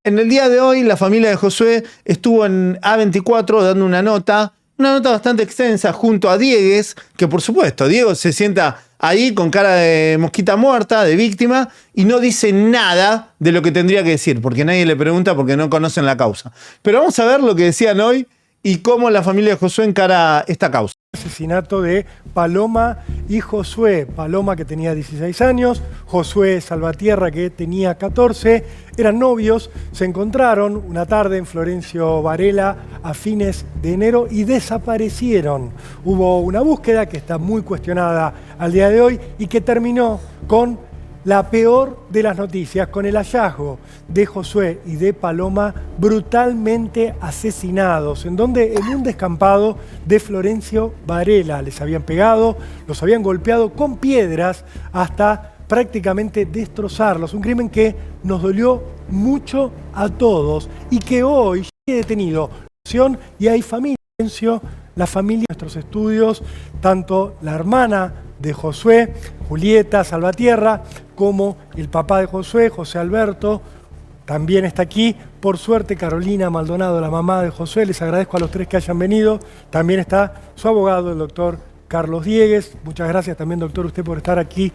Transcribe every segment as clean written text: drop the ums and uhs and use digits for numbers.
En el día de hoy, la familia de Josué estuvo en A24 dando una nota bastante extensa junto a Diegues, que por supuesto, Diego se sienta ahí con cara de mosquita muerta, de víctima, y no dice nada de lo que tendría que decir, porque nadie le pregunta porque no conocen la causa. Pero vamos a ver lo que decían hoy y cómo la familia de Josué encara esta causa. Asesinato de Paloma y Josué. Paloma, que tenía 16 años, Josué Salvatierra, que tenía 14, eran novios, se encontraron una tarde en Florencio Varela a fines de enero y desaparecieron. Hubo una búsqueda que está muy cuestionada al día de hoy y que terminó con la peor de las noticias, con el hallazgo de Josué y de Paloma brutalmente asesinados, en un descampado de Florencio Varela. Les habían pegado, los habían golpeado con piedras hasta prácticamente destrozarlos. Un crimen que nos dolió mucho a todos y que hoy sigue detenido. Y hay familia, la familia de nuestros estudios, tanto la hermana de Josué, Julieta Salvatierra, como el papá de Josué, José Alberto, también está aquí. Por suerte, Carolina Maldonado, la mamá de Josué. Les agradezco a los tres que hayan venido. También está su abogado, el doctor Carlos Diegues. Muchas gracias también, doctor, usted por estar aquí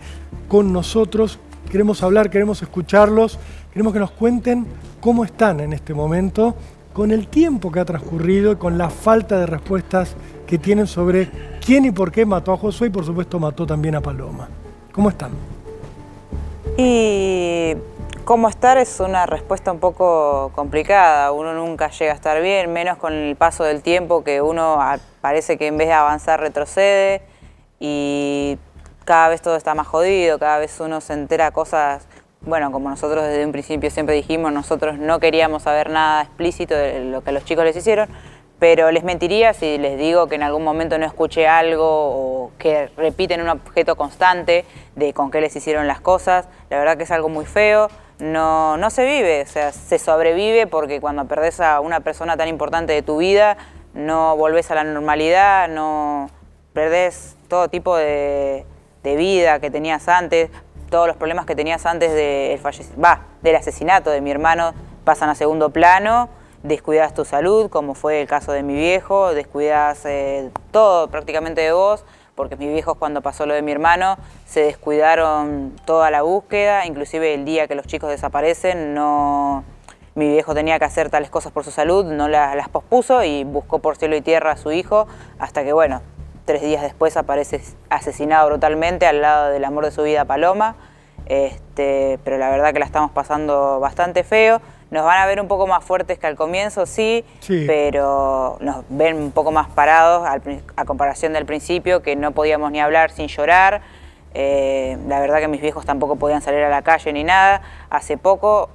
con nosotros. Queremos hablar, queremos escucharlos, queremos que nos cuenten cómo están en este momento, con el tiempo que ha transcurrido y con la falta de respuestas que tienen sobre quién y por qué mató a Josué y por supuesto mató también a Paloma. ¿Cómo están? Y cómo estar es una respuesta un poco complicada. Uno nunca llega a estar bien, menos con el paso del tiempo, que uno parece que en vez de avanzar retrocede y cada vez todo está más jodido, cada vez uno se entera cosas. Bueno, como nosotros desde un principio siempre dijimos, nosotros no queríamos saber nada explícito de lo que a los chicos les hicieron, pero les mentiría si les digo que en algún momento no escuché algo o que repiten un objeto constante de con qué les hicieron las cosas. La verdad que es algo muy feo, no se vive, o sea, se sobrevive porque cuando perdés a una persona tan importante de tu vida, no volvés a la normalidad, no perdés todo tipo de vida que tenías antes, todos los problemas que tenías antes del asesinato de mi hermano pasan a segundo plano. Descuidas tu salud, como fue el caso de mi viejo, descuidas todo prácticamente de vos, porque mis viejos cuando pasó lo de mi hermano se descuidaron toda la búsqueda, inclusive el día que los chicos desaparecen, mi viejo tenía que hacer tales cosas por su salud, no las pospuso y buscó por cielo y tierra a su hijo, hasta que bueno, 3 días después aparece asesinado brutalmente al lado del amor de su vida, Paloma. Pero la verdad que la estamos pasando bastante feo. Nos van a ver un poco más fuertes que al comienzo, sí, pero nos ven un poco más parados a comparación del principio, que no podíamos ni hablar sin llorar. La verdad que mis viejos tampoco podían salir a la calle ni nada. Hace poco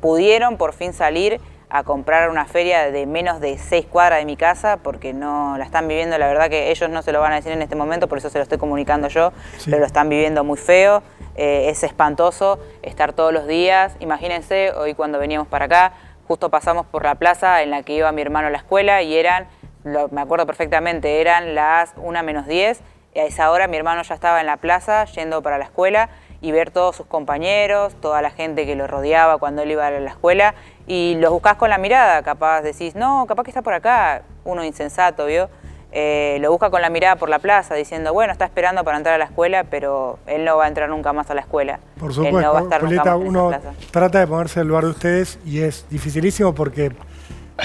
pudieron por fin salir a comprar una feria de menos de 6 cuadras de mi casa, porque no la están viviendo, la verdad que ellos no se lo van a decir en este momento, por eso se lo estoy comunicando yo, pero lo están viviendo muy feo. Es espantoso estar todos los días. Imagínense, hoy cuando veníamos para acá, justo pasamos por la plaza en la que iba mi hermano a la escuela y me acuerdo perfectamente, eran las 1:10, y a esa hora mi hermano ya estaba en la plaza yendo para la escuela y ver todos sus compañeros, toda la gente que lo rodeaba cuando él iba a la escuela, y los buscás con la mirada, capaz decís, no, capaz que está por acá, uno insensato, ¿vio? Lo busca con la mirada por la plaza, diciendo, bueno, está esperando para entrar a la escuela, pero él no va a entrar nunca más a la escuela. Por supuesto, él no va a estar Julieta, nunca más en uno esa plaza. trata de ponerse en el lugar de ustedes y es dificilísimo porque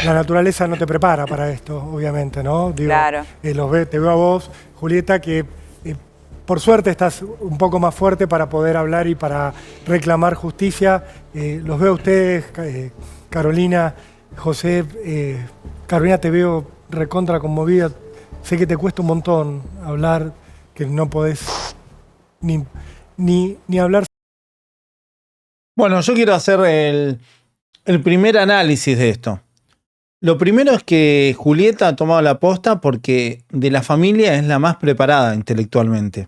la naturaleza no te prepara para esto, obviamente, ¿no? Digo, claro. Te veo a vos, Julieta, que por suerte estás un poco más fuerte para poder hablar y para reclamar justicia. Los veo a ustedes, Carolina, José. Carolina, te veo recontra conmovida. Sé que te cuesta un montón hablar, que no podés ni hablar. Bueno, yo quiero hacer el primer análisis de esto. Lo primero es que Julieta ha tomado la posta porque de la familia es la más preparada intelectualmente.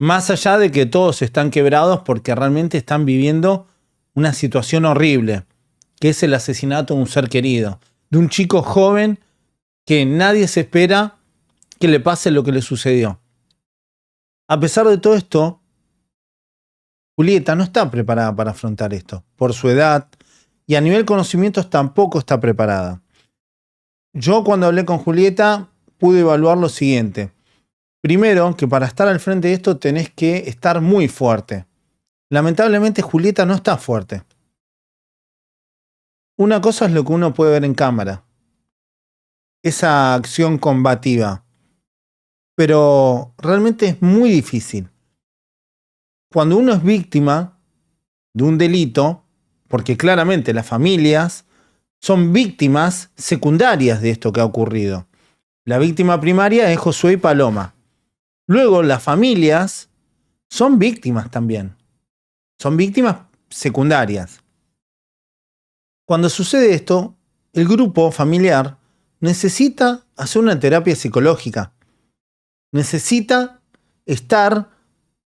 Más allá de que todos están quebrados porque realmente están viviendo una situación horrible, que es el asesinato de un ser querido, de un chico joven que nadie se espera que le pase lo que le sucedió. A pesar de todo esto, Julieta no está preparada para afrontar esto, por su edad, y a nivel conocimientos tampoco está preparada. Yo cuando hablé con Julieta pude evaluar lo siguiente. Primero, que para estar al frente de esto tenés que estar muy fuerte. Lamentablemente Julieta no está fuerte. Una cosa es lo que uno puede ver en cámara, esa acción combativa, pero realmente es muy difícil. Cuando uno es víctima de un delito, porque claramente las familias son víctimas secundarias de esto que ha ocurrido. La víctima primaria es Josué y Paloma. Luego las familias son víctimas también. Son víctimas secundarias. Cuando sucede esto, el grupo familiar necesita hacer una terapia psicológica. Necesita estar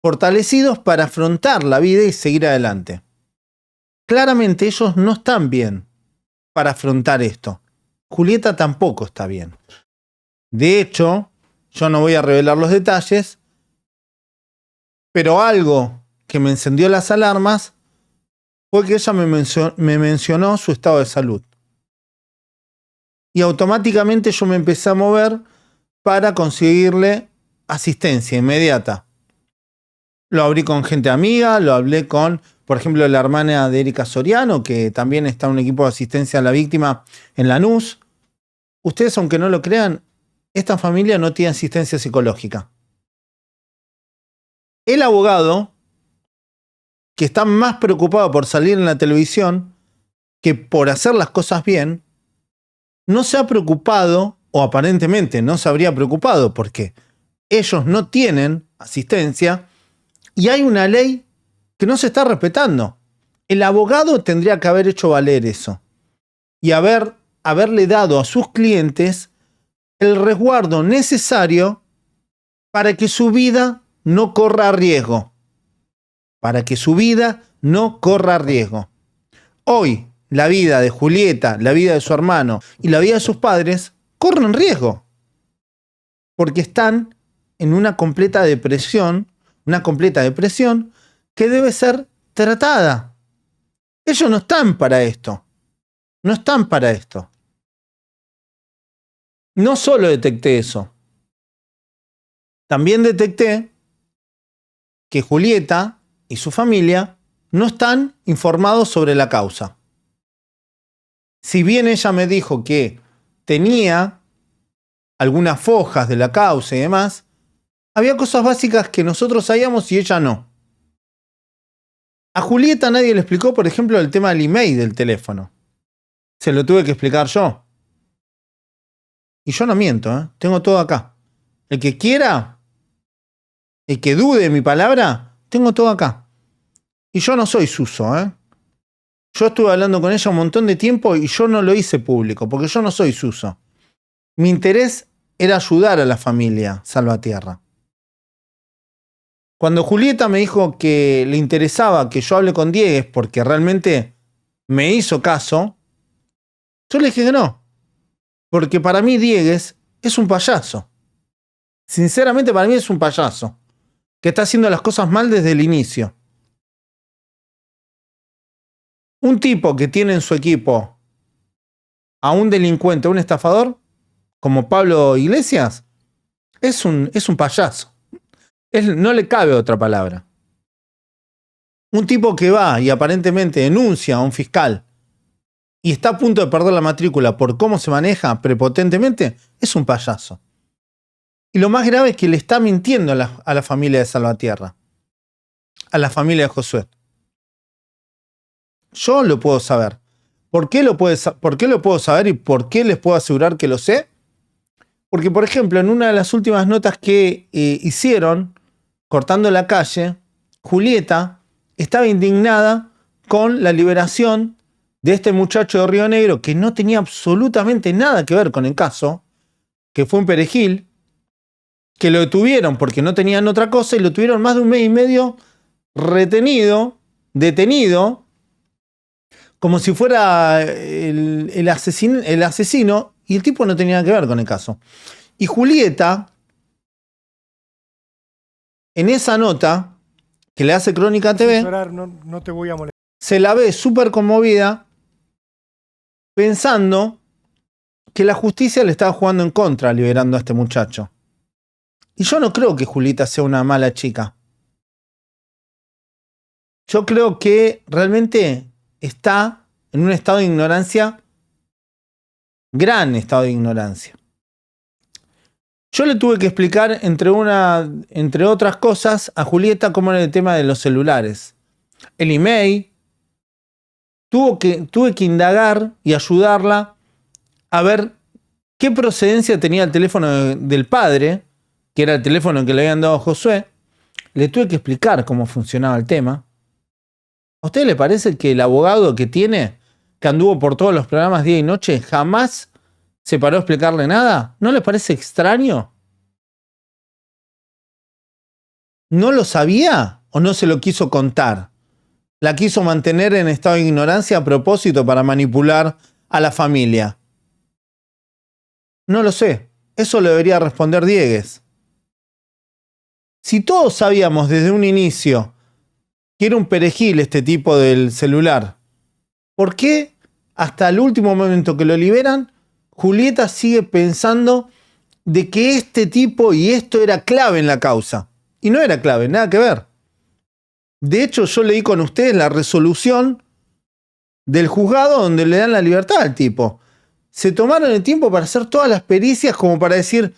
fortalecidos para afrontar la vida y seguir adelante. Claramente ellos no están bien para afrontar esto. Julieta tampoco está bien. De hecho, yo no voy a revelar los detalles, pero algo que me encendió las alarmas fue que ella me mencionó su estado de salud. Y automáticamente yo me empecé a mover para conseguirle asistencia inmediata. Lo abrí con gente amiga, lo hablé con, por ejemplo, la hermana de Erika Soriano, que también está en un equipo de asistencia a la víctima en Lanús. Ustedes, aunque no lo crean, esta familia no tiene asistencia psicológica. El abogado, que está más preocupado por salir en la televisión que por hacer las cosas bien, no se ha preocupado, o aparentemente no se habría preocupado, porque ellos no tienen asistencia y hay una ley que no se está respetando. El abogado tendría que haber hecho valer eso y haberle dado a sus clientes el resguardo necesario para que su vida no corra riesgo. Para que su vida no corra riesgo. Hoy, la vida de Julieta, la vida de su hermano y la vida de sus padres corren riesgo. Porque están en una completa depresión que debe ser tratada. Ellos no están para esto. No están para esto. No solo detecté eso. También detecté que Julieta y su familia no están informados sobre la causa. Si bien ella me dijo que tenía algunas fojas de la causa y demás, había cosas básicas que nosotros sabíamos y ella no. A Julieta nadie le explicó, por ejemplo, el tema del email del teléfono. Se lo tuve que explicar yo. Y yo no miento, ¿eh? Tengo todo acá. El que quiera, el que dude de mi palabra, tengo todo acá. Y yo no soy suso, ¿eh? Yo estuve hablando con ella un montón de tiempo y yo no lo hice público, porque yo no soy suso. Mi interés era ayudar a la familia Salvatierra. Cuando Julieta me dijo que le interesaba que yo hable con Diegues porque realmente me hizo caso, yo le dije que no. Porque para mí Diegues es un payaso. Sinceramente para mí es un payaso. Que está haciendo las cosas mal desde el inicio. Un tipo que tiene en su equipo a un delincuente, a un estafador, como Pablo Iglesias, es un payaso. No le cabe otra palabra. Un tipo que va y aparentemente denuncia a un fiscal y está a punto de perder la matrícula por cómo se maneja prepotentemente, es un payaso. Y lo más grave es que le está mintiendo a la familia de Salvatierra, a la familia de Josué. Yo lo puedo saber. ¿Por qué lo puedo saber y por qué les puedo asegurar que lo sé? Porque, por ejemplo, en una de las últimas notas que hicieron, Cortando la Calle, Julieta estaba indignada con la liberación de este muchacho de Río Negro que no tenía absolutamente nada que ver con el caso, que fue un perejil, que lo detuvieron porque no tenían otra cosa y lo tuvieron más de 1 mes y medio detenido, como si fuera el asesino, y el tipo no tenía nada que ver con el caso. Y Julieta, en esa nota que le hace Crónica TV, Llorar, no te voy a molestar. se la ve súper conmovida pensando que la justicia le estaba jugando en contra liberando a este muchacho. Y yo no creo que Julieta sea una mala chica. Yo creo que realmente está en un estado de ignorancia, gran estado de ignorancia. Yo le tuve que explicar, entre otras cosas, a Julieta cómo era el tema de los celulares. El email. Tuve que indagar y ayudarla a ver qué procedencia tenía el teléfono del padre, que era el teléfono que le habían dado a Josué. Le tuve que explicar cómo funcionaba el tema. ¿A usted le parece que el abogado que tiene, que anduvo por todos los programas día y noche, jamás se paró a explicarle nada? ¿No le parece extraño? ¿No lo sabía o no se lo quiso contar? ¿La quiso mantener en estado de ignorancia a propósito para manipular a la familia? No lo sé. Eso lo debería responder Diegues. Si todos sabíamos desde un inicio que era un perejil este tipo del celular, ¿por qué hasta el último momento que lo liberan, Julieta sigue pensando de que este tipo y esto era clave en la causa? Y no era clave, nada que ver. De hecho, yo leí con ustedes la resolución del juzgado donde le dan la libertad al tipo. Se tomaron el tiempo para hacer todas las pericias como para decir,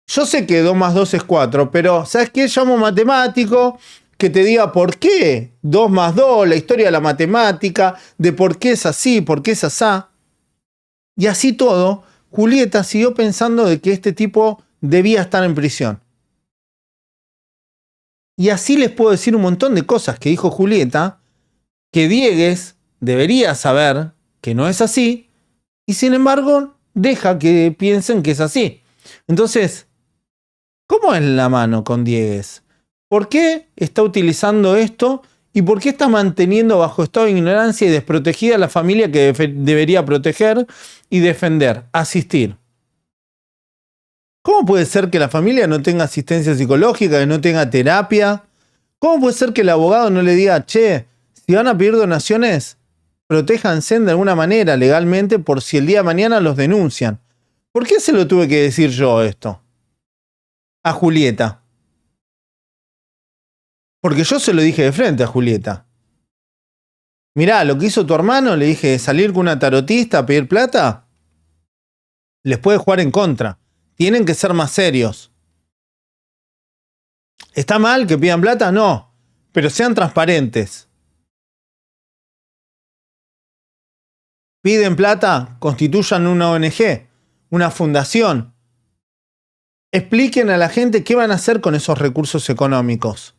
yo sé que 2 más 2 es 4, pero ¿sabes qué? Llamo a un matemático que te diga por qué 2 más 2, la historia de la matemática, de por qué es así, por qué es asá. Y así todo, Julieta siguió pensando de que este tipo debía estar en prisión. Y así les puedo decir un montón de cosas que dijo Julieta, que Diegues debería saber que no es así, y sin embargo deja que piensen que es así. Entonces, ¿cómo es la mano con Diegues? ¿Por qué está utilizando esto? ¿Y por qué está manteniendo bajo estado de ignorancia y desprotegida a la familia que debería proteger y defender, asistir? ¿Cómo puede ser que la familia no tenga asistencia psicológica, que no tenga terapia? ¿Cómo puede ser que el abogado no le diga, che, si van a pedir donaciones, protéjanse de alguna manera legalmente por si el día de mañana los denuncian? ¿Por qué se lo tuve que decir yo esto a Julieta? Porque yo se lo dije de frente a Julieta. Mirá, lo que hizo tu hermano, le dije, salir con una tarotista a pedir plata, les puede jugar en contra. Tienen que ser más serios. ¿Está mal que pidan plata? No, pero sean transparentes. Piden plata, constituyan una ONG, una fundación. Expliquen a la gente qué van a hacer con esos recursos económicos.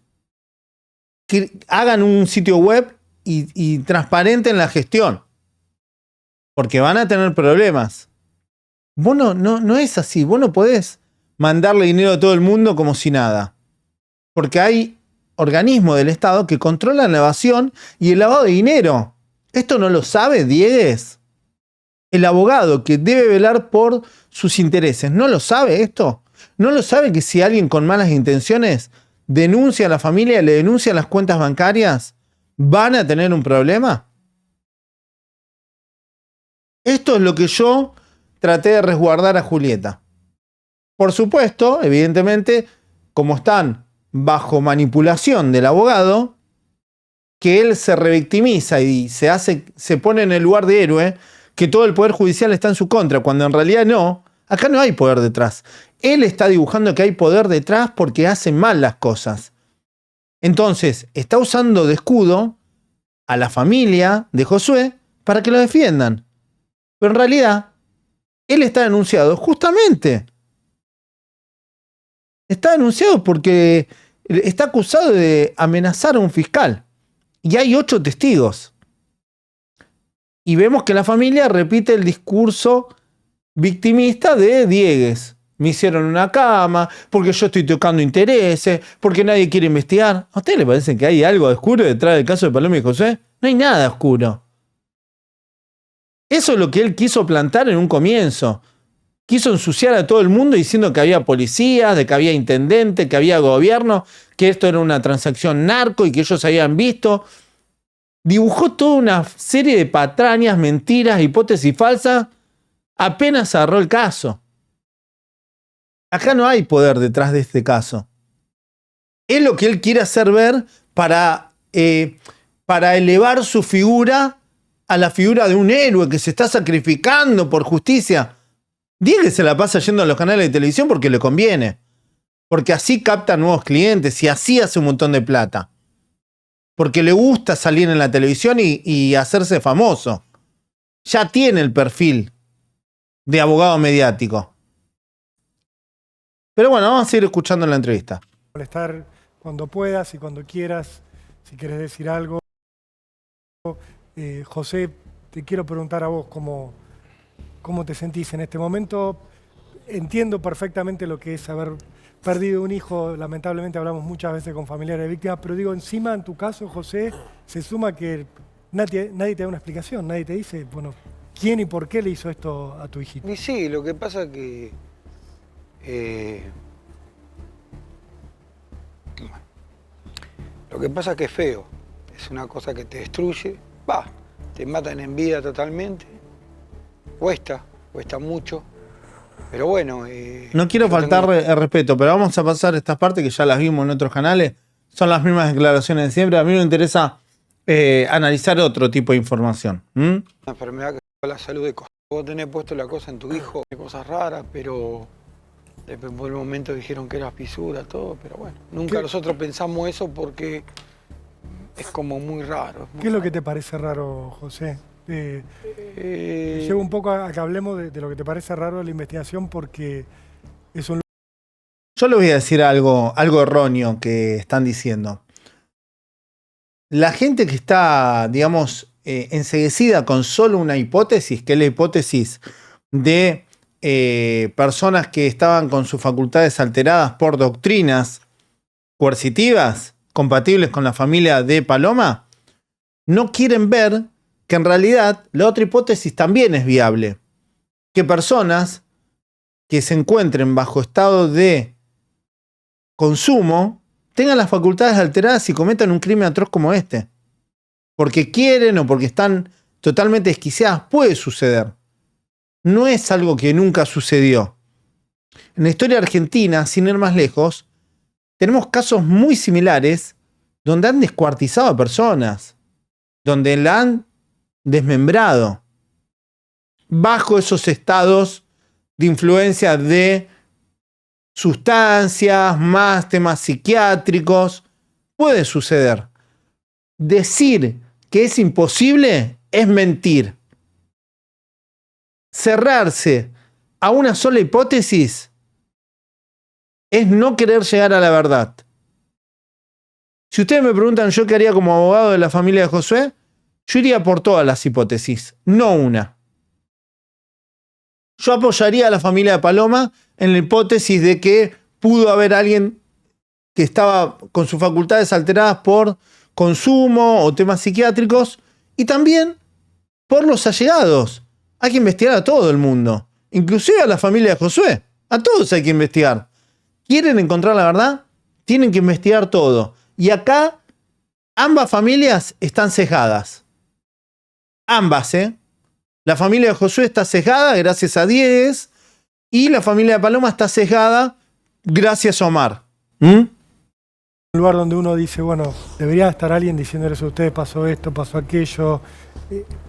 Que hagan un sitio web y transparenten la gestión. Porque van a tener problemas. Vos no es así. Vos no podés mandarle dinero a todo el mundo como si nada. Porque hay organismos del Estado que controlan la evasión y el lavado de dinero. ¿Esto no lo sabe Diegues? El abogado que debe velar por sus intereses, ¿no lo sabe esto? ¿No lo sabe que si alguien con malas intenciones denuncia a la familia, le denuncia las cuentas bancarias, van a tener un problema? Esto es lo que yo traté de resguardar a Julieta. Por supuesto, evidentemente, como están bajo manipulación del abogado, que él se revictimiza y se pone en el lugar de héroe, que todo el poder judicial está en su contra, cuando en realidad no, acá no hay poder detrás. Él está dibujando que hay poder detrás porque hacen mal las cosas. Entonces, está usando de escudo a la familia de Josué para que lo defiendan. Pero en realidad, él está denunciado justamente. Está denunciado porque está acusado de amenazar a un fiscal. Y hay 8 testigos. Y vemos que la familia repite el discurso victimista de Diegues. Me hicieron una cama, porque yo estoy tocando intereses, porque nadie quiere investigar. ¿A usted le parece que hay algo oscuro detrás del caso de Paloma y José? No hay nada oscuro. Eso es lo que él quiso plantar en un comienzo. Quiso ensuciar a todo el mundo diciendo que había policías, de que había intendente, que había gobierno, que esto era una transacción narco y que ellos habían visto. dibujó toda una serie de patrañas, mentiras, hipótesis falsas, apenas agarró el caso. Acá no hay poder detrás de este caso. Es lo que él quiere hacer ver para elevar su figura a la figura de un héroe que se está sacrificando por justicia. Diegues se la pasa yendo a los canales de televisión porque le conviene. Porque así capta nuevos clientes y así hace un montón de plata. Porque le gusta salir en la televisión y hacerse famoso. Ya tiene el perfil de abogado mediático. Pero bueno, vamos a seguir escuchando la entrevista. Molestar cuando puedas y cuando quieras, si quieres decir algo. José, te quiero preguntar a vos cómo te sentís en este momento. Entiendo perfectamente lo que es haber perdido un hijo. Lamentablemente hablamos muchas veces con familiares de víctimas, pero digo, encima en tu caso, José, se suma que nadie te da una explicación, nadie te dice, bueno, quién y por qué le hizo esto a tu hijito. Y sí, lo que pasa que es feo, es una cosa que te destruye, te matan en vida totalmente, cuesta mucho, pero bueno. No quiero faltar el respeto, pero vamos a pasar estas partes que ya las vimos en otros canales, son las mismas declaraciones de siempre. A mí me interesa analizar otro tipo de información. Una enfermedad que la salud de cosas. Vos tenés puesto la cosa en tu hijo, cosas raras, pero después por el momento dijeron que era fisura, todo, pero bueno, nunca nosotros pensamos eso porque es como muy raro. ¿Qué es lo que te parece raro, José? Llevo un poco a que hablemos de lo que te parece raro de la investigación porque es un... Yo les voy a decir algo erróneo que están diciendo. La gente que está, digamos, enceguecida con solo una hipótesis, que es la hipótesis de personas que estaban con sus facultades alteradas por doctrinas coercitivas compatibles con la familia de Paloma, no quieren ver que en realidad la otra hipótesis también es viable. Que personas que se encuentren bajo estado de consumo tengan las facultades alteradas y cometan un crimen atroz como este. Porque quieren o porque están totalmente desquiciadas, puede suceder. No es algo que nunca sucedió. En la historia argentina, sin ir más lejos, tenemos casos muy similares donde han descuartizado a personas, donde la han desmembrado, bajo esos estados de influencia de sustancias, más temas psiquiátricos. Puede suceder. Decir que es imposible es mentir. Cerrarse a una sola hipótesis es no querer llegar a la verdad. Si ustedes me preguntan yo qué haría como abogado de la familia de Josué, yo iría por todas las hipótesis, no una. Yo apoyaría a la familia de Paloma en la hipótesis de que pudo haber alguien que estaba con sus facultades alteradas por consumo o temas psiquiátricos, y también por los allegados. Hay que investigar a todo el mundo, inclusive a la familia de Josué. A todos hay que investigar. ¿Quieren encontrar la verdad? Tienen que investigar todo. Y acá ambas familias están cegadas. Ambas, ¿eh? La familia de Josué está cegada gracias a Diegues y la familia de Paloma está cegada gracias a Omar. Un lugar donde uno dice, bueno, debería estar alguien diciéndoles a ustedes pasó esto, pasó aquello,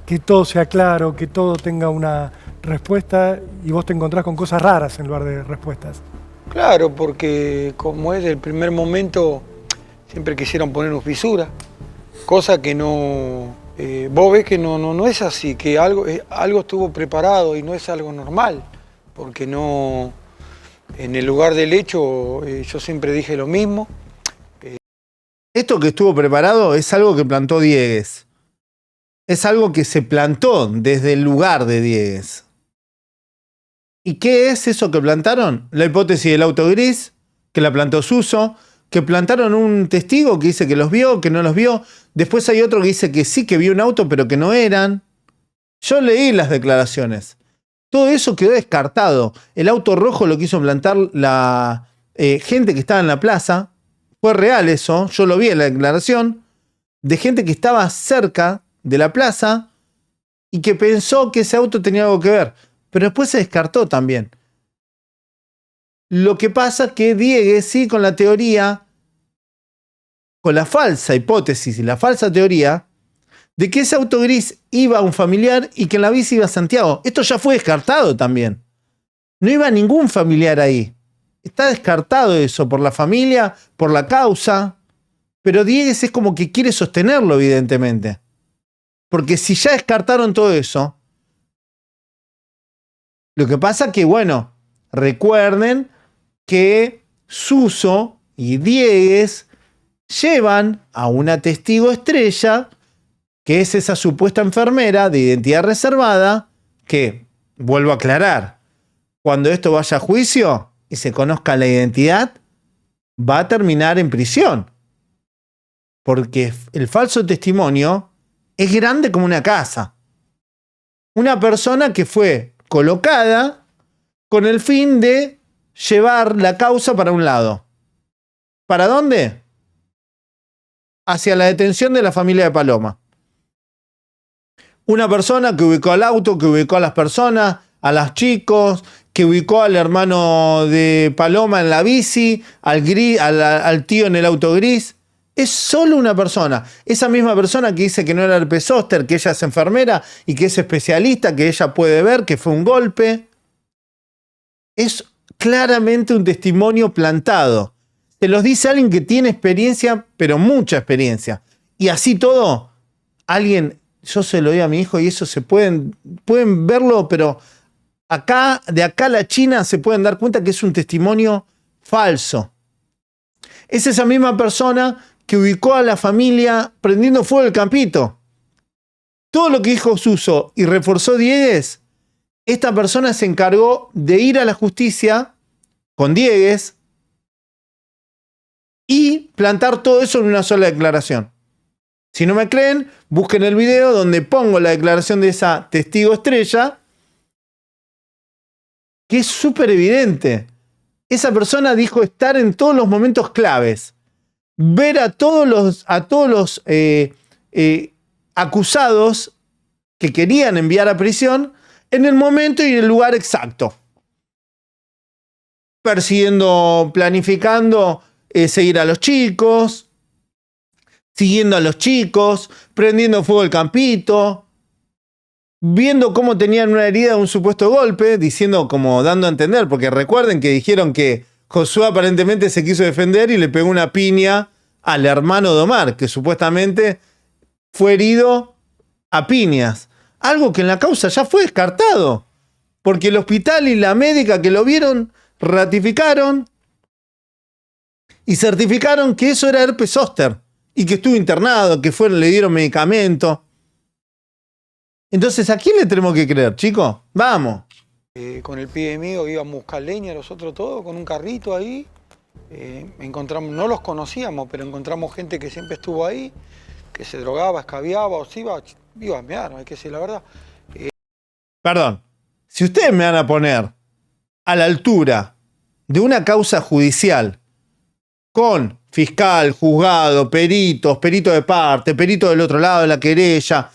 que todo sea claro, que todo tenga una respuesta, y vos te encontrás con cosas raras en lugar de respuestas. Claro, porque como es del primer momento, siempre quisieron ponernos fisura, cosa que no... vos ves que no es así, que algo estuvo preparado y no es algo normal, porque no... En el lugar del hecho, yo siempre dije lo mismo. Esto que estuvo preparado es algo que plantó Diegues. Es algo que se plantó desde el lugar de Diegues. ¿Y qué es eso que plantaron? La hipótesis del auto gris, que la plantó Suso, que plantaron un testigo que dice que los vio, que no los vio. Después hay otro que dice que sí, que vio un auto, pero que no eran. Yo leí las declaraciones. Todo eso quedó descartado. El auto rojo lo quiso plantar la gente que estaba en la plaza. Fue real eso, yo lo vi en la declaración. de gente que estaba cerca de la plaza y que pensó que ese auto tenía algo que ver, pero después se descartó también. Lo que pasa es que Diegues sí, con la teoría, con la falsa hipótesis y la falsa teoría de que ese auto gris iba a un familiar y que en la bici iba a Santiago. Esto ya fue descartado también. No iba ningún familiar ahí. Está descartado eso por la familia, por la causa. Pero Diegues es como que quiere sostenerlo, evidentemente. Porque si ya descartaron todo eso, lo que pasa que, bueno, recuerden que Suso y Diegues llevan a una testigo estrella, que es esa supuesta enfermera de identidad reservada, que, vuelvo a aclarar, cuando esto vaya a juicio y se conozca la identidad, va a terminar en prisión. Porque el falso testimonio es grande como una casa. Una persona que fue colocada con el fin de llevar la causa para un lado. ¿Para dónde? Hacia la detención de la familia de Paloma. Una persona que ubicó al auto, que ubicó a las personas, a los chicos, que ubicó al hermano de Paloma en la bici, al tío en el auto gris. Es solo una persona. Esa misma persona que dice que no era herpes zóster, que ella es enfermera y que es especialista, que ella puede ver que fue un golpe. Es claramente un testimonio plantado. Se los dice alguien que tiene experiencia, pero mucha experiencia. Y así todo, alguien, yo se lo doy a mi hijo y eso se pueden verlo, pero de acá a la China se pueden dar cuenta que es un testimonio falso. Es esa misma persona que ubicó a la familia prendiendo fuego el campito. Todo lo que dijo Suso y reforzó Diegues, esta persona se encargó de ir a la justicia con Diegues y plantar todo eso en una sola declaración. Si no me creen, busquen el video donde pongo la declaración de esa testigo estrella, que es súper evidente. Esa persona dijo estar en todos los momentos claves, ver a todos los acusados que querían enviar a prisión en el momento y en el lugar exacto. Persiguiendo, planificando seguir a los chicos, siguiendo a los chicos, prendiendo fuego el campito, viendo cómo tenían una herida de un supuesto golpe, diciendo, como dando a entender, porque recuerden que dijeron que Josué aparentemente se quiso defender y le pegó una piña al hermano de Omar, que supuestamente fue herido a piñas. Algo que en la causa ya fue descartado, porque el hospital y la médica que lo vieron ratificaron y certificaron que eso era herpes zóster y que estuvo internado, que le dieron medicamento. Entonces, ¿a quién le tenemos que creer, chicos? Vamos. Con el pibe mío íbamos a buscar leña, nosotros todos, con un carrito ahí. Encontramos, no los conocíamos, pero encontramos gente que siempre estuvo ahí, que se drogaba, escabiaba o se iba a mear, hay que decir la verdad. Perdón, si ustedes me van a poner a la altura de una causa judicial con fiscal, juzgado, peritos, perito de parte, perito del otro lado de la querella,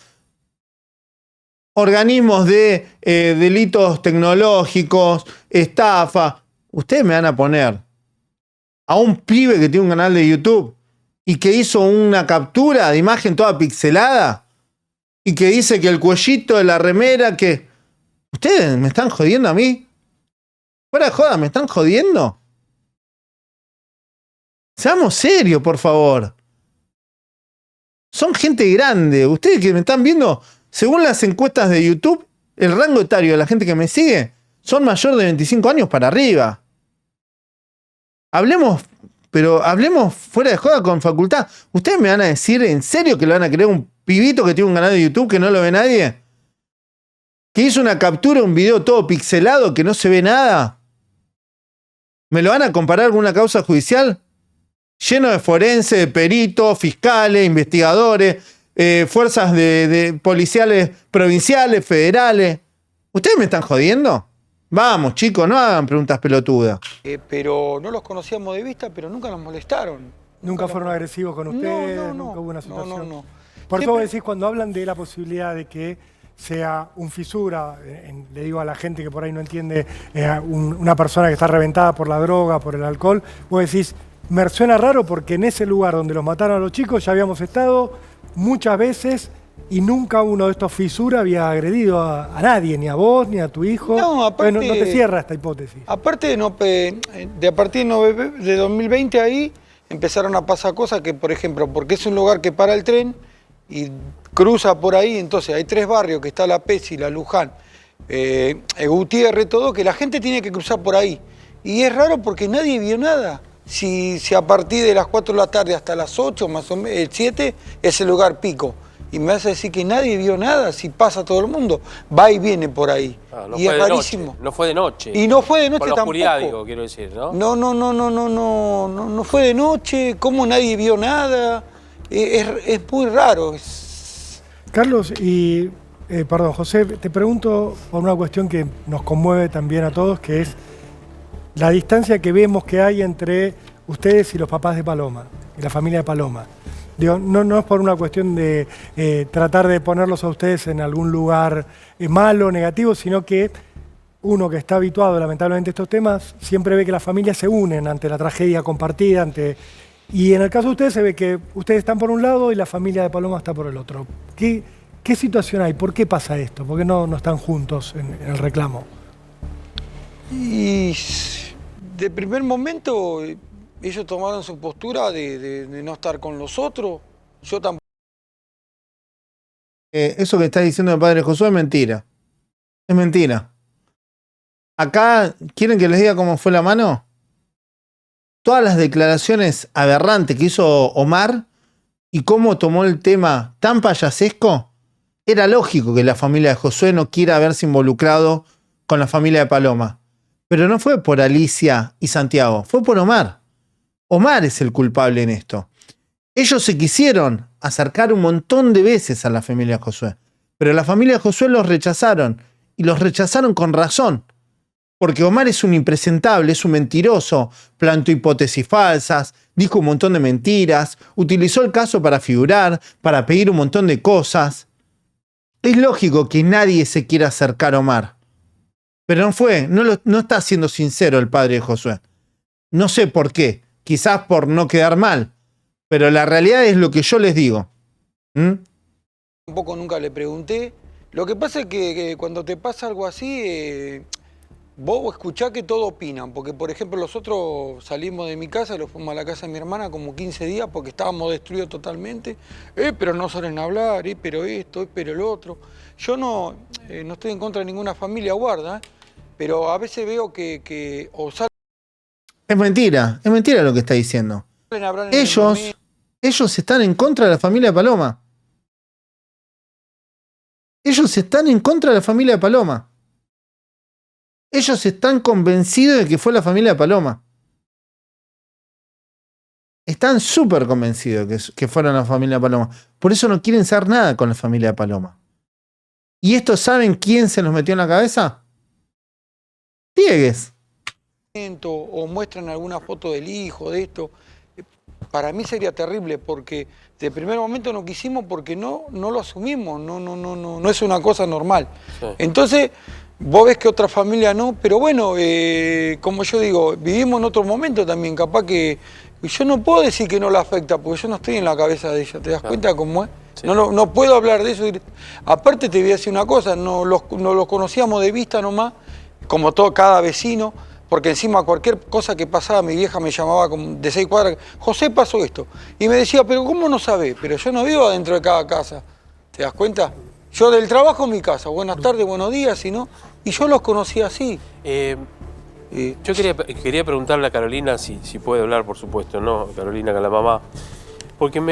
organismos de delitos tecnológicos, estafa, ustedes me van a poner a un pibe que tiene un canal de YouTube y que hizo una captura de imagen toda pixelada y que dice que el cuellito de la remera que... ¿Ustedes me están jodiendo a mí? Fuera de joda, ¿me están jodiendo? Seamos serios, por favor. Son gente grande. Ustedes que me están viendo, según las encuestas de YouTube, el rango etario de la gente que me sigue son mayor de 25 años para arriba. Hablemos fuera de joda con facultad. ¿Ustedes me van a decir en serio que le van a creer a un pibito que tiene un canal de YouTube que no lo ve nadie? ¿Que hizo una captura, un video todo pixelado que no se ve nada? ¿Me lo van a comparar con una causa judicial? Lleno de forenses, de peritos, fiscales, investigadores, fuerzas de policiales provinciales, federales. ¿Ustedes me están jodiendo? Vamos, chicos, no hagan preguntas pelotudas. Pero no los conocíamos de vista, pero nunca nos molestaron. Nunca fueron agresivos con ustedes, nunca hubo una situación. Por eso vos decís, cuando hablan de la posibilidad de que sea un fisura, le digo a la gente que por ahí no entiende, una persona que está reventada por la droga, por el alcohol, vos decís, me suena raro porque en ese lugar donde los mataron a los chicos ya habíamos estado muchas veces y nunca uno de estos fisuras había agredido a nadie, ni a vos, ni a tu hijo. No, aparte, no te cierra esta hipótesis. Aparte, de a partir de 2020 ahí empezaron a pasar cosas que, por ejemplo, porque es un lugar que para el tren y cruza por ahí, entonces hay 3 barrios, que está La Pesi, La Luján, Gutiérrez, todo, que la gente tiene que cruzar por ahí. Y es raro porque nadie vio nada. Si a partir de las 4 de la tarde hasta las 8, más o menos, 7, es el lugar pico. Y me hace decir que nadie vio nada, si pasa todo el mundo, va y viene por ahí. No y fue es de rarísimo. Noche, no fue de noche. Y no fue de noche Por la tampoco. oscuridad, digo, quiero decir, ¿no? No fue de noche, cómo nadie vio nada. Es muy raro. Carlos, y perdón, José, te pregunto por una cuestión que nos conmueve también a todos, que es la distancia que vemos que hay entre ustedes y los papás de Paloma, y la familia de Paloma. Digo, no es por una cuestión de tratar de ponerlos a ustedes en algún lugar malo, negativo, sino que uno que está habituado lamentablemente a estos temas siempre ve que las familias se unen ante la tragedia compartida, y en el caso de ustedes se ve que ustedes están por un lado y la familia de Paloma está por el otro. ¿Qué situación hay? ¿Por qué pasa esto? ¿Por qué no están juntos en el reclamo? Y de primer momento ellos tomaron su postura de no estar con los otros. Yo tampoco. Eso que está diciendo el padre Josué es mentira. Es mentira. Acá, ¿quieren que les diga cómo fue la mano? Todas las declaraciones aberrantes que hizo Omar y cómo tomó el tema tan payasesco, era lógico que la familia de Josué no quiera haberse involucrado con la familia de Paloma. Pero no fue por Alicia y Santiago, fue por Omar. Omar es el culpable en esto. Ellos se quisieron acercar un montón de veces a la familia de Josué, pero la familia de Josué los rechazaron, y los rechazaron con razón. Porque Omar es un impresentable, es un mentiroso, plantó hipótesis falsas, dijo un montón de mentiras, utilizó el caso para figurar, para pedir un montón de cosas. Es lógico que nadie se quiera acercar a Omar. Pero no está siendo sincero el padre de Josué. No sé por qué, quizás por no quedar mal, pero la realidad es lo que yo les digo. Tampoco nunca le pregunté. Lo que pasa es que cuando te pasa algo así, vos escuchás que todos opinan, porque por ejemplo nosotros salimos de mi casa y lo fuimos a la casa de mi hermana como 15 días porque estábamos destruidos totalmente, pero no salen a hablar, pero esto, pero el otro. Yo no estoy en contra de ninguna familia guarda, pero a veces veo que o salen. Es mentira lo que está diciendo. A hablar en Ellos están en contra de la familia de Paloma. Ellos están en contra de la familia de Paloma. Ellos están convencidos de que fue la familia de Paloma. Están súper convencidos que fueron la familia de Paloma. Por eso no quieren saber nada con la familia de Paloma. ¿Y estos saben quién se los metió en la cabeza? Diegues. O muestran alguna foto del hijo, de esto. Para mí sería terrible porque de primer momento no quisimos porque no lo asumimos, no es una cosa normal. Sí. Entonces, vos ves que otra familia no, pero bueno, como yo digo, vivimos en otro momento también, capaz que yo no puedo decir que no la afecta porque yo no estoy en la cabeza de ella, ¿te das cuenta cómo es? Sí. No puedo hablar de eso. Aparte te voy a decir una cosa, no los conocíamos de vista nomás, como cada vecino. Porque encima cualquier cosa que pasaba, mi vieja me llamaba de 6 cuadras, José, pasó esto. Y me decía, pero ¿cómo no sabés? Pero yo no vivo adentro de cada casa. ¿Te das cuenta? Yo del trabajo en mi casa, buenas tardes, buenos días, y yo los conocí así. Yo quería preguntarle a Carolina, si puede hablar, por supuesto, ¿no? Carolina, con la mamá. Porque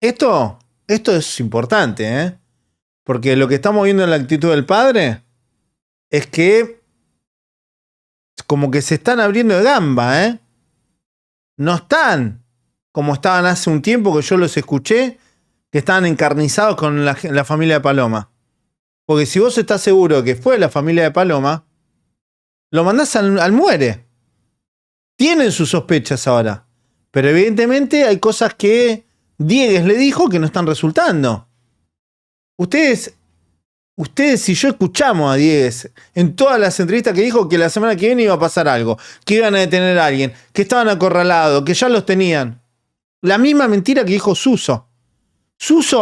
Esto es importante, ¿eh? Porque lo que estamos viendo en la actitud del padre es que como que se están abriendo de gamba, ¿eh? No están como estaban hace un tiempo que yo los escuché, que estaban encarnizados con la familia de Paloma. Porque si vos estás seguro que fue la familia de Paloma, lo mandás al muere. Tienen sus sospechas ahora, Pero evidentemente hay cosas que Diegues le dijo que no están resultando. Ustedes y yo escuchamos a Diegues en todas las entrevistas que dijo que la semana que viene iba a pasar algo, que iban a detener a alguien, que estaban acorralados, que ya los tenían. La misma mentira que dijo Suso.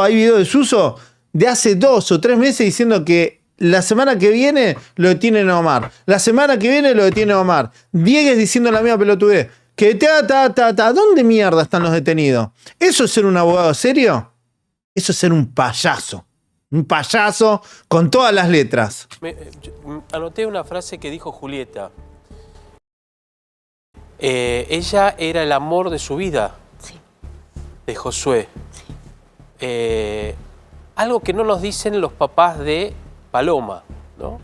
Hay video de Suso de hace 2 o 3 meses diciendo que la semana que viene lo detienen a Omar. La semana que viene lo detienen a Omar. Diegues diciendo la misma pelotudez. Que ¿dónde mierda están los detenidos? ¿Eso es ser un abogado serio? Eso es ser un payaso. Un payaso con todas las letras. Anoté una frase que dijo Julieta. Ella era el amor de su vida. Sí. De Josué. Sí. Algo que no nos dicen los papás de Paloma, ¿no?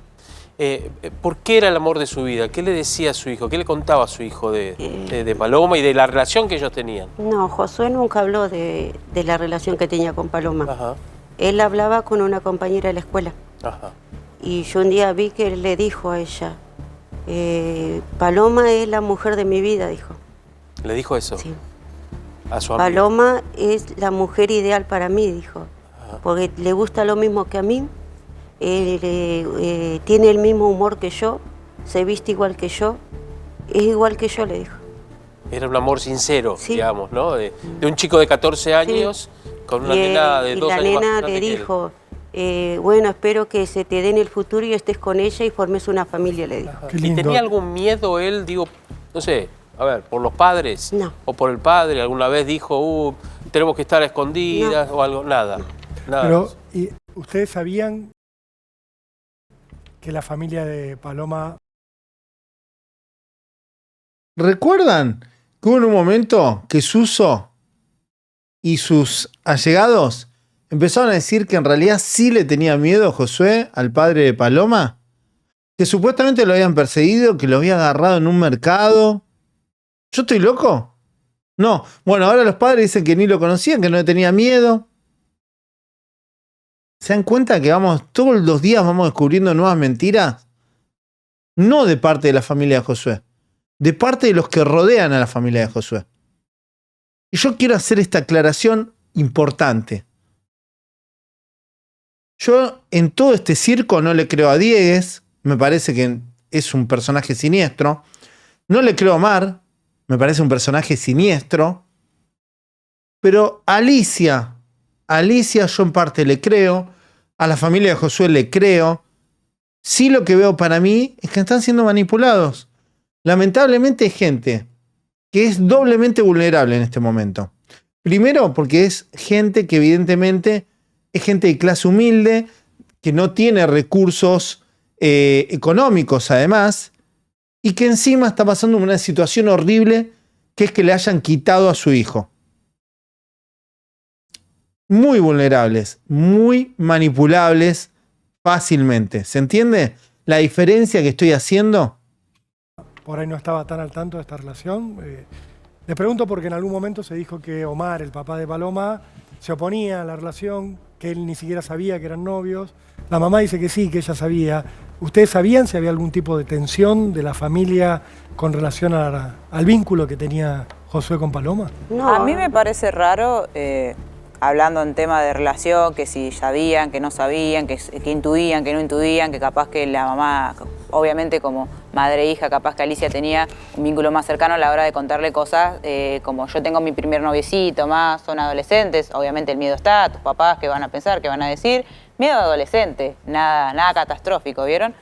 ¿Por qué era el amor de su vida? ¿Qué le decía a su hijo? ¿Qué le contaba a su hijo de Paloma y de la relación que ellos tenían? No, Josué nunca habló de la relación que tenía con Paloma. Ajá. Él hablaba con una compañera de la escuela. Ajá. Y yo un día vi que él le dijo a ella, Paloma es la mujer de mi vida, dijo. ¿Le dijo eso? Sí. A su amiga. Paloma es la mujer ideal para mí, dijo. Ajá. Porque le gusta lo mismo que a mí, tiene el mismo humor que yo, se viste igual que yo, es igual que yo, le dijo. Era un amor sincero, Sí. digamos, ¿no? De un chico de 14 años con una nena de 2 años Y la más nena grande le que él. dijo, bueno, espero que se te dé en el futuro y estés con ella y formes una familia, le dijo. Qué ¿Y lindo. tenía algún miedo él, digo, no sé, a ver, por los padres? No. ¿O por el padre? ¿Alguna vez dijo, tenemos que estar a escondidas o algo? Nada. Nada. Pero, ¿y ustedes sabían que la familia de Paloma... ¿Recuerdan que hubo en un momento que Suso y sus allegados empezaron a decir que en realidad sí le tenía miedo Josué al padre de Paloma? Que supuestamente lo habían perseguido, que lo había agarrado en un mercado. ¿Yo estoy loco? No. Bueno, ahora los padres dicen que ni lo conocían, que no le tenía miedo. ¿Se dan cuenta que todos los días vamos descubriendo nuevas mentiras? No de parte de la familia de Josué, de parte de los que rodean a la familia de Josué. Y yo quiero hacer esta aclaración importante. Yo en todo este circo no le creo a Diegues, me parece que es un personaje siniestro. No le creo a Omar, me parece un personaje siniestro. Pero a Alicia yo en parte le creo, a la familia de Josué le creo. Sí, lo que veo para mí es que están siendo manipulados. Lamentablemente hay gente que es doblemente vulnerable en este momento. Primero porque es gente que evidentemente es gente de clase humilde, que no tiene recursos económicos además, y que encima está pasando una situación horrible que es que le hayan quitado a su hijo. Muy vulnerables, muy manipulables fácilmente. ¿Se entiende la diferencia que estoy haciendo? Por ahí no estaba tan al tanto de esta relación. Les pregunto porque en algún momento se dijo que Omar, el papá de Paloma, se oponía a la relación, que él ni siquiera sabía que eran novios. La mamá dice que sí, que ella sabía. ¿Ustedes sabían si había algún tipo de tensión de la familia con relación al vínculo que tenía Josué con Paloma? No, A mí me parece raro, hablando en tema de relación, que si sabían, que no sabían, que intuían, que no intuían, que capaz que la mamá, obviamente como madre e hija, capaz que Alicia tenía un vínculo más cercano a la hora de contarle cosas, como yo tengo mi primer noviecito, más son adolescentes, obviamente el miedo está, tus papás, ¿qué van a pensar, qué van a decir? Miedo de adolescente, nada catastrófico, ¿vieron?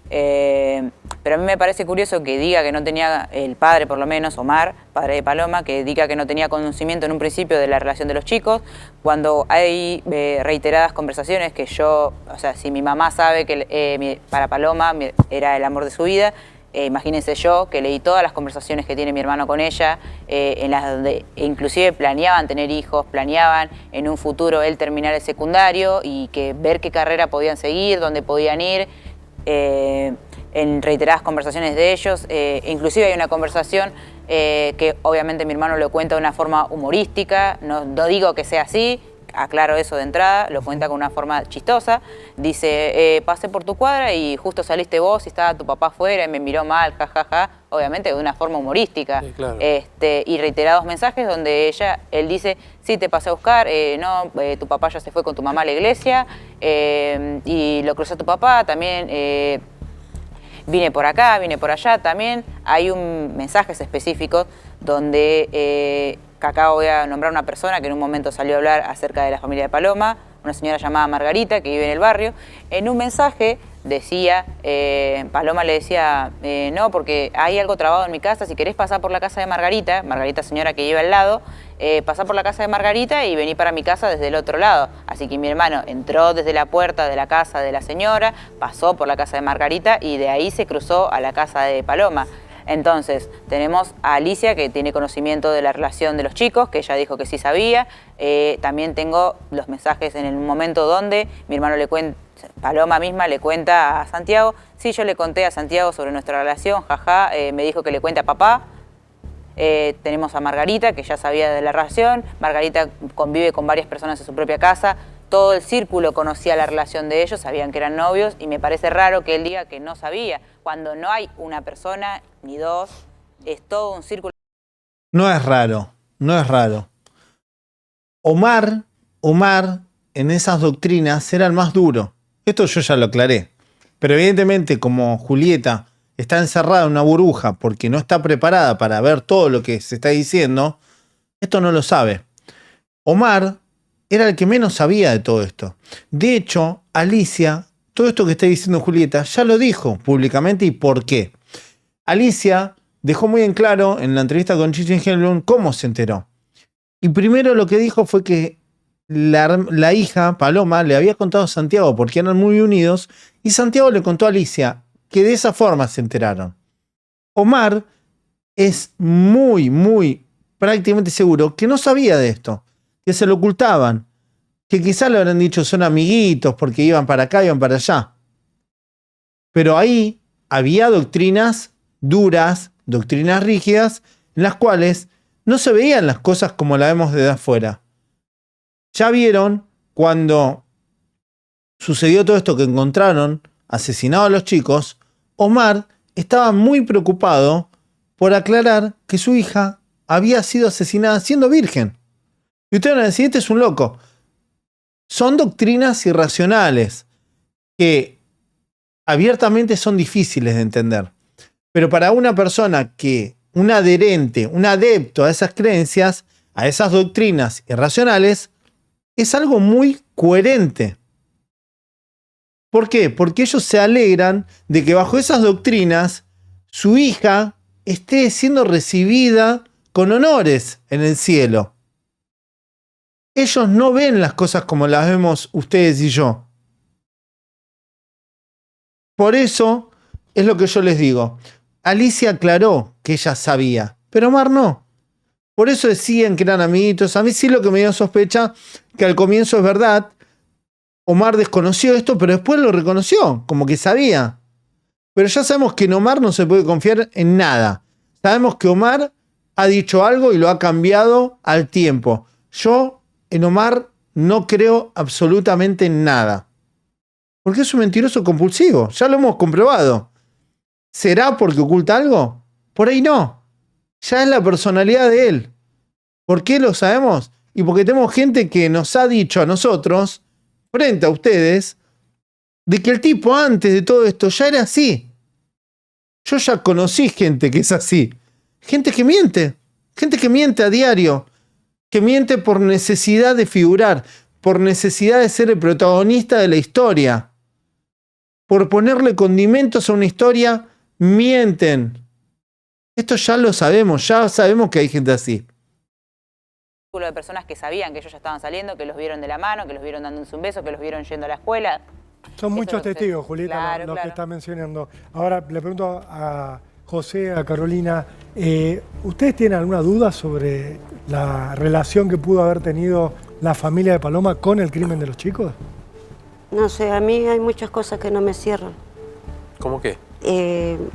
Pero a mí me parece curioso que diga que no tenía, el padre por lo menos, Omar, padre de Paloma, que diga que no tenía conocimiento en un principio de la relación de los chicos, cuando hay reiteradas conversaciones que yo, o sea, si mi mamá sabe que para Paloma era el amor de su vida, imagínense yo que leí todas las conversaciones que tiene mi hermano con ella, en las donde inclusive planeaban tener hijos, planeaban en un futuro él terminar el secundario y que ver qué carrera podían seguir, dónde podían ir, en reiteradas conversaciones de ellos. Inclusive hay una conversación que obviamente mi hermano lo cuenta de una forma humorística, no digo que sea así, aclaro eso de entrada, lo cuenta con una forma chistosa. Dice, pasé por tu cuadra y justo saliste vos y estaba tu papá afuera y me miró mal, jajaja. Obviamente de una forma humorística. Sí, claro. Y reiterados mensajes donde él dice, sí, te pasé a buscar, tu papá ya se fue con tu mamá a la iglesia y lo cruzó tu papá, también vine por acá, vine por allá. También hay un mensajes específicos donde, que acá voy a nombrar una persona que en un momento salió a hablar acerca de la familia de Paloma, una señora llamada Margarita que vive en el barrio. En un mensaje decía, Paloma le decía, no, porque hay algo trabado en mi casa, si querés pasar por la casa de Margarita, Margarita señora que vive al lado, pasá por la casa de Margarita y vení para mi casa desde el otro lado. Así que mi hermano entró desde la puerta de la casa de la señora, pasó por la casa de Margarita y de ahí se cruzó a la casa de Paloma. Entonces, tenemos a Alicia, que tiene conocimiento de la relación de los chicos, que ella dijo que sí sabía. También tengo los mensajes en el momento donde mi hermano le cuenta, Paloma misma le cuenta a Santiago, sí, yo le conté a Santiago sobre nuestra relación, jaja, me dijo que le cuente a papá. Tenemos a Margarita, que ya sabía de la relación. Margarita convive con varias personas en su propia casa. Todo el círculo conocía la relación de ellos, sabían que eran novios y me parece raro que él diga que no sabía, cuando no hay una persona ni dos, es todo un círculo. No es raro, no es raro. Omar, en esas doctrinas era el más duro. Esto yo ya lo aclaré. Pero evidentemente, como Julieta está encerrada en una burbuja porque no está preparada para ver todo lo que se está diciendo, esto no lo sabe. Omar era el que menos sabía de todo esto. De hecho, Alicia, todo esto que está diciendo Julieta, ya lo dijo públicamente y por qué. Alicia dejó muy en claro en la entrevista con Chichi Engelblum cómo se enteró. Y primero lo que dijo fue que la hija, Paloma, le había contado a Santiago porque eran muy unidos y Santiago le contó a Alicia que de esa forma se enteraron. Omar es muy prácticamente seguro que no sabía de esto, que se lo ocultaban, que quizás le habrán dicho son amiguitos porque iban para acá, iban para allá. Pero ahí había doctrinas duras, doctrinas rígidas, en las cuales no se veían las cosas como las vemos desde afuera. Ya vieron cuando sucedió todo esto que encontraron asesinados a los chicos, Omar estaba muy preocupado por aclarar que su hija había sido asesinada siendo virgen. Y ustedes van a decir, este es un loco. Son doctrinas irracionales que abiertamente son difíciles de entender. Pero para una persona que, un adherente, un adepto a esas creencias, a esas doctrinas irracionales, es algo muy coherente. ¿Por qué? Porque ellos se alegran de que bajo esas doctrinas su hija esté siendo recibida con honores en el cielo. Ellos no ven las cosas como las vemos ustedes y yo. Por eso es lo que yo les digo. Alicia aclaró que ella sabía, pero Omar no. Por eso decían que eran amiguitos. A mí sí lo que me dio sospecha, que al comienzo es verdad, Omar desconoció esto, pero después lo reconoció, como que sabía. Pero ya sabemos que en Omar no se puede confiar en nada. Sabemos que Omar ha dicho algo y lo ha cambiado al tiempo. Yo en Omar no creo absolutamente en nada. Porque es un mentiroso compulsivo. Ya lo hemos comprobado. ¿Será porque oculta algo? Por ahí no. Ya es la personalidad de él. ¿Por qué lo sabemos? Y porque tenemos gente que nos ha dicho a nosotros, frente a ustedes, de que el tipo antes de todo esto ya era así. Yo ya conocí gente que es así. Gente que miente a diario, que miente por necesidad de figurar, por necesidad de ser el protagonista de la historia. Por ponerle condimentos a una historia, mienten. Esto ya lo sabemos, ya sabemos que hay gente así. De personas que sabían que ellos ya estaban saliendo, que los vieron de la mano, que los vieron dándose un beso, que los vieron yendo a la escuela. Son muchos Eso testigos, Julieta, claro, lo claro. que está mencionando. Ahora le pregunto a José, a Carolina, ¿ustedes tienen alguna duda sobre la relación que pudo haber tenido la familia de Paloma con el crimen de los chicos? No sé, a mí hay muchas cosas que no me cierran. ¿Cómo qué?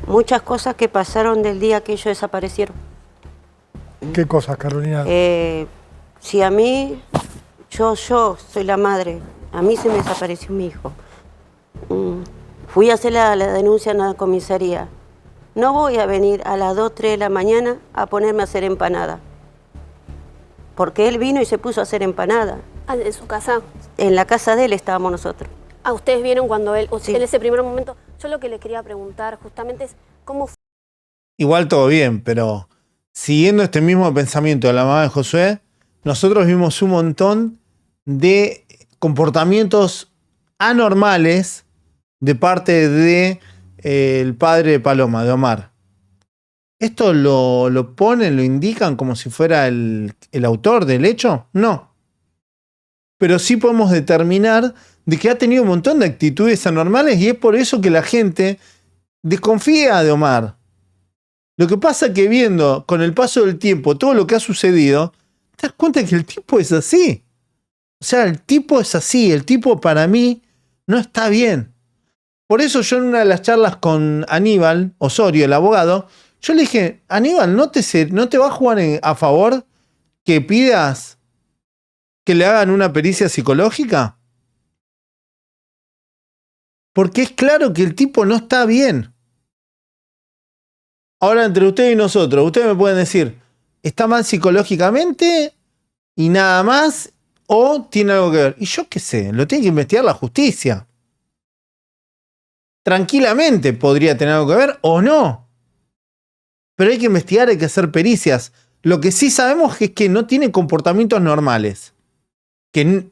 Muchas cosas que pasaron del día que ellos desaparecieron. ¿Qué cosas, Carolina? Si a mí, yo soy la madre. A mí se me desapareció mi hijo. Fui a hacer la denuncia en la comisaría. No voy a venir a las 2, 3 de la mañana a ponerme a hacer empanada. Porque él vino y se puso a hacer empanada. ¿En su casa? En la casa de él estábamos nosotros. Ah, ustedes vieron cuando él, Sí. en ese primer momento. Yo lo que le quería preguntar justamente es cómo fue. Igual todo bien, pero siguiendo este mismo pensamiento de la mamá de Josué, nosotros vimos un montón de comportamientos anormales de parte de el padre de Paloma, de Omar. ¿Esto lo ponen, lo indican como si fuera el autor del hecho? No. Pero sí podemos determinar de que ha tenido un montón de actitudes anormales y es por eso que la gente desconfía de Omar. Lo que pasa es que viendo con el paso del tiempo todo lo que ha sucedido, te das cuenta que el tipo es así. O sea, el tipo es así. El tipo para mí no está bien. Por eso yo en una de las charlas con Aníbal Osorio, el abogado, yo le dije, Aníbal, ¿no te va a jugar a favor que pidas que le hagan una pericia psicológica? Porque es claro que el tipo no está bien. Ahora, entre usted y nosotros, ustedes me pueden decir, ¿está mal psicológicamente y nada más? ¿O tiene algo que ver? Y yo qué sé, lo tiene que investigar la justicia. Tranquilamente podría tener algo que ver o no. Pero hay que investigar, hay que hacer pericias. Lo que sí sabemos es que no tiene comportamientos normales. Que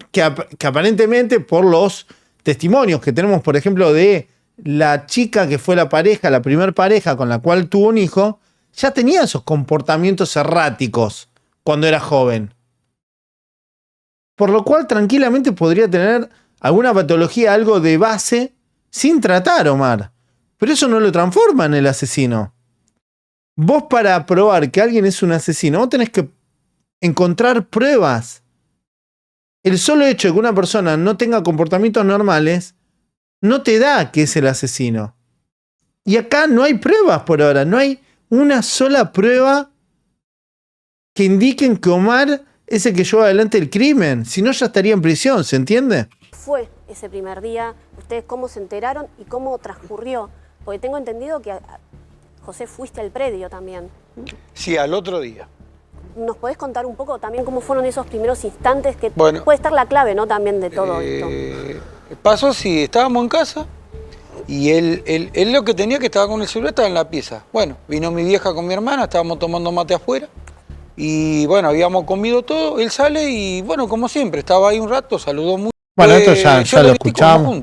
aparentemente por los testimonios que tenemos, por ejemplo, de la chica que fue la pareja, la primer pareja con la cual tuvo un hijo, ya tenía esos comportamientos erráticos cuando era joven. Por lo cual tranquilamente podría tener alguna patología, algo de base, sin tratar, Omar. Pero eso no lo transforma en el asesino. Vos para probar que alguien es un asesino, vos tenés que encontrar pruebas. El solo hecho de que una persona no tenga comportamientos normales no te da que es el asesino. Y acá no hay pruebas por ahora. No hay una sola prueba que indiquen que Omar es el que lleva adelante el crimen. Si no, ya estaría en prisión, ¿se entiende? Fue ese primer día, ustedes cómo se enteraron y cómo transcurrió. Porque tengo entendido que, José, fuiste al predio también. Sí, al otro día. ¿Nos podés contar un poco también cómo fueron esos primeros instantes que Bueno, puede estar la clave, ¿no? También de todo esto. Pasó así, estábamos en casa y él lo que tenía que estaba con el celular, estaba en la pieza. Bueno, vino mi vieja con mi hermana, estábamos tomando mate afuera y bueno, habíamos comido todo, él sale y bueno, como siempre, estaba ahí un rato, saludó mucho. Bueno, esto ya lo escuchamos.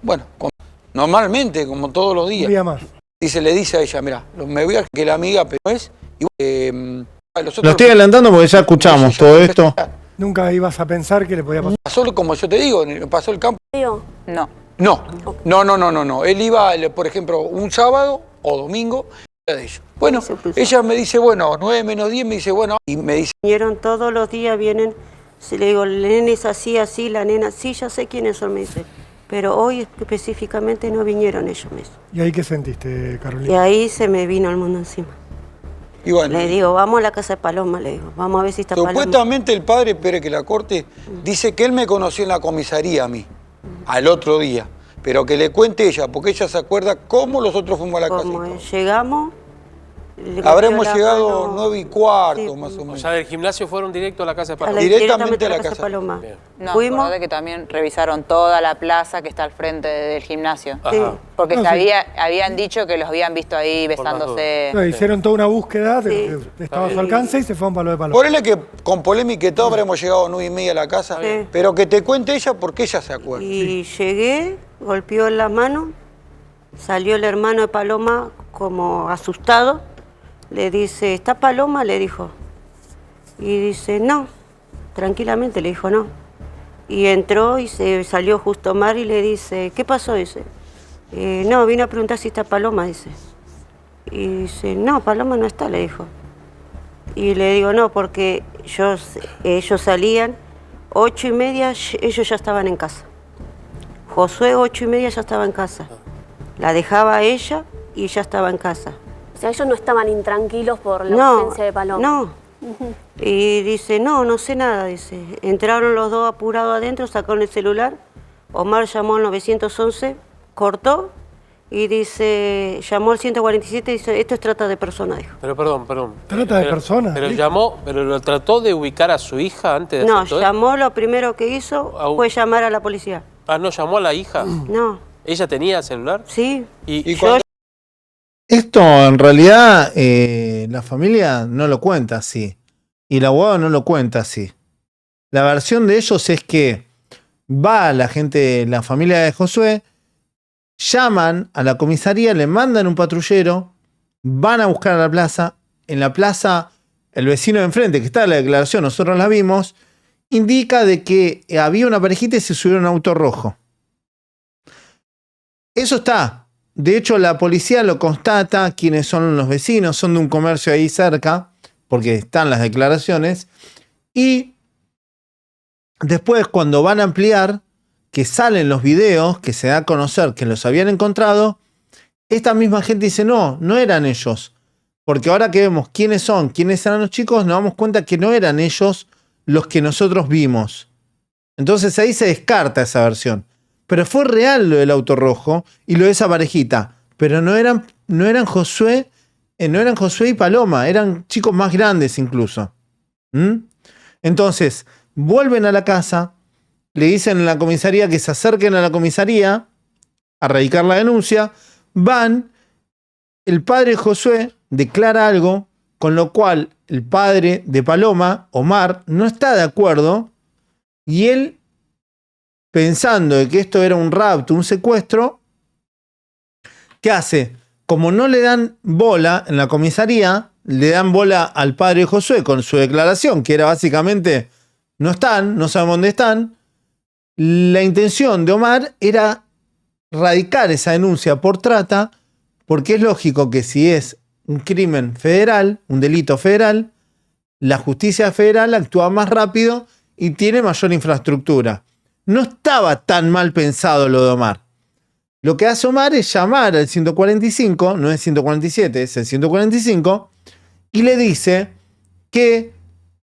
Bueno, normalmente, como todos los días. Un día más. Le dice a ella, mira, me voy a que la amiga, pero es... Lo estoy adelantando porque ya escuchamos todo esto. Nunca ibas a pensar que le podía pasar. Pasó, como yo te digo, pasó el campo. No. No. Él iba, por ejemplo, un sábado o domingo de ellos. Bueno, ella me dice, bueno, 9 menos 10, me dice, bueno, y me dice... Vinieron todos los días, vienen, si le digo, el nene es así, la nena, sí, ya sé quiénes son, me dice. Pero hoy específicamente no vinieron ellos, me dice. ¿Y ahí qué sentiste, Y Carolina? ahí se me vino el mundo encima. Y bueno, Le digo, vamos a la casa de Paloma, le digo, vamos a ver si está Paloma. supuestamente el padre, espere que la corte, dice que él me conoció en la comisaría a mí, al otro día. Pero que le cuente ella, porque ella se acuerda cómo nosotros fuimos a la casa. Como llegamos... Habremos llegado 9:15, más o O menos. sea, del gimnasio fueron directo a la casa de a Paloma. Directamente a la casa. de Paloma. Bien. No, Fuimos... acordate que también revisaron toda la plaza que está al frente del gimnasio. Ajá. Sí. Porque No, habían dicho que los habían visto ahí Por las besándose. No, hicieron toda una búsqueda de Sí. lo que estaba a su alcance y se fue a un palo de Paloma. Ponele que con polémica y todo habremos llegado a 9:30 a la casa, Sí. pero que te cuente ella porque ella se acuerda. Y llegué, golpeó en la mano, salió el hermano de Paloma como asustado, le dice, ¿está Paloma? Le dijo. Y dice, no, tranquilamente, le dijo no. Y entró y se salió justo Omar y le dice, ¿qué pasó? Dice, no, vine a preguntar si está Paloma, dice. Y dice, no, Paloma no está, le dijo. Y le digo, no, porque ellos salían, 8:30, ellos ya estaban en casa. Josué, 8:30, ya estaba en casa. La dejaba a ella y ya estaba en casa. O sea, ellos no estaban intranquilos por la No, ausencia de Paloma. no, Y dice, no, no sé nada, dice. Entraron los dos apurados adentro, sacaron el celular. Omar llamó al 911, cortó y dice, llamó al 147 y dice, esto es trata de personas, dijo. Pero perdón. Trata de personas, Pero dijo. llamó, pero lo trató de ubicar a su hija antes de No, hacer todo llamó, lo primero que hizo fue llamar a la policía. esto. Ah, ¿no llamó a la hija? No, ¿Ella tenía celular? sí. Y Yo cuando- Esto en realidad la familia no lo cuenta así. Y el abogado no lo cuenta así. La versión de ellos es que va la gente, la familia de Josué, llaman a la comisaría, le mandan un patrullero, van a buscar a la plaza. En la plaza, el vecino de enfrente, que está en la declaración, nosotros la vimos, indica de que había una parejita y se subió a un auto rojo. Eso está. De hecho, la policía lo constata, quiénes son los vecinos, son de un comercio ahí cerca, porque están las declaraciones. Y después, cuando van a ampliar, que salen los videos, que se da a conocer que los habían encontrado, esta misma gente dice, no, no eran ellos. Porque ahora que vemos quiénes son, quiénes eran los chicos, nos damos cuenta que no eran ellos los que nosotros vimos. Entonces ahí se descarta esa versión. Pero fue real lo del auto rojo y lo de esa parejita. Pero no eran Josué, no eran Josué y Paloma, eran chicos más grandes incluso. Entonces, vuelven a la casa, le dicen en la comisaría que se acerquen a la comisaría a radicar la denuncia, van, el padre de Josué declara algo, con lo cual el padre de Paloma, Omar, no está de acuerdo, y él, pensando de que esto era un rapto, un secuestro, ¿qué hace? Como no le dan bola en la comisaría, le dan bola al padre de Josué con su declaración, que era básicamente, no están, no sabemos dónde están. La intención de Omar era radicar esa denuncia por trata, porque es lógico que si es un crimen federal, un delito federal, la justicia federal actúa más rápido y tiene mayor infraestructura. No estaba tan mal pensado lo de Omar. Lo que hace Omar es llamar al 145, no es 147, es el 145, y le dice que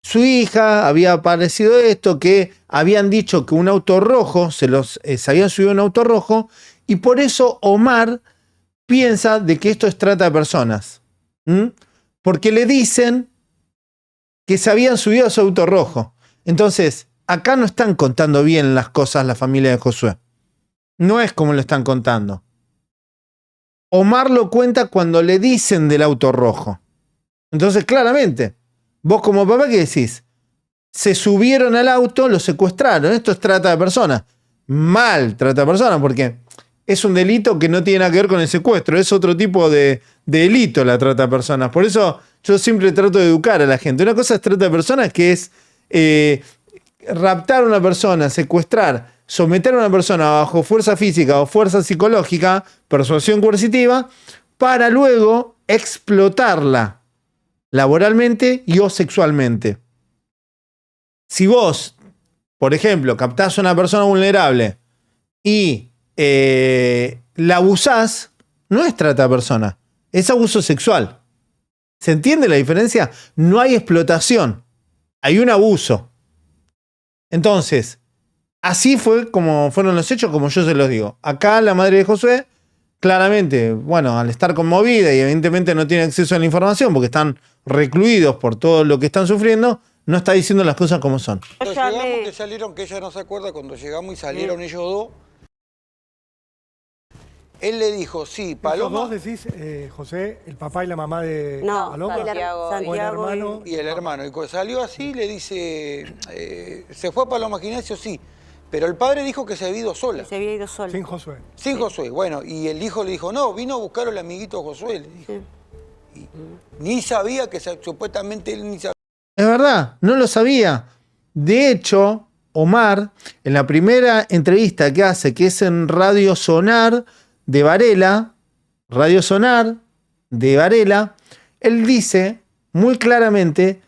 su hija había aparecido esto, que habían dicho que un auto rojo, se habían subido un auto rojo, y por eso Omar piensa de que esto es trata de personas. Porque le dicen que se habían subido a su auto rojo. Entonces, acá no están contando bien las cosas la familia de Josué. No es como lo están contando. Omar lo cuenta cuando le dicen del auto rojo. Entonces, claramente, vos como papá, ¿qué decís? Se subieron al auto, lo secuestraron. Esto es trata de personas. Mal trata de personas, porque es un delito que no tiene nada que ver con el secuestro. Es otro tipo de delito la trata de personas. Por eso yo siempre trato de educar a la gente. Una cosa es trata de personas, que es raptar a una persona, secuestrar, someter a una persona bajo fuerza física o fuerza psicológica, persuasión coercitiva, para luego explotarla laboralmente y o sexualmente. Si vos, por ejemplo, captás a una persona vulnerable y la abusás, no es trata de persona, es abuso sexual. ¿Se entiende la diferencia? No hay explotación, hay un abuso. Entonces, así fue como fueron los hechos, como yo se los digo. Acá la madre de Josué, claramente, bueno, al estar conmovida y evidentemente no tiene acceso a la información porque están recluidos por todo lo que están sufriendo, no está diciendo las cosas como son. Cuando llegamos, que salieron, que ella no se acuerda, cuando llegamos y salieron ellos dos, él le dijo, sí, Paloma. ¿Vos decís, José, el papá y la mamá de No, Paloma? Santiago. ¿O el hermano? Y el hermano. Y cuando salió así, le dice, ¿se fue a Paloma Gimnasio? Sí. Pero el padre dijo que se había ido sola. se había ido solo. Sin Josué. Sin Josué. Bueno, y el hijo le dijo, no, vino a buscar al amiguito Josué, le dijo. Sí. Y ni sabía que supuestamente él ni sabía. Es verdad, no lo sabía. De hecho, Omar, en la primera entrevista que hace, que es en Radio Sonar de Varela, él dice muy claramente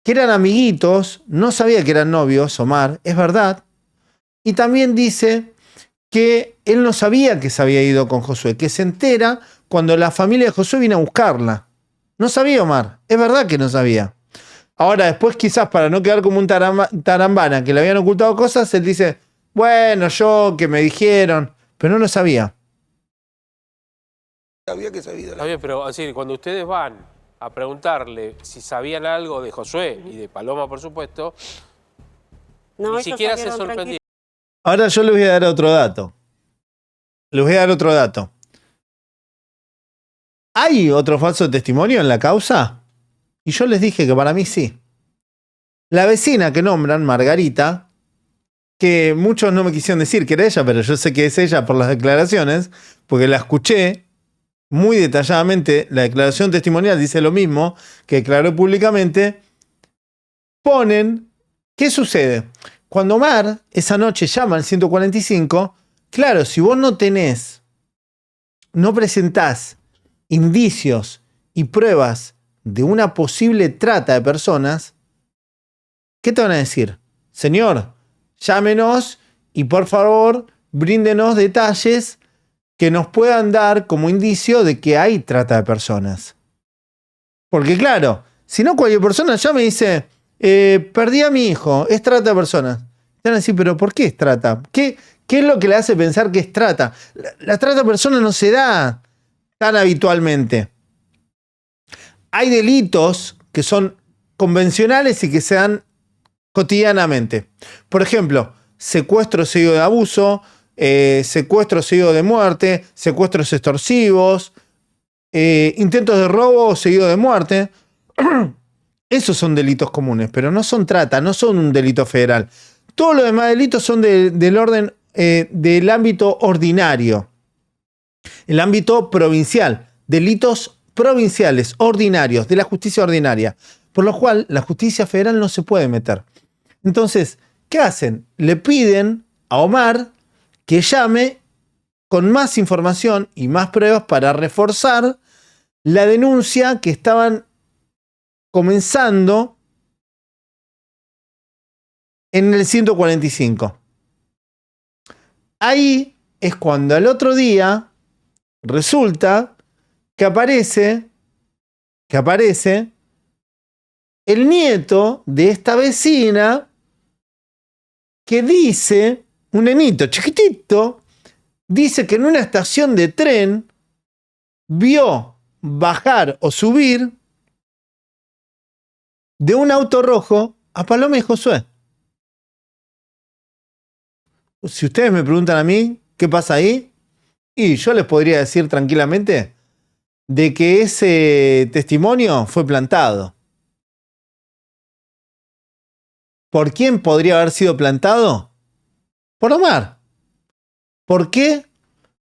que eran amiguitos, no sabía que eran novios, Omar, es verdad. Y también dice que él no sabía que se había ido con Josué, que se entera cuando la familia de Josué vino a buscarla. No sabía Omar, es verdad que no sabía. Ahora, después quizás para no quedar como un tarambana que le habían ocultado cosas, él dice, bueno, yo que me dijeron, pero no lo sabía. Sabía que sabía. Está bien, pero así, cuando ustedes van a preguntarle si sabían algo de Josué y de Paloma, por supuesto, No, ni ellos siquiera se salieron sorprendieron. Ahora yo les voy a dar otro dato. Les voy a dar otro dato. ¿Hay otro falso testimonio en la causa? Y yo les dije que para mí sí. La vecina que nombran, Margarita, que muchos no me quisieron decir que era ella, pero yo sé que es ella por las declaraciones, porque la escuché muy detalladamente. La declaración testimonial dice lo mismo que declaró públicamente. Ponen, ¿qué sucede? Cuando Omar esa noche llama al 145, claro, si vos no presentás indicios y pruebas de una posible trata de personas, ¿qué te van a decir? Señor, llámenos y por favor bríndenos detalles que nos puedan dar como indicio de que hay trata de personas. Porque claro, si no cualquier persona llama y dice, perdí a mi hijo, es trata de personas. Te van a decir, pero ¿por qué es trata? ¿Qué es lo que le hace pensar que es trata? La trata de personas no se da tan habitualmente. Hay delitos que son convencionales y que se dan cotidianamente. Por ejemplo, secuestro seguido de abuso, secuestro seguido de muerte, secuestros extorsivos, intentos de robo seguido de muerte. Esos son delitos comunes, pero no son trata, no son un delito federal. Todos los demás delitos son del orden del ámbito ordinario. El ámbito provincial, delitos provinciales, ordinarios, de la justicia ordinaria, por lo cual la justicia federal no se puede meter. Entonces, ¿qué hacen? Le piden a Omar que llame con más información y más pruebas para reforzar la denuncia que estaban comenzando en el 145. Ahí es cuando al otro día resulta que aparece el nieto de esta vecina que dice, un nenito chiquitito, dice que en una estación de tren vio bajar o subir de un auto rojo a Paloma y Josué. Si ustedes me preguntan a mí qué pasa ahí, y yo les podría decir tranquilamente de que ese testimonio fue plantado. ¿Por quién podría haber sido plantado? Por Omar. ¿Por qué?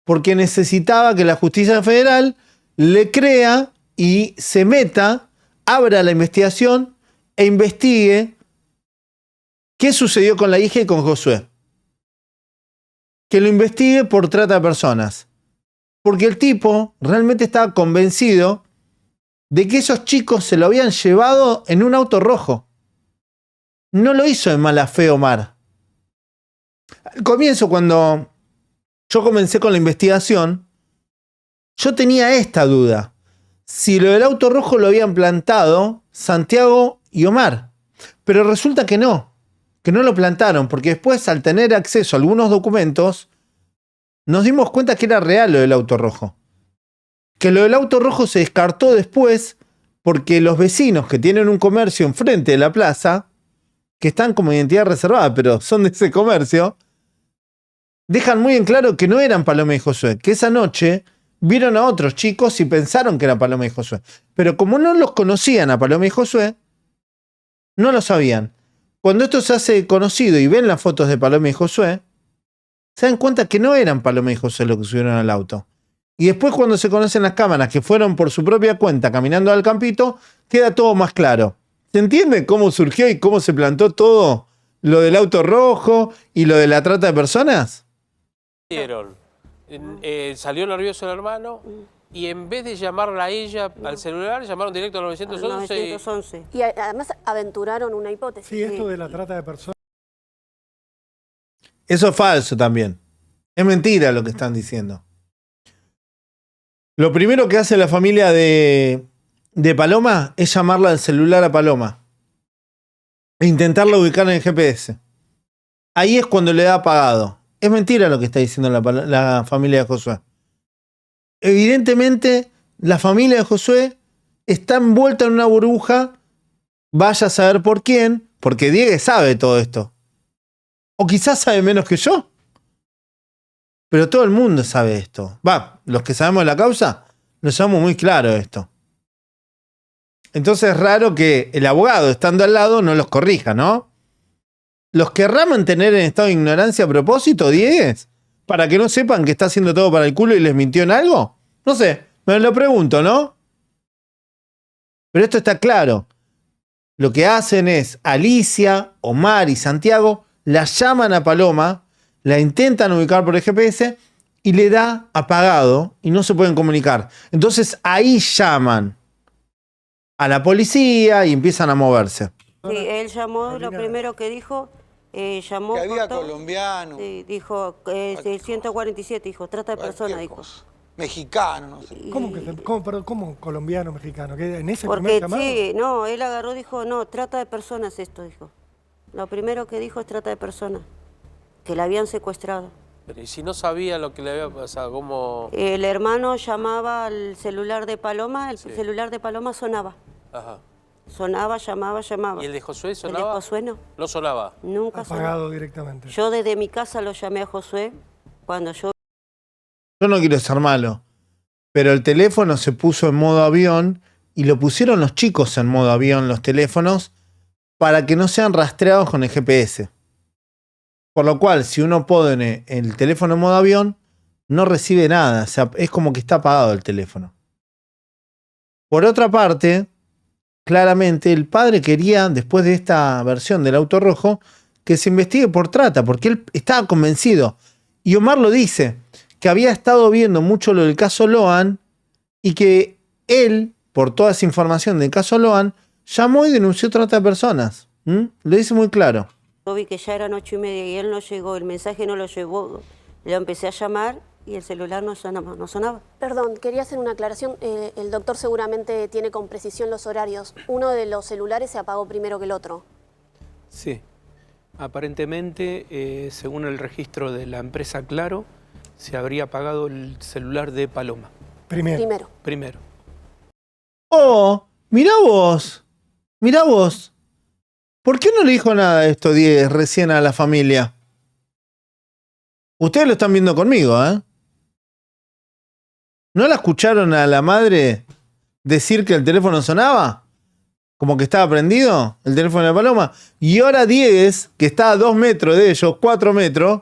Porque necesitaba que la justicia federal le crea y se meta, abra la investigación e investigue qué sucedió con la hija y con Josué. Que lo investigue por trata de personas. Porque el tipo realmente estaba convencido de que esos chicos se lo habían llevado en un auto rojo. No lo hizo de mala fe Omar. Al comienzo, cuando yo comencé con la investigación, yo tenía esta duda. Si lo del auto rojo lo habían plantado Santiago y Omar. Pero resulta que no lo plantaron, porque después, al tener acceso a algunos documentos, nos dimos cuenta que era real lo del auto rojo. Que lo del auto rojo se descartó después porque los vecinos que tienen un comercio enfrente de la plaza, que están como identidad reservada, pero son de ese comercio, dejan muy en claro que no eran Paloma y Josué, que esa noche vieron a otros chicos y pensaron que eran Paloma y Josué. Pero como no los conocían a Paloma y Josué, no lo sabían. Cuando esto se hace conocido y ven las fotos de Paloma y Josué, se dan cuenta que no eran Paloma y Josué los que subieron al auto. Y después, cuando se conocen las cámaras que fueron por su propia cuenta caminando al campito, queda todo más claro. ¿Se entiende cómo surgió y cómo se plantó todo lo del auto rojo y lo de la trata de personas? Salió nervioso el hermano y en vez de llamarla a ella al celular, llamaron directo al 911. Al 911. Y además aventuraron una hipótesis. Sí, esto de la trata de personas. Eso es falso también. Es mentira lo que están diciendo. Lo primero que hace la familia de Paloma es llamarla al celular a Paloma. e intentarla ubicar en el GPS. Ahí es cuando le da apagado. Es mentira lo que está diciendo la familia de Josué. Evidentemente, la familia de Josué está envuelta en una burbuja. Vaya a saber por quién, porque Diego sabe todo esto. O quizás sabe menos que yo. Pero todo el mundo sabe esto. Los que sabemos de la causa, lo sabemos muy claro esto. Entonces es raro que el abogado, estando al lado, no los corrija, ¿no? ¿Los querrá mantener en estado de ignorancia a propósito, Diegues? ¿Para que no sepan que está haciendo todo para el culo y les mintió en algo? No sé, me lo pregunto, ¿no? Pero esto está claro. Lo que hacen es Alicia, Omar y Santiago la llaman a Paloma, la intentan ubicar por el GPS y le da apagado y no se pueden comunicar. Entonces ahí llaman a la policía y empiezan a moverse. Sí, él llamó, lo primero que dijo, llamó... Que había cortó, colombianos. sí, dijo, 147, dijo, trata de personas, dijo. Mexicano, no sé. ¿Cómo colombiano, mexicano? ¿Que en ese Porque primer llamado? sí, no, él agarró, dijo, no, trata de personas esto, dijo. Lo primero que dijo es trata de personas, que la habían secuestrado. Pero ¿y si no sabía lo que le había pasado? ¿Cómo? El hermano llamaba al celular de Paloma, el celular de Paloma sonaba. Ajá. Sonaba, llamaba. ¿Y el de Josué El sonaba? de Josué no. No sonaba. Nunca sonaba. Apagado directamente. Yo desde mi casa lo llamé a Josué cuando yo... Yo no quiero ser malo, pero el teléfono se puso en modo avión y lo pusieron los chicos en modo avión, los teléfonos, para que no sean rastreados con el GPS. Por lo cual, si uno pone el teléfono en modo avión, no recibe nada. O sea, es como que está apagado el teléfono. Por otra parte, claramente el padre quería, después de esta versión del auto rojo, que se investigue por trata, porque él estaba convencido. Y Omar lo dice, que había estado viendo mucho lo del caso Loan y que él, por toda esa información del caso Loan, llamó y denunció trata de personas. Lo dice muy claro. Yo vi que ya eran 8:30 y él no llegó, el mensaje no lo llevó. Le empecé a llamar y el celular no sonaba. Perdón, quería hacer una aclaración. El doctor seguramente tiene con precisión los horarios. Uno de los celulares se apagó primero que el otro. Sí. Aparentemente, según el registro de la empresa Claro, se habría apagado el celular de Paloma. Primero. Oh, mirá vos. ¿Por qué no le dijo nada de esto, Diego, recién a la familia? Ustedes lo están viendo conmigo, ¿eh? ¿No la escucharon a la madre decir que el teléfono sonaba? Como que estaba prendido el teléfono de Paloma. Y ahora Diegues, que está a 2 metros de ellos, 4 metros,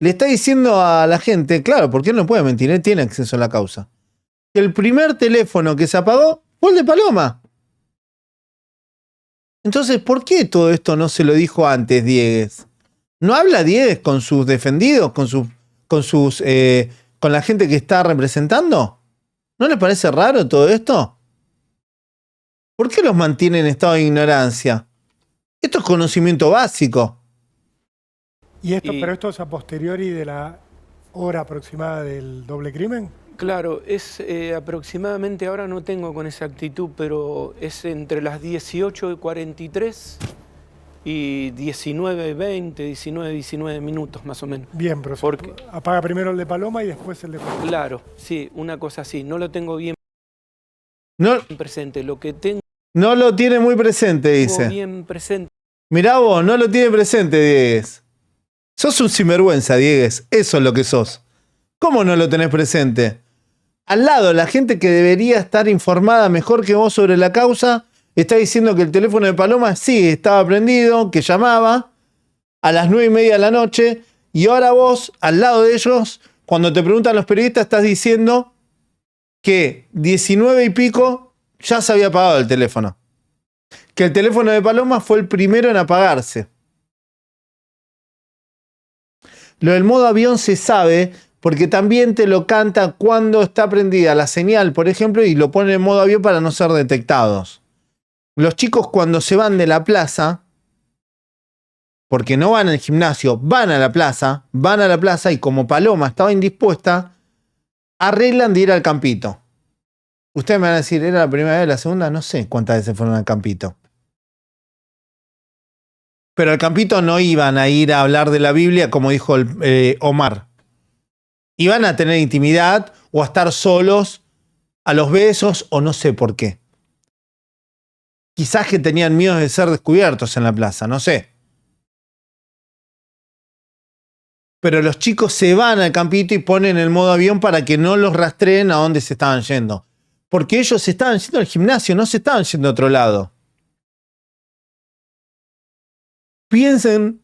le está diciendo a la gente, claro, porque él no puede mentir, él tiene acceso a la causa, que el primer teléfono que se apagó fue el de Paloma. Entonces, ¿por qué todo esto no se lo dijo antes Diegues? ¿No habla Diegues con sus defendidos, con la gente que está representando? ¿No les parece raro todo esto? ¿Por qué los mantiene en estado de ignorancia? Esto es conocimiento básico. Pero esto es a posteriori de la hora aproximada del doble crimen. Claro, es aproximadamente, ahora no tengo con exactitud, pero es entre las 18:43 y 19:20, 19 minutos más o menos. Bien, profesor. Apaga primero el de Paloma y después el de Josué. Claro, sí, una cosa así. No lo tengo bien presente. Lo que tengo no lo tiene muy presente, dice. Bien presente. Mirá vos, no lo tiene presente, Diegues. Sos un sinvergüenza, Diegues. Eso es lo que sos. ¿Cómo no lo tenés presente? Al lado, la gente que debería estar informada mejor que vos sobre la causa está diciendo que el teléfono de Paloma sí estaba prendido, que llamaba a las 9:30 de la noche, y ahora vos, al lado de ellos, cuando te preguntan los periodistas, estás diciendo que 19 y pico ya se había apagado el teléfono. Que el teléfono de Paloma fue el primero en apagarse. Lo del modo avión se sabe porque también te lo canta cuando está prendida la señal, por ejemplo, y lo pone en modo avión para no ser detectados. Los chicos cuando se van de la plaza, porque no van al gimnasio, van a la plaza y como Paloma estaba indispuesta, arreglan de ir al campito. Ustedes me van a decir, ¿era la primera vez, la segunda? No sé cuántas veces fueron al campito. Pero al campito no iban a ir a hablar de la Biblia como dijo Omar. Iban a tener intimidad o a estar solos a los besos o no sé por qué. Quizás que tenían miedo de ser descubiertos en la plaza, no sé. Pero los chicos se van al campito y ponen el modo avión para que no los rastreen a dónde se estaban yendo. Porque ellos se estaban yendo al gimnasio, no se estaban yendo a otro lado. Piensen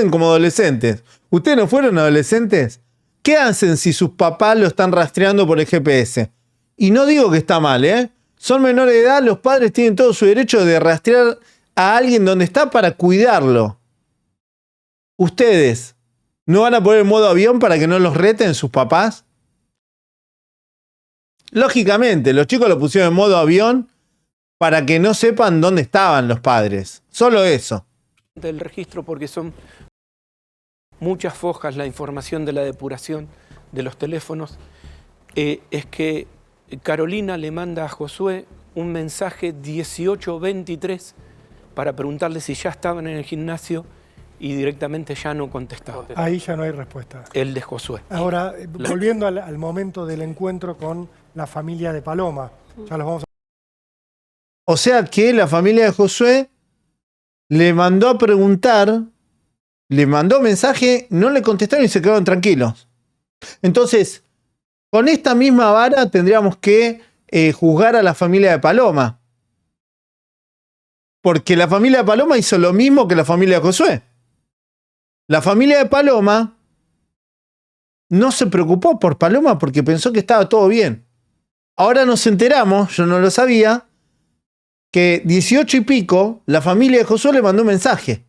como adolescentes. ¿Ustedes no fueron adolescentes? ¿Qué hacen si sus papás lo están rastreando por el GPS? Y no digo que está mal, ¿eh? Son menores de edad, los padres tienen todo su derecho de rastrear a alguien donde está para cuidarlo. ¿Ustedes no van a poner el modo avión para que no los reten sus papás? Lógicamente, los chicos lo pusieron en modo avión para que no sepan dónde estaban los padres. Solo eso. Del registro, porque son muchas fojas la información de la depuración de los teléfonos, es que Carolina le manda a Josué un mensaje 18:23 para preguntarle si ya estaban en el gimnasio y directamente ya no contestaba. Ahí ya no hay respuesta. El de Josué. Ahora, volviendo al momento del encuentro con la familia de Paloma, ya los vamos a... O sea que la familia de Josué le mandó a preguntar, le mandó mensaje, no le contestaron y se quedaron tranquilos. Entonces, con esta misma vara tendríamos que juzgar a la familia de Paloma. Porque la familia de Paloma hizo lo mismo que la familia de Josué. La familia de Paloma no se preocupó por Paloma porque pensó que estaba todo bien. Ahora nos enteramos, yo no lo sabía, que 18 y pico, la familia de Josué le mandó un mensaje.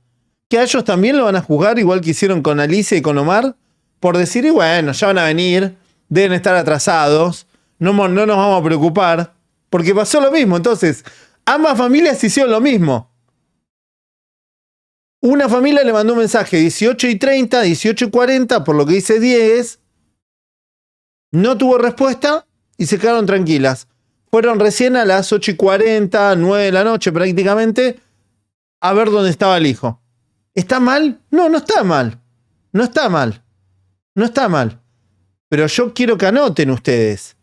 Que a ellos también lo van a juzgar, igual que hicieron con Alicia y con Omar, por decir, y bueno, ya van a venir, deben estar atrasados, no nos vamos a preocupar, porque pasó lo mismo. Entonces, ambas familias hicieron lo mismo. Una familia le mandó un mensaje 18:30, 18:40, por lo que dice 10, no tuvo respuesta y se quedaron tranquilas. Fueron recién a las 8:40, 9 de la noche prácticamente, a ver dónde estaba el hijo. ¿Está mal? No, no está mal. No está mal. No está mal. Pero yo quiero que anoten ustedes,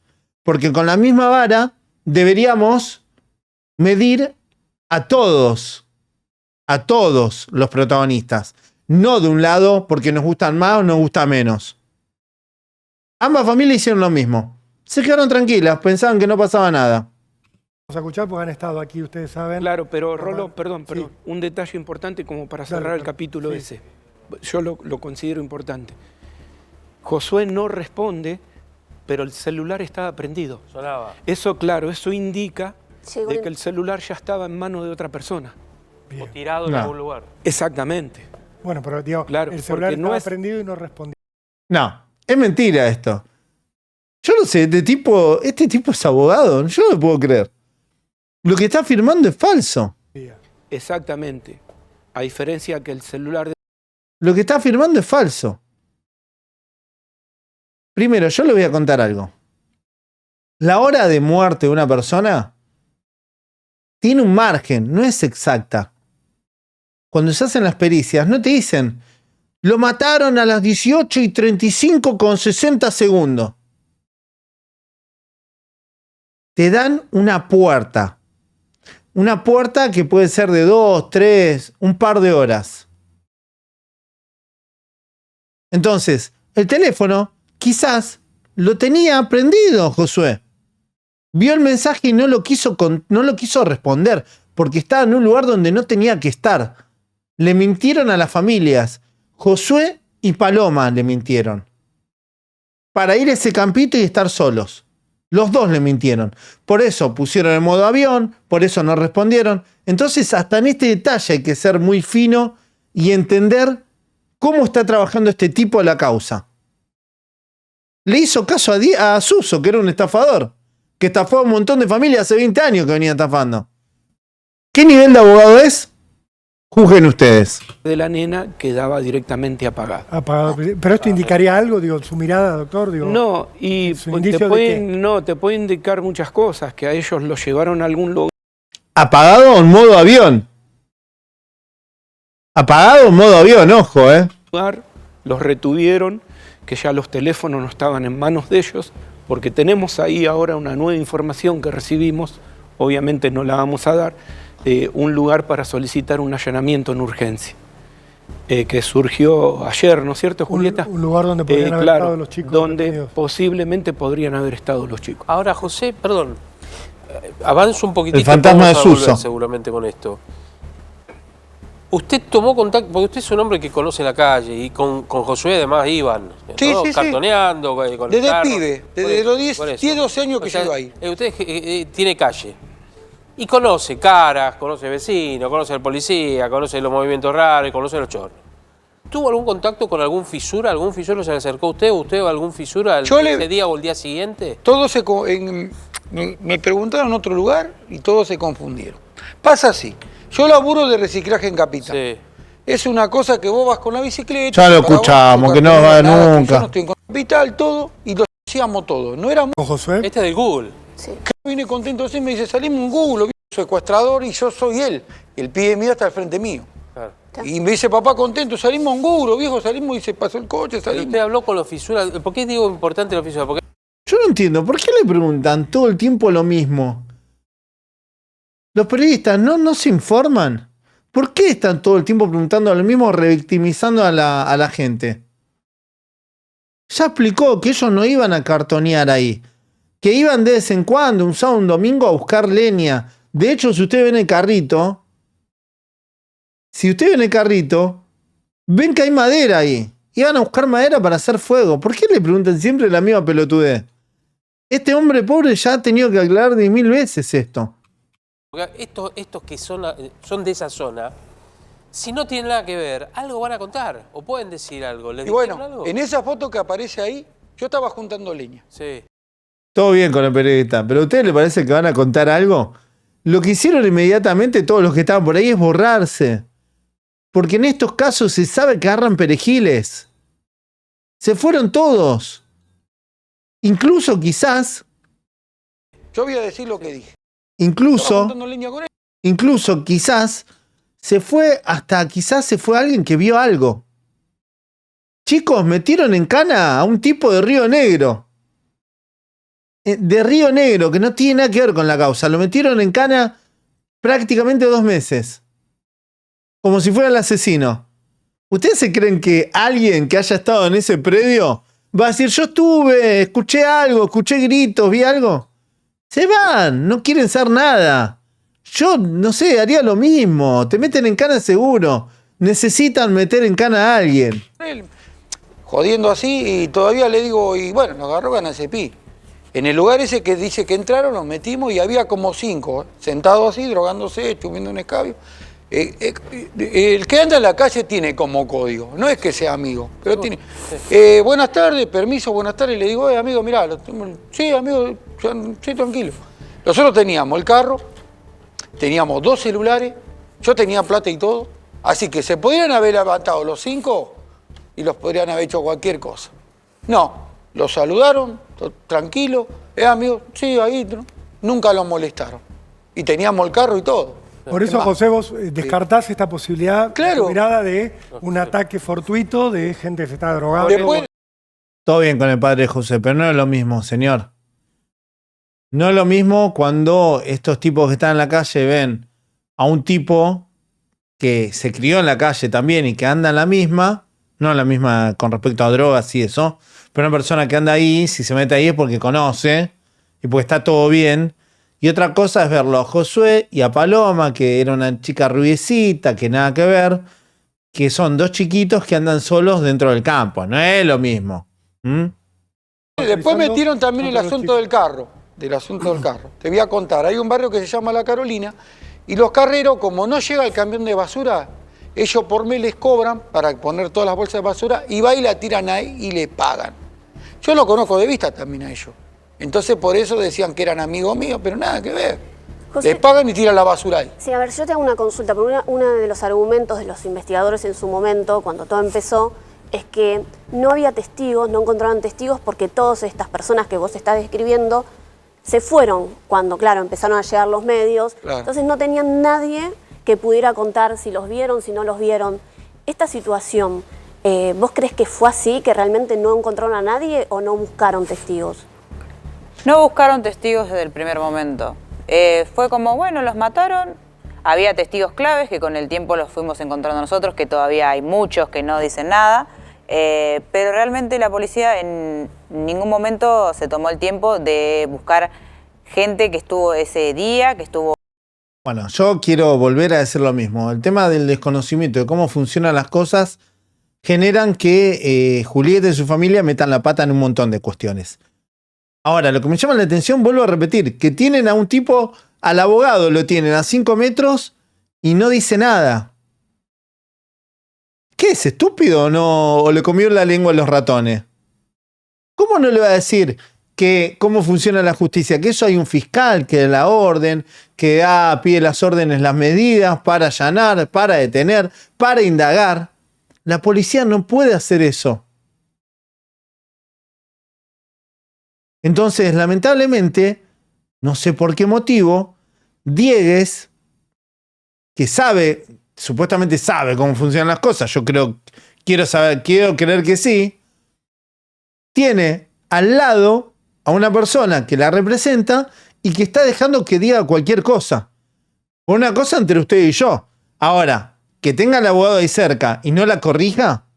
porque con la misma vara deberíamos medir a todos los protagonistas. No de un lado porque nos gustan más o nos gusta menos. Ambas familias hicieron lo mismo. Se quedaron tranquilas, pensaban que no pasaba nada. Vamos a escuchar porque han estado aquí, ustedes saben. Claro, pero Rolo, perdón, Sí. un detalle importante como para cerrar Dale, el capítulo sí. ese. Yo lo considero importante. Josué no responde, pero el celular estaba prendido. Sonaba. Eso, claro, eso indica Llegó de en- que el celular ya estaba en manos de otra persona. Bien. O tirado en No. algún lugar. Exactamente. Bueno, pero digo, Claro, el celular porque no estaba es- prendido y no respondía. No, es mentira esto. Yo no sé, este tipo es abogado, yo no lo puedo creer. Lo que está afirmando es falso. Exactamente. A diferencia que el celular... Lo que está afirmando es falso. Primero, yo le voy a contar algo. La hora de muerte de una persona tiene un margen, no es exacta. Cuando se hacen las pericias, no te dicen, lo mataron a las 18:35 con 60 segundos. Te dan una puerta. Una puerta que puede ser de 2, 3, un par de horas. Entonces, el teléfono quizás lo tenía prendido, Josué. Vio el mensaje y no lo quiso responder porque estaba en un lugar donde no tenía que estar. Le mintieron a las familias. Josué y Paloma le mintieron. Para ir a ese campito y estar solos. Los dos le mintieron. Por eso pusieron el modo avión, por eso no respondieron. Entonces, hasta en este detalle hay que ser muy fino y entender cómo está trabajando este tipo la causa. Le hizo caso a Suso, que era un estafador, que estafó a un montón de familias hace 20 años que venía estafando. ¿Qué nivel de abogado es? Juzguen ustedes. de la nena quedaba directamente apagado. Apagado. Pero esto indicaría algo, digo, su mirada, doctor, digo. No, y ¿Es un indicio de qué? te puede indicar muchas cosas, que a ellos los llevaron a algún lugar. Apagado en modo avión. Apagado en modo avión, ojo, Los retuvieron, que ya los teléfonos no estaban en manos de ellos, porque tenemos ahí ahora una nueva información que recibimos, obviamente no la vamos a dar, un lugar para solicitar un allanamiento en urgencia, que surgió ayer, ¿no es cierto, Julieta? Un lugar donde podrían haber estado los chicos. Donde detenidos. posiblemente podrían haber estado los chicos. Ahora, José, perdón, avanzo un poquitito. El fantasma vamos a de volver Suso. seguramente con esto. Usted tomó contacto, porque usted es un hombre que conoce la calle, y con Josué además iban, Sí, ¿no? sí, sí. Cartoneando, con el Desde carro. pibe, Por desde eso, los 10, por eso. 10, 12 años que O sea, yo iba ahí. Usted tiene calle. Y conoce caras, conoce vecinos, conoce al policía, conoce los movimientos raros, conoce los chorros. ¿Tuvo algún contacto con algún fisura? ¿Algún fisura se le acercó a usted? ¿Usted algún fisura ese día o el día siguiente? Todos me preguntaron otro lugar y todos se confundieron. Pasa así, yo laburo de reciclaje en Capital. Sí. Es una cosa que vos vas con la bicicleta. Ya lo para escuchamos, vos, que no va nada, nunca. Yo no estoy en Capital, todo, y lo hacíamos todo. No éramos. ¿Con Josué? Este es del Google. Sí. Vine contento así, me dice, salimos un Google, secuestrador, y yo soy él. El pibe mío está al frente mío. Claro. Y me dice, papá, contento, salimos un Google, viejo, salimos y se pasó el coche, Pero salimos. usted habló con los fisuras. ¿Por qué digo importante los fisuras? Porque Yo no entiendo, ¿por qué le preguntan todo el tiempo lo mismo? Los periodistas no se informan. ¿Por qué están todo el tiempo preguntando lo mismo, revictimizando a la gente? Ya explicó que ellos no iban a cartonear ahí. Que iban de vez en cuando, un sábado, un domingo, a buscar leña. De hecho, si usted ve en el carrito, ven que hay madera ahí. Iban a buscar madera para hacer fuego. ¿Por qué le preguntan siempre la misma pelotudez? Este hombre pobre ya ha tenido que aclarar 10.000 veces esto. estos que son de esa zona, si no tienen nada que ver, algo van a contar o pueden decir algo. ¿Les Y bueno, dijeron algo? en esa foto que aparece ahí, yo estaba juntando leña. Sí. Todo bien con el periodista, pero ¿a ustedes les parece que van a contar algo? Lo que hicieron inmediatamente todos los que estaban por ahí es borrarse. Porque en estos casos se sabe que agarran perejiles. Se fueron todos. Incluso quizás, Yo voy a decir lo que dije. Estaba juntando leña con él. incluso quizás se fue alguien que vio algo. Chicos, metieron en cana a un tipo de Río Negro. De Río Negro, que no tiene nada que ver con la causa. Lo metieron en cana prácticamente 2 meses. Como si fuera el asesino. ¿Ustedes se creen que alguien que haya estado en ese predio va a decir, yo estuve, escuché algo, escuché gritos, vi algo? Se van, no quieren saber nada. Yo, no sé, haría lo mismo. Te meten en cana seguro. Necesitan meter en cana a alguien. Él, jodiendo así, y todavía le digo, y bueno, nos agarró Ganacepí. En el lugar ese que dice que entraron, nos metimos y había como 5, sentados así, drogándose, chumiendo un escabio. El que anda en la calle tiene como código, no es que sea amigo, pero tiene. Buenas tardes, permiso, buenas tardes. Le digo, amigo, mirá, sí, amigo, sí, tranquilo. Nosotros teníamos el carro, teníamos 2 celulares, yo tenía plata y todo, así que se podrían haber levantado los 5 y los podrían haber hecho cualquier cosa. No, los saludaron, tranquilo, amigo, sí, ahí, nunca los molestaron. Y teníamos el carro y todo. Por eso, José, vos descartás esta posibilidad Claro. mirada de un ataque fortuito de gente que se está drogando. Después, Todo bien con el padre José, pero no es lo mismo, señor. No es lo mismo cuando estos tipos que están en la calle ven a un tipo que se crió en la calle también y que anda en la misma, no en la misma con respecto a drogas y eso, pero una persona que anda ahí, si se mete ahí es porque conoce y porque está todo bien. Y otra cosa es verlo a Josué y a Paloma, que era una chica rubiecita, que nada que ver, que son 2 chiquitos que andan solos dentro del campo. No es lo mismo. después metieron también el asunto del carro, Te voy a contar, hay un barrio que se llama La Carolina, y los carreros, como no llega el camión de basura, ellos por mes les cobran para poner todas las bolsas de basura, y va y la tiran ahí y le pagan. Yo lo conozco de vista también a ellos. Entonces por eso decían que eran amigos míos, pero nada que ver. José, Les pagan y tiran la basura ahí. sí, a ver, yo te hago una consulta, porque uno de los argumentos de los investigadores en su momento, cuando todo empezó, es que no había testigos, no encontraban testigos porque todas estas personas que vos estás describiendo se fueron cuando, claro, empezaron a llegar los medios. Claro. Entonces no tenían nadie que pudiera contar si los vieron, si no los vieron. Esta situación, ¿vos crees que fue así, que realmente no encontraron a nadie o no buscaron testigos? No buscaron testigos desde el primer momento. Fue como, bueno, los mataron. Había testigos claves que con el tiempo los fuimos encontrando nosotros, que todavía hay muchos que no dicen nada. Pero realmente la policía en ningún momento se tomó el tiempo de buscar gente que estuvo ese día, que estuvo... Bueno, yo quiero volver a decir lo mismo. El tema del desconocimiento de cómo funcionan las cosas generan que Julieta y su familia metan la pata en un montón de cuestiones. Ahora, lo que me llama la atención, vuelvo a repetir, que tienen a un tipo, al abogado lo tienen a 5 metros y no dice nada. ¿Qué es, estúpido o no? ¿O le comió la lengua a los ratones? ¿Cómo no le va a decir que cómo funciona la justicia? Que eso hay un fiscal que da la orden, que pide las órdenes, las medidas para allanar, para detener, para indagar. La policía no puede hacer eso. Entonces, lamentablemente, no sé por qué motivo, Diegues, que sabe, supuestamente sabe cómo funcionan las cosas, yo quiero creer que sí, tiene al lado a una persona que la representa y que está dejando que diga cualquier cosa. Una cosa entre usted y yo. Ahora, que tenga al abogado ahí cerca y no la corrija,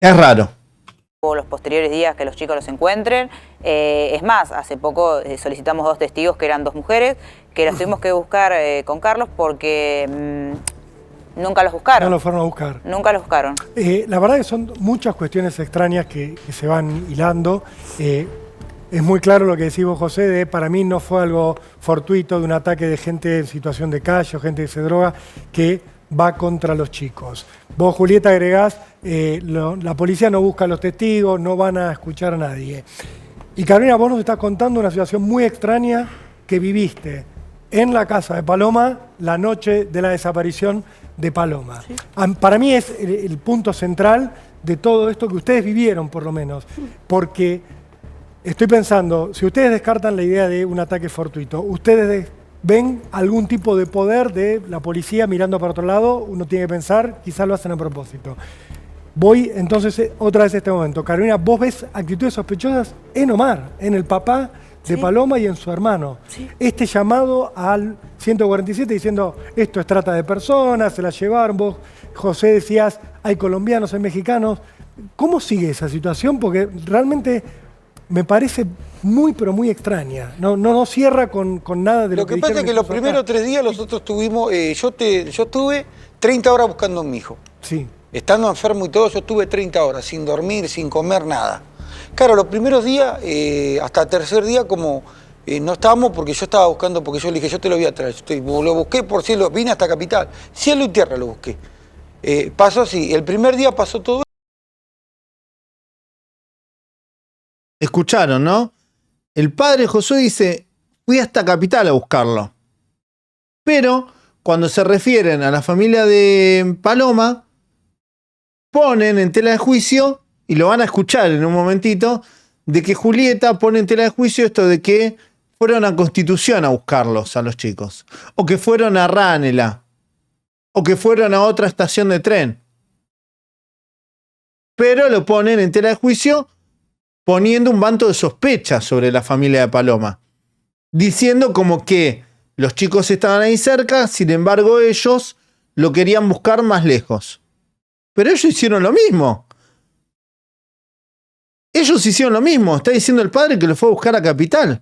es raro. Los posteriores días que los chicos los encuentren. Es más, hace poco solicitamos 2 testigos que eran 2 mujeres, que las tuvimos que buscar con Carlos porque nunca los buscaron. No los fueron a buscar. Nunca los buscaron. La verdad que son muchas cuestiones extrañas que se van hilando. Es muy claro lo que decís vos, José, para mí no fue algo fortuito de un ataque de gente en situación de calle o gente que se droga, que va contra los chicos. Vos, Julieta, agregás, la policía no busca a los testigos, no van a escuchar a nadie. Y Carolina, vos nos estás contando una situación muy extraña que viviste en la casa de Paloma la noche de la desaparición de Paloma. Sí. Para mí es el punto central de todo esto que ustedes vivieron, por lo menos, porque estoy pensando, si ustedes descartan la idea de un ataque fortuito, ¿ustedes ven algún tipo de poder de la policía mirando para otro lado? Uno tiene que pensar, quizás lo hacen a propósito. Voy entonces otra vez a este momento. Carolina, ¿vos ves actitudes sospechosas en Omar, en el papá de Paloma y en su hermano? Sí. Este llamado al 147 diciendo, esto es trata de personas, se la llevaron. Vos, José, decías, hay colombianos, hay mexicanos. ¿Cómo sigue esa situación? Porque realmente me parece muy, pero muy extraña. No cierra con nada de lo que Lo que pasa es que los primeros 3 días nosotros tuvimos, yo estuve 30 horas buscando a mi hijo. Sí. Estando enfermo y todo, yo estuve 30 horas, sin dormir, sin comer, nada. Claro, los primeros días, hasta el tercer día, como no estábamos, porque yo estaba buscando, porque yo le dije, yo te lo voy a traer. Lo busqué por cielo, vine hasta Capital. Cielo y tierra lo busqué. Pasó así, el primer día pasó todo. Escucharon, ¿no? El padre Josué dice, fui hasta Capital a buscarlo. Pero cuando se refieren a la familia de Paloma, ponen en tela de juicio, y lo van a escuchar en un momentito, de que Julieta pone en tela de juicio esto de que fueron a Constitución a buscarlos a los chicos, o que fueron a Ránela, o que fueron a otra estación de tren. Pero lo ponen en tela de juicio poniendo un manto de sospecha sobre la familia de Paloma, diciendo como que los chicos estaban ahí cerca, sin embargo ellos lo querían buscar más lejos. Pero ellos hicieron lo mismo. Ellos hicieron lo mismo. Está diciendo el padre que lo fue a buscar a Capital.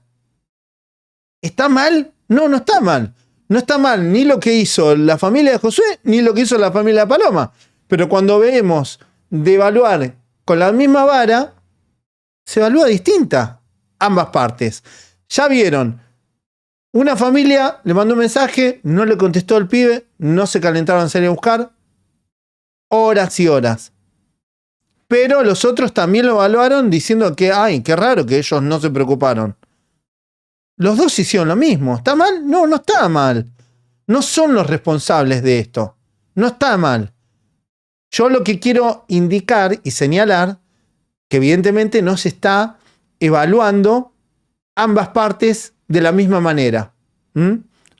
¿Está mal? No, no está mal. No está mal ni lo que hizo la familia de Josué, ni lo que hizo la familia de Paloma. Pero cuando vemos de evaluar con la misma vara, se evalúa distinta ambas partes. Ya vieron, una familia le mandó un mensaje, no le contestó el pibe, no se calentaron en salir a buscar, horas y horas. Pero los otros también lo evaluaron diciendo que, ay, qué raro que ellos no se preocuparon. Los dos hicieron lo mismo. ¿Está mal? No, no está mal. No son los responsables de esto. No está mal. Yo lo que quiero indicar y señalar que evidentemente no se está evaluando ambas partes de la misma manera.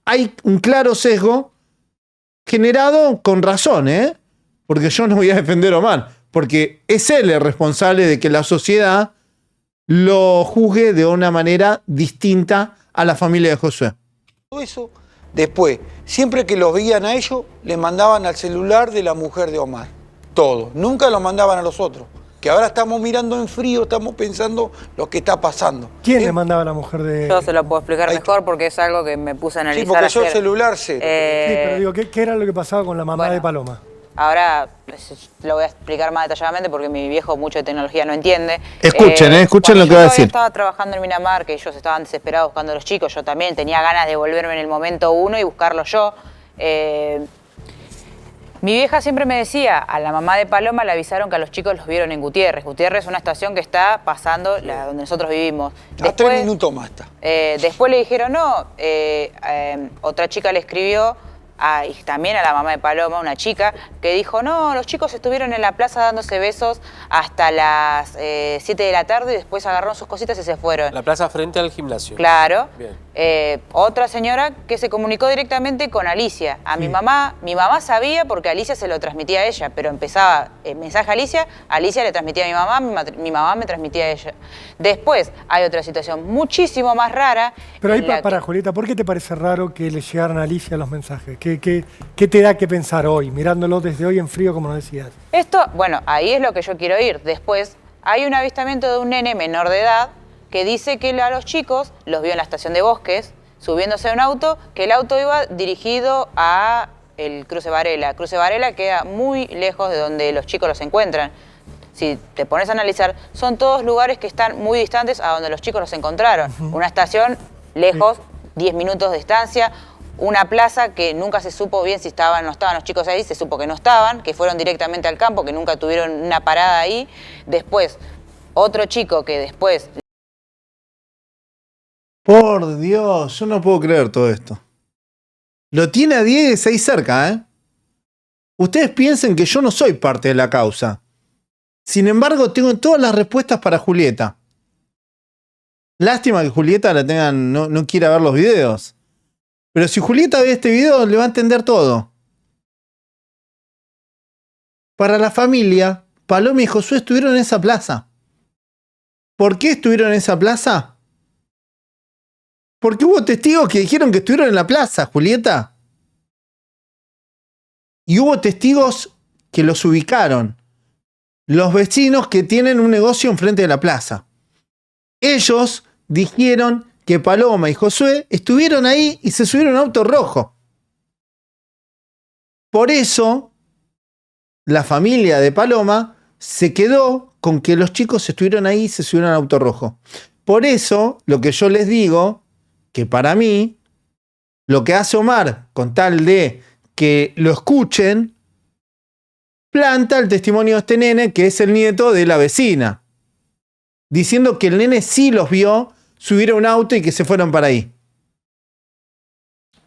hay un claro sesgo generado con razón, porque yo no voy a defender a Omar, porque es él el responsable de que la sociedad lo juzgue de una manera distinta a la familia de Josué. Todo eso, después, siempre que los veían a ellos, les mandaban al celular de la mujer de Omar. Todo. Nunca lo mandaban a los otros. Que ahora estamos mirando en frío, estamos pensando lo que está pasando. ¿Quién le mandaba a la mujer de...? Yo se lo puedo explicar mejor porque es algo que me puse a analizar. Sí, porque yo el ayer. celular sé. Sí, pero digo, ¿qué era lo que pasaba con la mamá de Paloma? Ahora lo voy a explicar más detalladamente porque mi viejo mucho de tecnología no entiende. Escuchen lo que va a decir. Yo estaba trabajando en Minamar, que ellos estaban desesperados buscando a los chicos. Yo también tenía ganas de volverme en el momento uno y buscarlo yo. Mi vieja siempre me decía, a la mamá de Paloma le avisaron que a los chicos los vieron en Gutiérrez. Gutiérrez es una estación que está pasando donde nosotros vivimos. A 3 minutos más está. Después le dijeron no, otra chica le escribió y también a la mamá de Paloma, una chica, que dijo, no, los chicos estuvieron en la plaza dándose besos hasta las 7 de la tarde y después agarraron sus cositas y se fueron. La plaza frente al gimnasio. Claro. Bien. Otra señora que se comunicó directamente con Alicia. Mi mamá sabía porque Alicia se lo transmitía a ella, pero empezaba el mensaje a Alicia le transmitía a mi mamá me transmitía a ella. Después hay otra situación muchísimo más rara. Pero ahí para Julieta, ¿por qué te parece raro que le llegaran a Alicia los mensajes? ¿Qué te da que pensar hoy, mirándolo desde hoy en frío, como nos decías? Esto, bueno, ahí es lo que yo quiero ir. Después hay un avistamiento de un nene menor de edad que dice que a los chicos los vio en la estación de Bosques, subiéndose a un auto, que el auto iba dirigido a el Cruce Varela. Cruce Varela queda muy lejos de donde los chicos los encuentran. Si te pones a analizar, son todos lugares que están muy distantes a donde los chicos los encontraron. Una estación lejos, 10 minutos de distancia, una plaza que nunca se supo bien si estaban o no estaban los chicos ahí, se supo que no estaban, que fueron directamente al campo, que nunca tuvieron una parada ahí. Después, otro chico que después... Por Dios, yo no puedo creer todo esto. Lo tiene a Diegues ahí cerca, Ustedes piensen que yo no soy parte de la causa. Sin embargo, tengo todas las respuestas para Julieta. Lástima que Julieta no quiera ver los videos. Pero si Julieta ve este video, le va a entender todo. Para la familia, Paloma y Josué estuvieron en esa plaza. ¿Por qué estuvieron en esa plaza? Porque hubo testigos que dijeron que estuvieron en la plaza, Julieta. Y hubo testigos que los ubicaron. Los vecinos que tienen un negocio enfrente de la plaza. Ellos dijeron que Paloma y Josué estuvieron ahí y se subieron a un auto rojo. Por eso, la familia de Paloma se quedó con que los chicos estuvieron ahí y se subieron al auto rojo. Por eso, lo que yo les digo, que para mí, lo que hace Omar, con tal de que lo escuchen, planta el testimonio de este nene, que es el nieto de la vecina, diciendo que el nene sí los vio subir a un auto y que se fueron para ahí.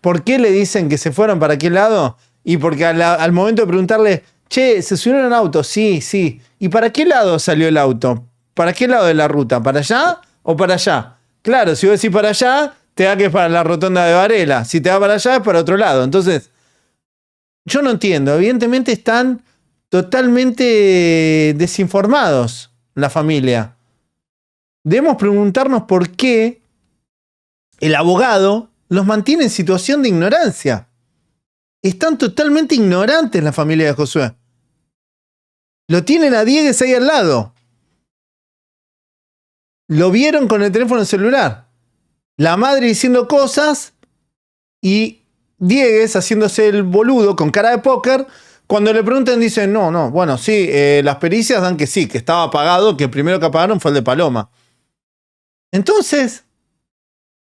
¿Por qué le dicen que se fueron para aquel lado? Y porque al momento de preguntarle, che, ¿se subieron a un auto? Sí, sí. ¿Y para qué lado salió el auto? ¿Para qué lado de la ruta? ¿Para allá o para allá? Claro, si vos decís para allá, te da que es para la rotonda de Varela. Si te va para allá, es para otro lado. Entonces, yo no entiendo. Evidentemente están totalmente desinformados la familia. Debemos preguntarnos por qué el abogado los mantiene en situación de ignorancia. Están totalmente ignorantes la familia de Josué. Lo tienen a Diegues ahí al lado. Lo vieron con el teléfono celular. La madre diciendo cosas y Diegues haciéndose el boludo con cara de póker. Cuando le preguntan dicen, no, bueno, sí, las pericias dan que sí, que estaba apagado, que el primero que apagaron fue el de Paloma. Entonces,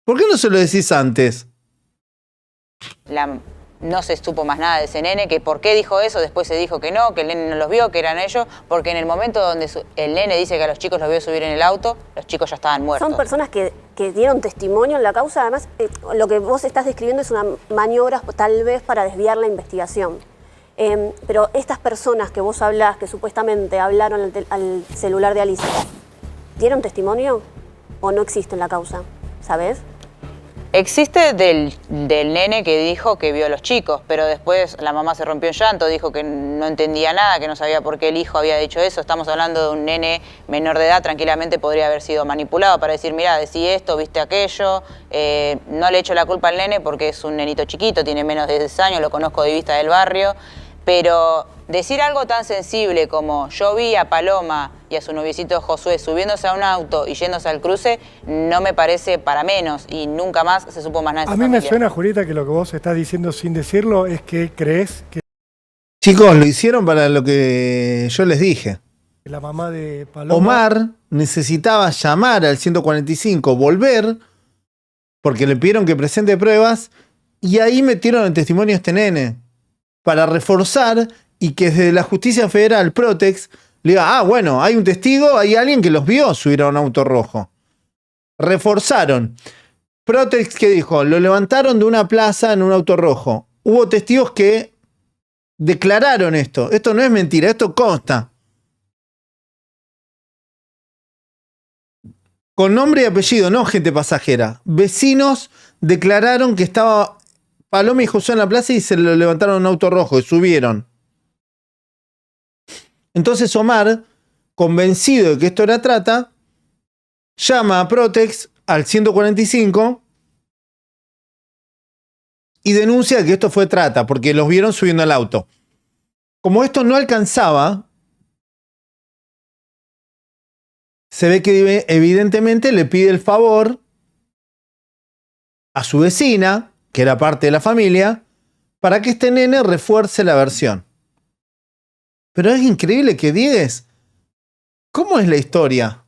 ¿por qué no se lo decís antes? No se supo más nada de ese nene, que por qué dijo eso, después se dijo que no, que el nene no los vio, que eran ellos, porque en el momento donde el nene dice que a los chicos los vio subir en el auto, los chicos ya estaban muertos. Son personas que dieron testimonio en la causa, además lo que vos estás describiendo es una maniobra tal vez para desviar la investigación. Pero estas personas que vos hablás, que supuestamente hablaron al celular de Alicia, ¿dieron testimonio o no existe en la causa? ¿Sabés? Existe del nene que dijo que vio a los chicos, pero después la mamá se rompió en llanto, dijo que no entendía nada, que no sabía por qué el hijo había dicho eso. Estamos hablando de un nene menor de edad, tranquilamente podría haber sido manipulado para decir, mira, decí esto, viste aquello. No le echo la culpa al nene porque es un nenito chiquito, tiene menos de 10 años, lo conozco de vista del barrio. Pero decir algo tan sensible como yo vi a Paloma y a su noviecito Josué subiéndose a un auto y yéndose al cruce, no me parece para menos y nunca más se supo más nada de esa A mí me familia. suena, Julieta, que lo que vos estás diciendo sin decirlo es que crees que Chicos, lo hicieron para lo que yo les dije. la mamá de Paloma... Omar necesitaba llamar al 145, volver, porque le pidieron que presente pruebas, y ahí metieron el testimonio de este nene, para reforzar y que desde la justicia federal, Protex, le diga, bueno, hay un testigo, hay alguien que los vio subir a un auto rojo. Reforzaron. Protex, ¿qué dijo? Lo levantaron de una plaza en un auto rojo. Hubo testigos que declararon esto. Esto no es mentira, esto consta. Con nombre y apellido, no gente pasajera. Vecinos declararon que estaba Paloma y Josué en la plaza y se lo levantaron en un auto rojo y subieron. Entonces Omar, convencido de que esto era trata, llama a Protex al 145 y denuncia que esto fue trata, porque los vieron subiendo al auto. Como esto no alcanzaba, se ve que evidentemente le pide el favor a su vecina, que era parte de la familia, para que este nene refuerce la versión. Pero es increíble que Diegues, ¿cómo es la historia?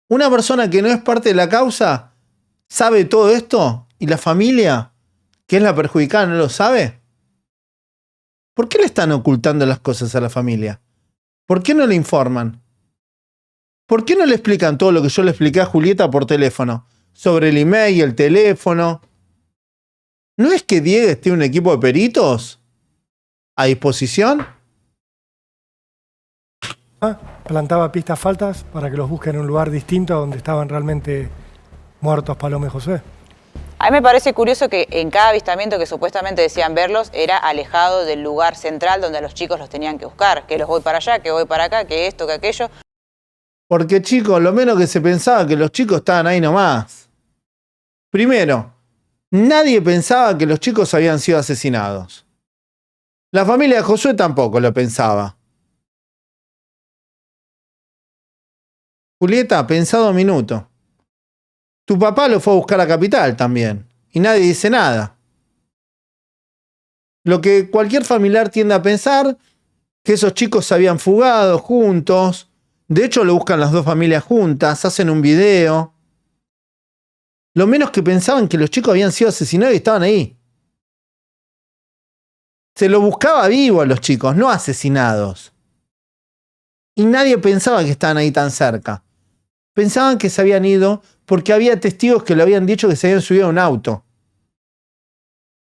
Una persona que no es parte de la causa sabe todo esto y la familia, que es la perjudicada, no lo sabe. ¿Por qué le están ocultando las cosas a la familia? ¿Por qué no le informan? ¿Por qué no le explican todo lo que yo le expliqué a Julieta por teléfono? Sobre el email, el teléfono. ¿No es que Diegues tiene un equipo de peritos a disposición? Plantaba pistas faltas para que los busquen en un lugar distinto a donde estaban realmente muertos Paloma y Josué. A mí me parece curioso que en cada avistamiento que supuestamente decían verlos era alejado del lugar central donde los chicos los tenían que buscar. Que los voy para allá, que voy para acá, que esto, que aquello. Porque, chicos, lo menos que se pensaba que los chicos estaban ahí nomás. Primero, nadie pensaba que los chicos habían sido asesinados. La familia de Josué tampoco lo pensaba. Julieta, pensado un minuto. Tu papá lo fue a buscar a Capital también. Y nadie dice nada. Lo que cualquier familiar tiende a pensar, que esos chicos se habían fugado juntos. De hecho, lo buscan las dos familias juntas, hacen un video. Lo menos que pensaban que los chicos habían sido asesinados y estaban ahí. Se lo buscaba vivo a los chicos, no asesinados. Y nadie pensaba que estaban ahí tan cerca. Pensaban que se habían ido porque había testigos que le habían dicho que se habían subido a un auto.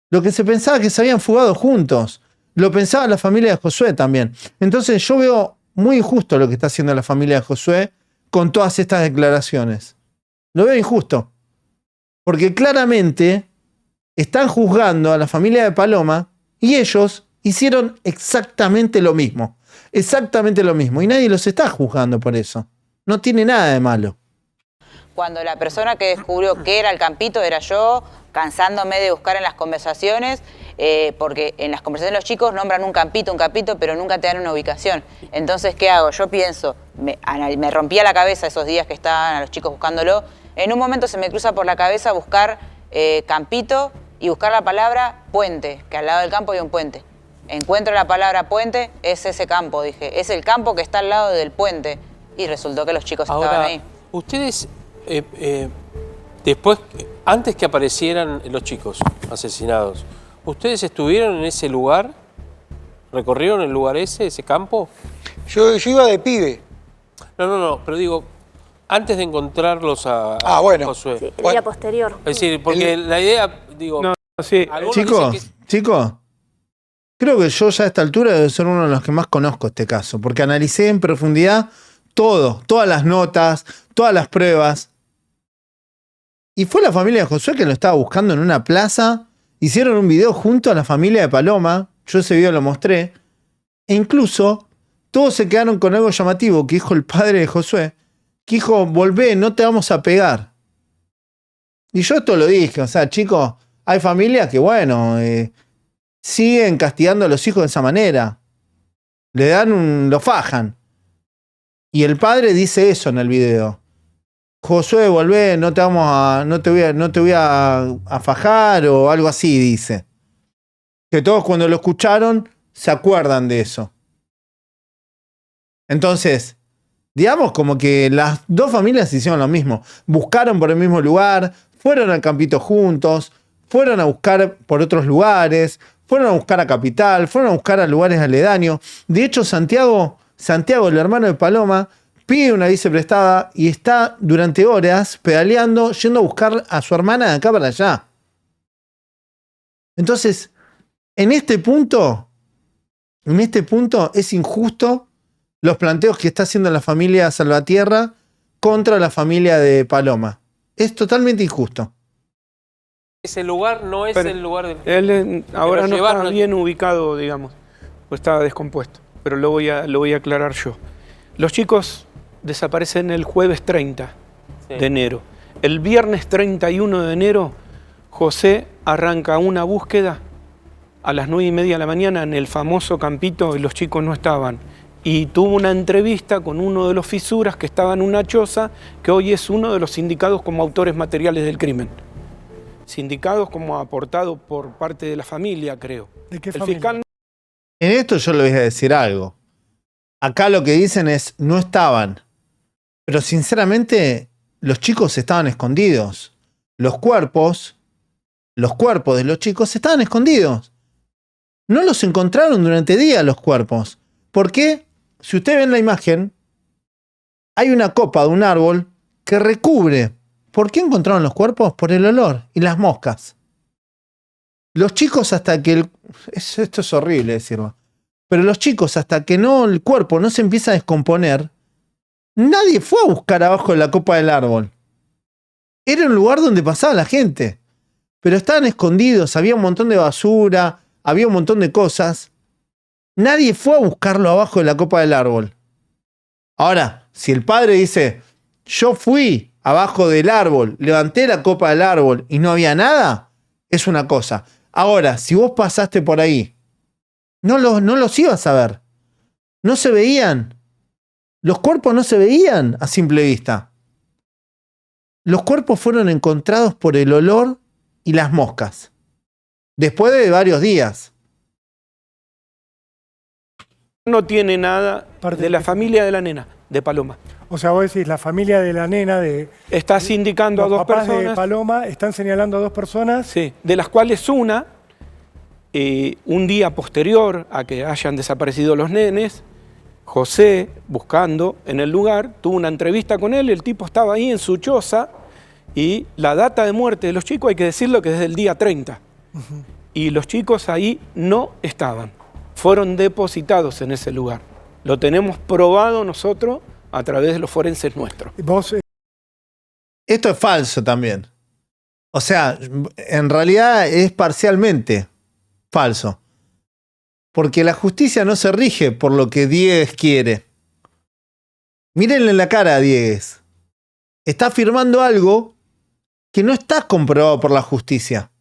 Lo que se pensaba que se habían fugado juntos. Lo pensaba la familia de Josué también. Entonces yo veo muy injusto lo que está haciendo la familia de Josué con todas estas declaraciones. Lo veo injusto. Porque claramente están juzgando a la familia de Paloma y ellos hicieron exactamente lo mismo. Exactamente lo mismo. Y nadie los está juzgando por eso. No tiene nada de malo. Cuando la persona que descubrió que era el campito era yo, cansándome de buscar en las conversaciones, porque en las conversaciones los chicos nombran un campito, pero nunca te dan una ubicación. Entonces, ¿qué hago? Yo pienso, me rompía la cabeza esos días que estaban a los chicos buscándolo. En un momento se me cruza por la cabeza buscar campito y buscar la palabra puente, que al lado del campo hay un puente. Encuentro la palabra puente, es ese campo, dije. Es el campo que está al lado del puente. Y resultó que los chicos estaban ahí. Ustedes, después, antes que aparecieran los chicos asesinados, ¿ustedes estuvieron en ese lugar? ¿Recorrieron el lugar ese campo? Yo iba de pibe. No, pero digo, antes de encontrarlos a Josué. Sí, el día posterior. Es decir, porque la idea, digo... No, sí. Chicos, creo que yo ya a esta altura debo ser uno de los que más conozco este caso, porque analicé en profundidad todo, todas las notas, todas las pruebas. Y fue la familia de Josué que lo estaba buscando en una plaza. Hicieron un video junto a la familia de Paloma. Yo ese video lo mostré. E incluso todos se quedaron con algo llamativo que dijo el padre de Josué. Que dijo, volvé, no te vamos a pegar. Y yo esto lo dije. O sea, chicos, hay familias que, bueno, siguen castigando a los hijos de esa manera. Le dan lo fajan. Y el padre dice eso en el video. Josué, volvé, no te voy a fajar o algo así, dice. Que todos cuando lo escucharon se acuerdan de eso. Entonces, digamos como que las dos familias hicieron lo mismo. Buscaron por el mismo lugar, fueron al campito juntos, fueron a buscar por otros lugares, fueron a buscar a Capital, fueron a buscar a lugares aledaños. De hecho, Santiago, el hermano de Paloma, pide una bici prestada y está durante horas pedaleando, yendo a buscar a su hermana de acá para allá. Entonces, en este punto es injusto los planteos que está haciendo la familia Salvatierra contra la familia de Paloma. Es totalmente injusto. Ese lugar no es el lugar del... Él ahora no está bien ubicado, digamos, pues estaba descompuesto, pero lo voy a aclarar yo. Los chicos desaparecen el jueves 30 de enero. El viernes 31 de enero, José arranca una búsqueda a las 9:30 de la mañana en el famoso campito y los chicos no estaban. Y tuvo una entrevista con uno de los fisuras que estaba en una choza, que hoy es uno de los sindicados como autores materiales del crimen. Sindicados como aportado por parte de la familia, creo. ¿De qué el familia? fiscal... En esto yo le voy a decir algo. Acá lo que dicen es, no estaban. Pero sinceramente, los chicos estaban escondidos. Los cuerpos de los chicos estaban escondidos. No los encontraron durante días los cuerpos. ¿Por qué? Si ustedes ven la imagen, hay una copa de un árbol que recubre. ¿Por qué encontraron los cuerpos? Por el olor y las moscas. Los chicos hasta que esto es horrible decirlo. Pero los chicos hasta que el cuerpo no se empieza a descomponer, nadie fue a buscar abajo de la copa del árbol. Era un lugar donde pasaba la gente. Pero estaban escondidos, había un montón de basura, había un montón de cosas. Nadie fue a buscarlo abajo de la copa del árbol. Ahora, si el padre dice, yo fui abajo del árbol, levanté la copa del árbol y no había nada, es una cosa. Ahora, si vos pasaste por ahí, no los ibas a ver. No se veían. Los cuerpos no se veían a simple vista. Los cuerpos fueron encontrados por el olor y las moscas. Después de varios días. No tiene nada de la familia de la nena, de Paloma. O sea, vos decís, la familia de la nena Está sindicando a los dos papás personas. de Paloma están señalando a dos personas. Sí, de las cuales una, un día posterior a que hayan desaparecido los nenes, José, buscando en el lugar, tuvo una entrevista con él, el tipo estaba ahí en su choza, y la data de muerte de los chicos, hay que decirlo que desde el día 30. Y los chicos ahí no estaban, fueron depositados en ese lugar. Lo tenemos probado nosotros a través de los forenses nuestros. Esto es falso también. O sea, en realidad es parcialmente falso. Porque la justicia no se rige por lo que Diegues quiere. Mírenle la cara a Diegues. Está afirmando algo que no está comprobado por la justicia.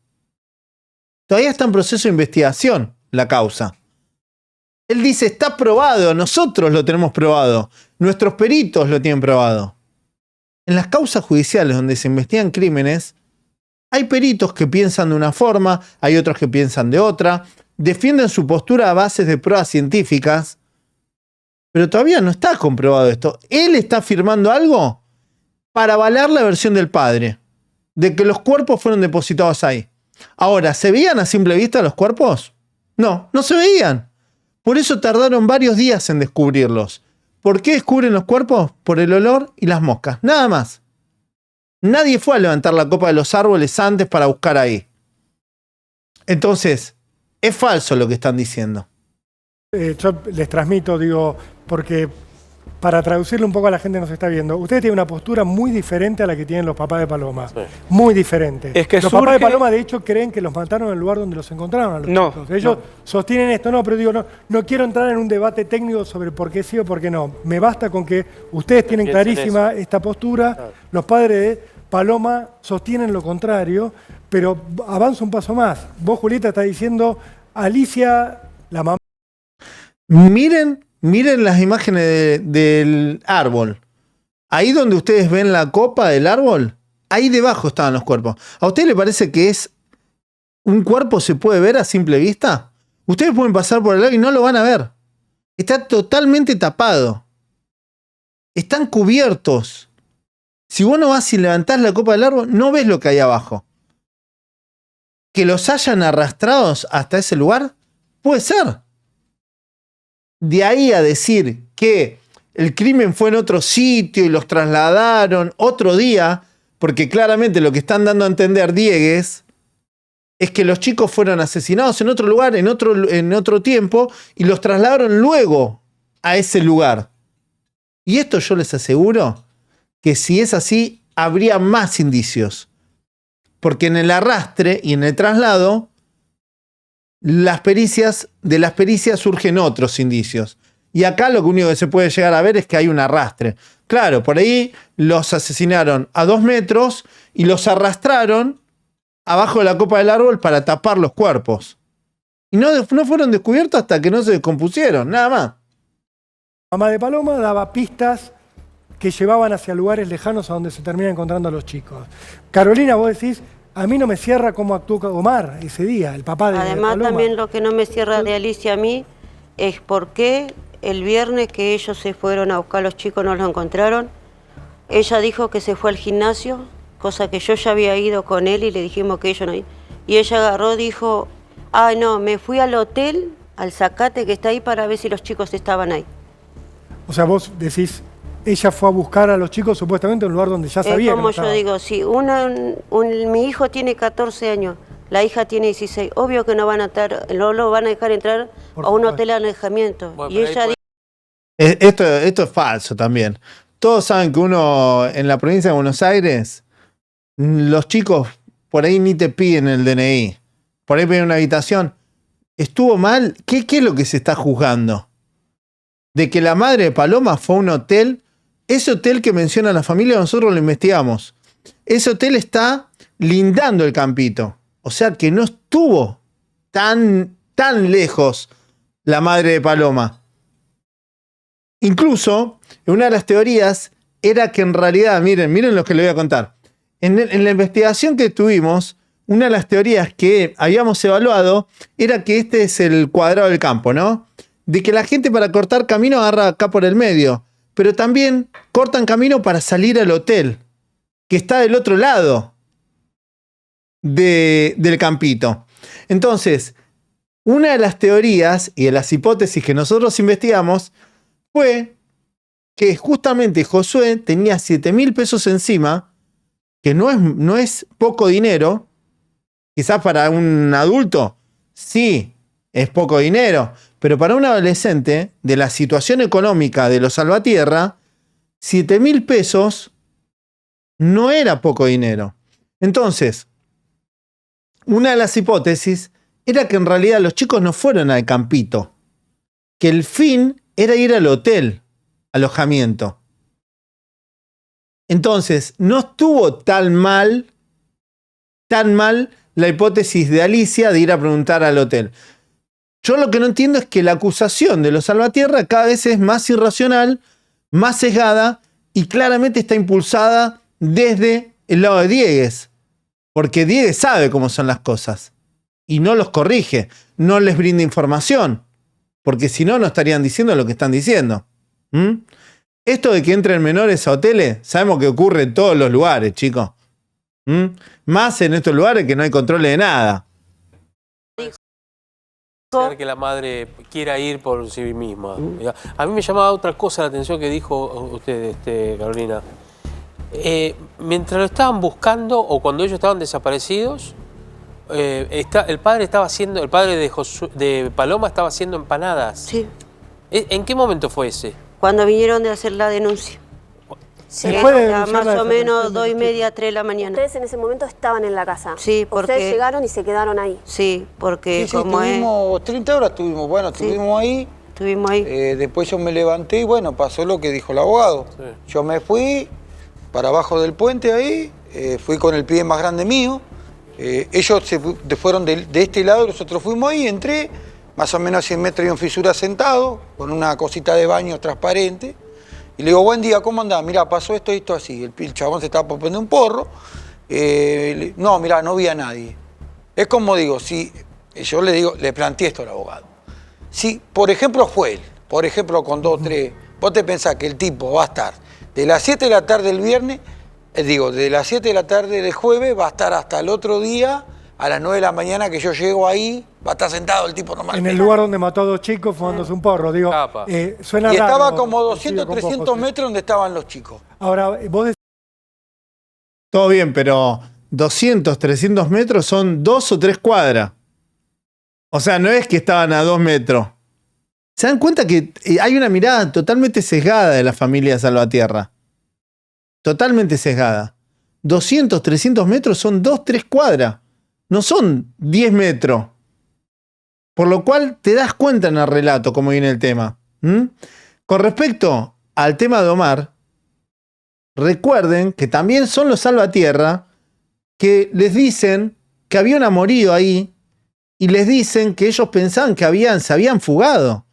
Todavía está en proceso de investigación la causa. Él dice, está probado, nosotros lo tenemos probado, nuestros peritos lo tienen probado. En las causas judiciales donde se investigan crímenes, hay peritos que piensan de una forma, hay otros que piensan de otra, defienden su postura a bases de pruebas científicas, pero todavía no está comprobado esto. Él está afirmando algo para avalar la versión del padre, de que los cuerpos fueron depositados ahí. Ahora, ¿se veían a simple vista los cuerpos? No, no se veían. Por eso tardaron varios días en descubrirlos. ¿Por qué descubren los cuerpos? Por el olor y las moscas, nada más. Nadie fue a levantar la copa de los árboles antes para buscar ahí. Entonces, es falso lo que están diciendo. Yo les transmito, digo, porque para traducirle un poco a la gente que nos está viendo, ustedes tienen una postura muy diferente a la que tienen los papás de Paloma. Sí. Muy diferente. Es que los papás de surge- Paloma, de hecho, creen que los mataron en el lugar donde los encontraron a los No, chicos. Ellos no. sostienen esto, no, pero digo, no quiero entrar en un debate técnico sobre por qué sí o por qué no. Me basta con que ustedes tienen Piensen clarísima esta postura, los padres de Paloma sostienen lo contrario, pero avanza un paso más. Vos, Julieta, estás diciendo, Alicia, la mamá... Miren las imágenes del árbol. Ahí donde ustedes ven la copa del árbol, ahí debajo estaban los cuerpos. ¿A usted le parece que es un cuerpo se puede ver a simple vista? Ustedes pueden pasar por el lado y no lo van a ver. Está totalmente tapado. Están cubiertos. Si vos no vas y levantás la copa del árbol, no ves lo que hay abajo. Que los hayan arrastrados hasta ese lugar, puede ser. De ahí a decir que el crimen fue en otro sitio y los trasladaron otro día, porque claramente lo que están dando a entender Diegues es que los chicos fueron asesinados en otro lugar, en otro tiempo, y los trasladaron luego a ese lugar. Y esto yo les aseguro que si es así, habría más indicios. Porque en el arrastre y en el traslado, de las pericias surgen otros indicios. Y acá lo único que se puede llegar a ver es que hay un arrastre. Claro, por ahí los asesinaron a 2 metros y los arrastraron abajo de la copa del árbol para tapar los cuerpos. Y no fueron descubiertos hasta que no se descompusieron, nada más. La mamá de Paloma daba pistas que llevaban hacia lugares lejanos a donde se terminan encontrando a los chicos. Carolina, vos decís, a mí no me cierra cómo actuó Omar ese día, el papá de Además, Paloma. también lo que no me cierra de Alicia a mí es por qué el viernes que ellos se fueron a buscar a los chicos no los encontraron. Ella dijo que se fue al gimnasio, cosa que yo ya había ido con él y le dijimos que ellos no iban. Y ella agarró, dijo, ay no, me fui al hotel, al Zacate que está ahí para ver si los chicos estaban ahí. O sea, vos decís, ella fue a buscar a los chicos supuestamente en un lugar donde ya sabía Es como que no yo estaban. digo, si mi hijo tiene 14 años, la hija tiene 16, obvio que no van a estar, no lo van a dejar entrar Por a un supuesto. hotel de alojamiento. Bueno, Y pero ahí ella Esto es falso también. Todos saben que uno en la provincia de Buenos Aires, los chicos por ahí ni te piden el DNI. Por ahí piden una habitación. ¿Estuvo mal? ¿Qué es lo que se está juzgando? De que la madre de Paloma fue a un hotel. Ese hotel que menciona la familia, nosotros lo investigamos. Ese hotel está lindando el Campito. O sea que no estuvo tan lejos la madre de Paloma. Incluso, una de las teorías era que en realidad, miren lo que le voy a contar. En la investigación que tuvimos, una de las teorías que habíamos evaluado era que este es el cuadrado del campo, ¿no? De que la gente para cortar camino agarra acá por el medio, pero también cortan camino para salir al hotel, que está del otro lado del Campito. Entonces, una de las teorías y de las hipótesis que nosotros investigamos fue que justamente Josué tenía 7.000 pesos encima, que no es poco dinero. Quizás para un adulto sí es poco dinero, pero para un adolescente de la situación económica de los Salvatierra, 7.000 pesos no era poco dinero. Entonces, una de las hipótesis era que en realidad los chicos no fueron al Campito, que el fin era ir al hotel, alojamiento. Entonces, no estuvo tan mal la hipótesis de Alicia de ir a preguntar al hotel. Yo lo que no entiendo es que la acusación de los Salvatierra cada vez es más irracional, más sesgada y claramente está impulsada desde el lado de Diegues. Porque Diegues sabe cómo son las cosas y no los corrige, no les brinda información. Porque si no, no estarían diciendo lo que están diciendo. Esto de que entren menores a hoteles, sabemos que ocurre en todos los lugares, chicos. Más en estos lugares que no hay control de nada. Que la madre quiera ir por sí misma. A mí me llamaba otra cosa la atención que dijo usted, Carolina. Mientras lo estaban buscando o cuando ellos estaban desaparecidos, el padre de Paloma estaba haciendo empanadas. Sí. ¿En qué momento fue ese? Cuando vinieron de hacer la denuncia. Sí. Después de Era usar más la o menos desaparición 2 y del media, 3 de la mañana. Ustedes en ese momento estaban en la casa. Sí, porque... Ustedes llegaron y se quedaron ahí. Sí, porque Sí, como estuvimos 30 horas, bueno, Sí. estuvimos ahí. estuvimos ahí. Después yo me levanté y bueno, pasó lo que dijo el abogado. Sí. Yo me fui para abajo del puente ahí, fui con el pie más grande mío. Ellos se fueron de este lado, nosotros fuimos ahí, entré, más o menos a 100 metros y un fisura sentado, con una cosita de baño transparente. Y le digo, buen día, ¿cómo andás? Mirá, pasó esto y esto así. El chabón se estaba poniendo un porro. No, mirá, no vi a nadie. Es como digo, si yo le planteé esto al abogado. Si, por ejemplo, fue él, por ejemplo, con 2 o 3, vos te pensás que el tipo va a estar de las 7 de la tarde del viernes, de las 7 de la tarde del jueves, va a estar hasta el otro día, a las 9 de la mañana que yo llego ahí, va a estar sentado el tipo normal. En el lugar donde mató a 2 chicos fumándose un porro. Digo, Capa. suena Y raro, estaba como coincido 200, con vos, 300 José. metros donde estaban los chicos. Ahora, vos decís Todo bien, pero 200, 300 metros son 2 o 3 cuadras. O sea, no es que estaban a 2 metros. ¿Se dan cuenta que hay una mirada totalmente sesgada de la familia Salvatierra? Totalmente sesgada. 200, 300 metros son 2, 3 cuadras. No son 10 metros. Por lo cual te das cuenta en el relato cómo viene el tema. ¿Mm? Con respecto al tema de Omar, recuerden que también son los Salvatierra que les dicen que había un amorío ahí y les dicen que ellos pensaban que se habían fugado.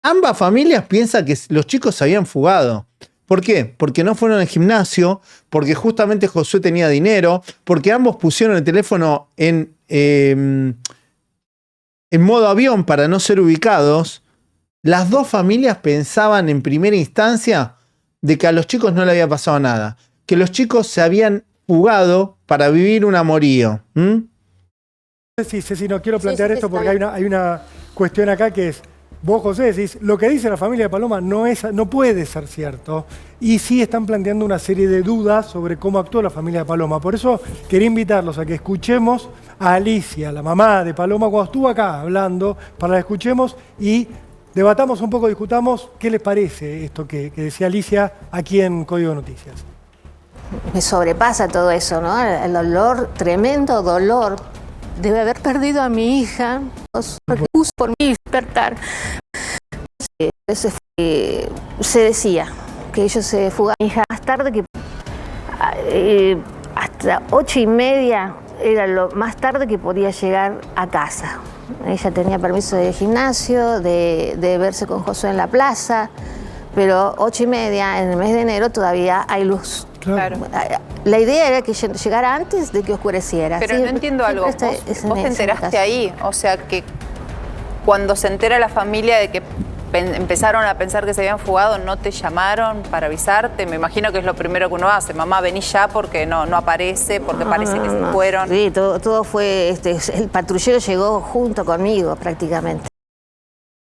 Ambas familias piensan que los chicos se habían fugado. ¿Por qué? Porque no fueron al gimnasio, porque justamente Josué tenía dinero, porque ambos pusieron el teléfono en modo avión para no ser ubicados. Las dos familias pensaban en primera instancia de que a los chicos no le había pasado nada, que los chicos se habían fugado para vivir un amorío. Ceci, no quiero plantear sí, esto está porque bien. hay una cuestión acá que es, vos, José, decís, lo que dice la familia de Paloma no puede ser cierto. Y sí están planteando una serie de dudas sobre cómo actuó la familia de Paloma. Por eso quería invitarlos a que escuchemos a Alicia, la mamá de Paloma, cuando estuvo acá hablando, para que la escuchemos y debatamos un poco, discutamos qué les parece esto que decía Alicia aquí en Código de Noticias. Me sobrepasa todo eso, ¿no? El dolor, tremendo dolor. Debe haber perdido a mi hija, porque puso por mí despertar. Se decía que ellos se fugaban. Mi hija más tarde que hasta 8:30 era lo más tarde que podía llegar a casa. Ella tenía permiso de gimnasio, de verse con Josué en la plaza, pero 8:30 en el mes de enero todavía hay luz. Claro. La idea era que llegara antes de que oscureciera. Pero ¿sí? no entiendo algo. Siempre Vos te enteraste ahí, o sea que cuando se entera la familia de que empezaron a pensar que se habían fugado, ¿no te llamaron para avisarte? Me imagino que es lo primero que uno hace. Mamá, vení ya porque no aparece, porque parece que se fueron. Sí, todo fue... el patrullero llegó junto conmigo prácticamente.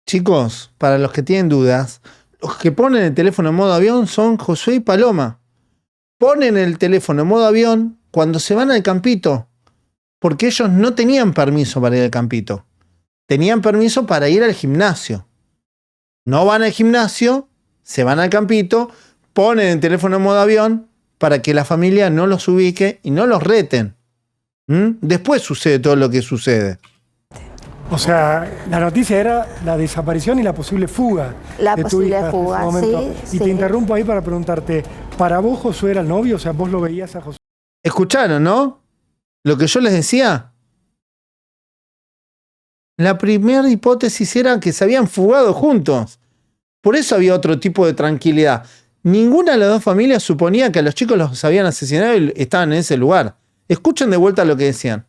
Chicos, para los que tienen dudas, los que ponen el teléfono en modo avión son Josué y Paloma. Ponen el teléfono en modo avión cuando se van al campito, porque ellos no tenían permiso para ir al campito. Tenían permiso para ir al gimnasio. No van al gimnasio, se van al campito, ponen el teléfono en modo avión para que la familia no los ubique y no los reten. Después sucede todo lo que sucede. O sea, la noticia era la desaparición y la posible fuga. La de tu posible hija en fuga, ese momento. sí, Y te sí. interrumpo ahí para preguntarte, ¿para vos Josué era el novio? O sea, ¿vos lo veías a Josué? ¿Escucharon, no? Lo que yo les decía. La primera hipótesis era que se habían fugado juntos. Por eso había otro tipo de tranquilidad. Ninguna de las dos familias suponía que a los chicos los habían asesinado y estaban en ese lugar. Escuchen de vuelta lo que decían.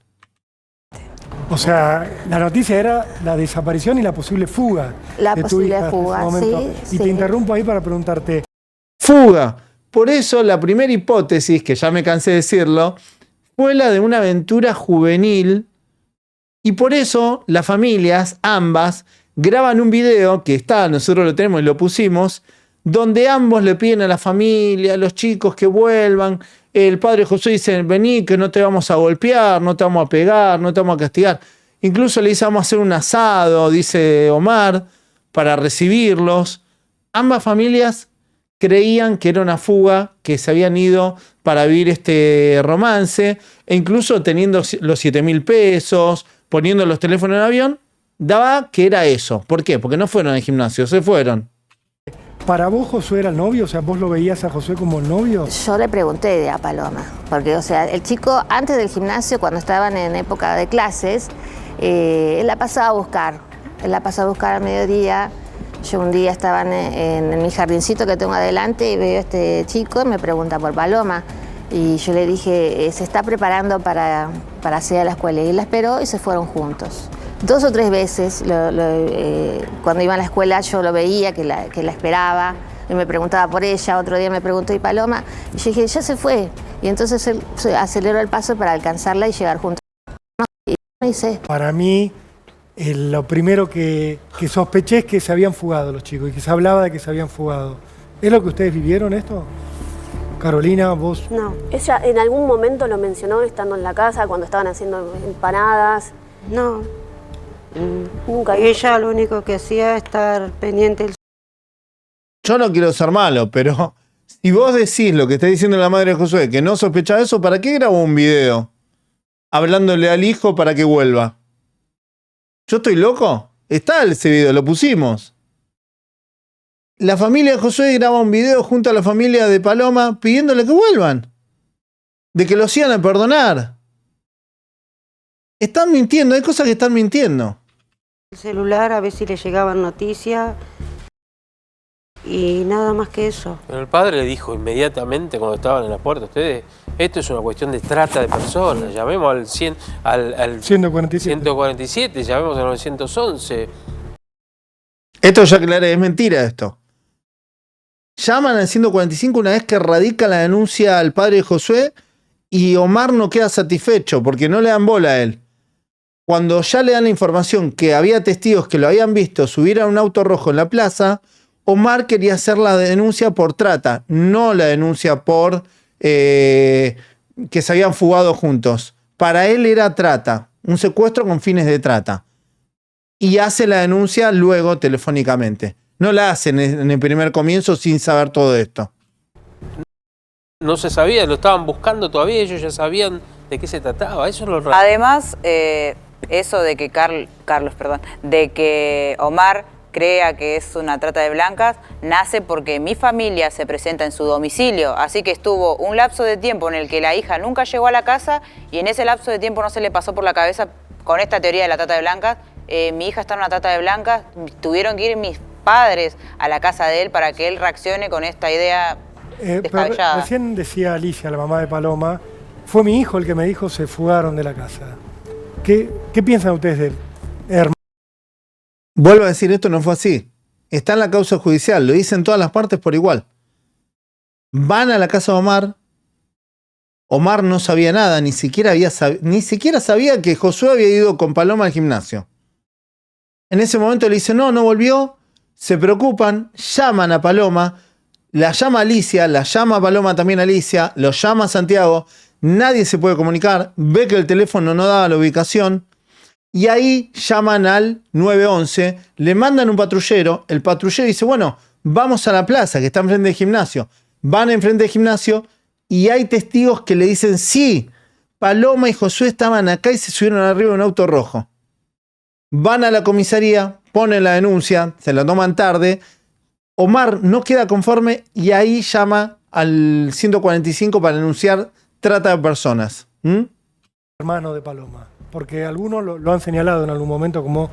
O sea, la noticia era la desaparición y la posible fuga. La de tu posible hija en fuga, ese momento. sí, Y te sí. interrumpo ahí para preguntarte, Fuga. Por eso la primera hipótesis, que ya me cansé de decirlo, fue la de una aventura juvenil. Y por eso las familias, ambas, graban un video que está, nosotros lo tenemos y lo pusimos, donde ambos le piden a la familia, a los chicos que vuelvan. El padre José dice, vení que no te vamos a golpear, no te vamos a pegar, no te vamos a castigar. Incluso le dice, vamos a hacer un asado, dice Omar, para recibirlos. ambas familias creían que era una fuga, que se habían ido para vivir este romance, e incluso teniendo los 7.000 pesos, poniendo los teléfonos en avión, daba que era eso. ¿Por qué? Porque no fueron al gimnasio, se fueron. ¿Para vos Josué era el novio? O sea, ¿vos lo veías a Josué como el novio? Yo le pregunté a Paloma, porque o sea, el chico antes del gimnasio, cuando estaban en época de clases, él la pasaba a buscar. Él la pasaba a buscar al mediodía. Yo un día estaba en mi jardincito que tengo adelante y veo a este chico y me pregunta por Paloma. Y yo le dije, se está preparando para ir a la escuela. Y la esperó y se fueron juntos. 2 o 3 veces, cuando iba a la escuela yo lo veía, que la esperaba, y me preguntaba por ella. Otro día me preguntó, ¿y Paloma? Y yo dije, ya se fue. Y entonces él aceleró el paso para alcanzarla y llegar juntos. Y me dice, Para mí, lo primero que sospeché es que se habían fugado los chicos y que se hablaba de que se habían fugado. ¿Es lo que ustedes vivieron esto? Carolina, vos... No. Ella en algún momento lo mencionó estando en la casa, cuando estaban haciendo empanadas. No. Nunca. Ella lo único que hacía es estar pendiente del... Yo no quiero ser malo, pero si vos decís lo que está diciendo la madre de Josué, que no sospechaba eso, ¿para qué grabó un video hablándole al hijo para que vuelva? ¿Yo estoy loco? Está ese video, lo pusimos. La familia de Josué graba un video junto a la familia de Paloma pidiéndole que vuelvan. De que los iban a perdonar. Están mintiendo, hay cosas que están mintiendo. El celular, a ver si le llegaban noticias y nada más que eso. Pero el padre le dijo inmediatamente cuando estaban en la puerta, ustedes, esto es una cuestión de trata de personas, llamemos al 147, llamemos al 911. Esto ya claro, es mentira esto. Llaman al 145 una vez que radica la denuncia al padre de Josué y Omar no queda satisfecho porque no le dan bola a él. Cuando ya le dan la información que había testigos que lo habían visto subir a un auto rojo en la plaza, Omar quería hacer la denuncia por trata, no la denuncia por que se habían fugado juntos. Para él era trata, un secuestro con fines de trata. Y hace la denuncia luego telefónicamente. No la hacen en el primer comienzo sin saber todo esto. No se sabía, lo estaban buscando todavía, ellos ya sabían de qué se trataba, eso es lo raro. Además, eso de que de que Omar crea que es una trata de blancas, nace porque mi familia se presenta en su domicilio, así que estuvo un lapso de tiempo en el que la hija nunca llegó a la casa y en ese lapso de tiempo no se le pasó por la cabeza con esta teoría de la trata de blancas, mi hija está en una trata de blancas, tuvieron que ir mis padres a la casa de él para que él reaccione con esta idea descabellada. Recién decía Alicia, la mamá de Paloma, fue mi hijo el que me dijo se fugaron de la casa. ¿Qué piensan ustedes de él? Vuelvo a decir, esto no fue así. Está en la causa judicial, lo dicen todas las partes por igual. Van a la casa de Omar. Omar no sabía nada, ni siquiera sabía que Josué había ido con Paloma al gimnasio. En ese momento le dicen, no volvió. Se preocupan, llaman a Paloma, la llama Alicia, la llama a Paloma también a Alicia, lo llama a Santiago, nadie se puede comunicar, ve que el teléfono no daba la ubicación y ahí llaman al 911, le mandan un patrullero, el patrullero dice, bueno, vamos a la plaza que está enfrente del gimnasio. Van enfrente del gimnasio y hay testigos que le dicen, sí, Paloma y Josué estaban acá y se subieron arriba de un auto rojo. Van a la comisaría, ponen la denuncia, se la toman tarde. Omar no queda conforme y ahí llama al 145 para denunciar trata de personas. Hermano de Paloma, porque algunos lo han señalado en algún momento como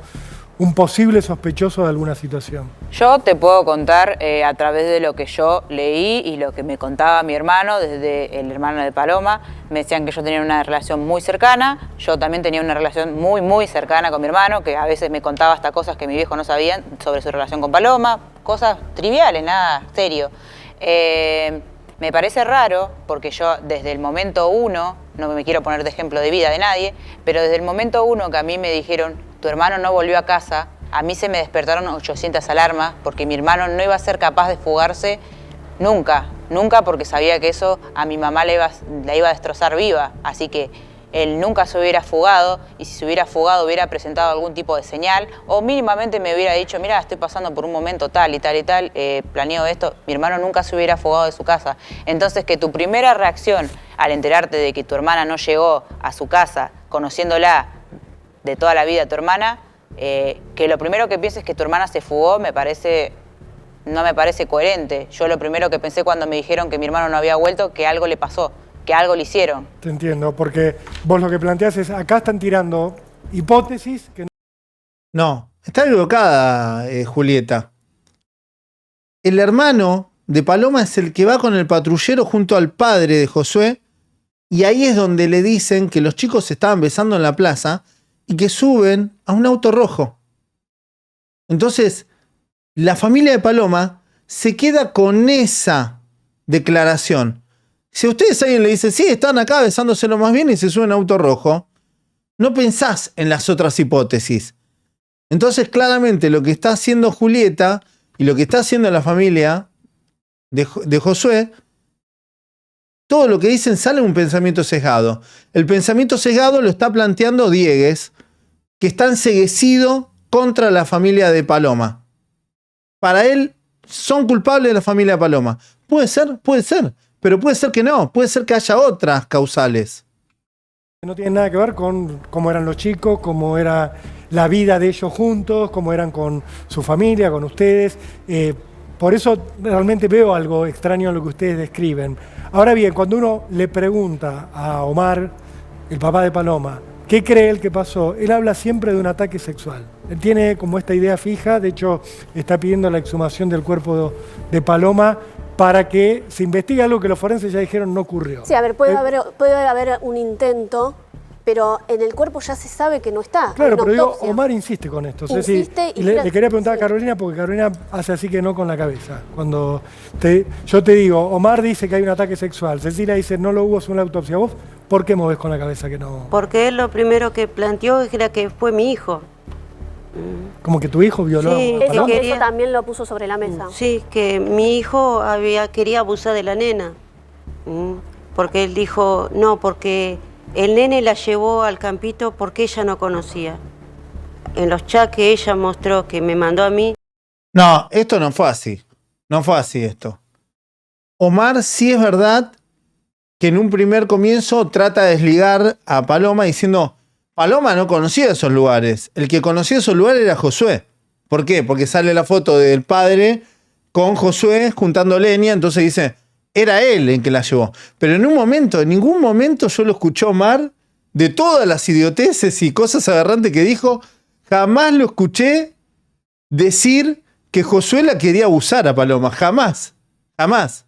un posible sospechoso de alguna situación. Yo te puedo contar a través de lo que yo leí y lo que me contaba mi hermano, desde el hermano de Paloma, me decían que yo tenía una relación muy cercana, yo también tenía una relación muy cercana con mi hermano, que a veces me contaba hasta cosas que mi viejo no sabían sobre su relación con Paloma, cosas triviales, nada serio. Me parece raro, porque yo desde el momento 1, no me quiero poner de ejemplo de vida de nadie, pero desde el momento 1 que a mí me dijeron, tu hermano no volvió a casa, a mí se me despertaron 800 alarmas, porque mi hermano no iba a ser capaz de fugarse nunca, porque sabía que eso a mi mamá la iba a destrozar viva. Así que él nunca se hubiera fugado, y si se hubiera fugado hubiera presentado algún tipo de señal, o mínimamente me hubiera dicho, mira, estoy pasando por un momento tal y tal y tal, planeo esto, mi hermano nunca se hubiera fugado de su casa. Entonces, que tu primera reacción al enterarte de que tu hermana no llegó a su casa, conociéndola de toda la vida, tu hermana, que lo primero que pienses que tu hermana se fugó, no me parece coherente. Yo lo primero que pensé cuando me dijeron que mi hermano no había vuelto, que algo le pasó, que algo le hicieron. Te entiendo, porque vos lo que planteás es, acá están tirando hipótesis que No, está equivocada, Julieta. El hermano de Paloma es el que va con el patrullero junto al padre de Josué, y ahí es donde le dicen que los chicos se estaban besando en la plaza y que suben a un auto rojo. Entonces, la familia de Paloma se queda con esa declaración. Si a ustedes alguien le dice, sí, están acá besándose lo más bien y se suben a auto rojo, no pensás en las otras hipótesis. Entonces, claramente, lo que está haciendo Julieta y lo que está haciendo la familia de Josué, todo lo que dicen sale un pensamiento sesgado. El pensamiento sesgado lo está planteando Diegues, que está enceguecido contra la familia de Paloma. Para él, son culpables de la familia de Paloma. Puede ser, pero puede ser que no, puede ser que haya otras causales. no tienen nada que ver con cómo eran los chicos, cómo era la vida de ellos juntos, cómo eran con su familia, con ustedes. Por eso realmente veo algo extraño en lo que ustedes describen. Ahora bien, cuando uno le pregunta a Omar, el papá de Paloma, ¿qué cree él que pasó? Él habla siempre de un ataque sexual. Él tiene como esta idea fija, de hecho está pidiendo la exhumación del cuerpo de Paloma para que se investigue algo que los forenses ya dijeron no ocurrió. Sí, a ver, puede haber un intento, pero en el cuerpo ya se sabe que no está. Claro, pero digo, Omar insiste con esto. Insiste y le quería preguntar a Carolina, porque Carolina hace así que no con la cabeza. Cuando yo te digo, Omar dice que hay un ataque sexual, Cecilia dice no lo hubo según la autopsia. ¿Vos por qué movés con la cabeza que no? Porque él lo primero que planteó era que fue mi hijo. Como que tu hijo violó Sí, a Paloma. Eso también lo puso sobre la mesa. Sí, que mi hijo quería abusar de la nena. Porque él dijo, no, porque el nene la llevó al campito porque ella no conocía. En los chats que ella mostró, que me mandó a mí. No, esto no fue así. No fue así esto. Omar sí es verdad que en un primer comienzo trata de desligar a Paloma diciendo, Paloma no conocía esos lugares. El que conocía esos lugares era Josué. ¿Por qué? Porque sale la foto del padre con Josué juntando leña, entonces dice, era él el que la llevó. Pero en ningún momento yo lo escuché a Omar, de todas las idioteces y cosas aberrantes que dijo, jamás lo escuché decir que Josué la quería abusar a Paloma. Jamás. Jamás.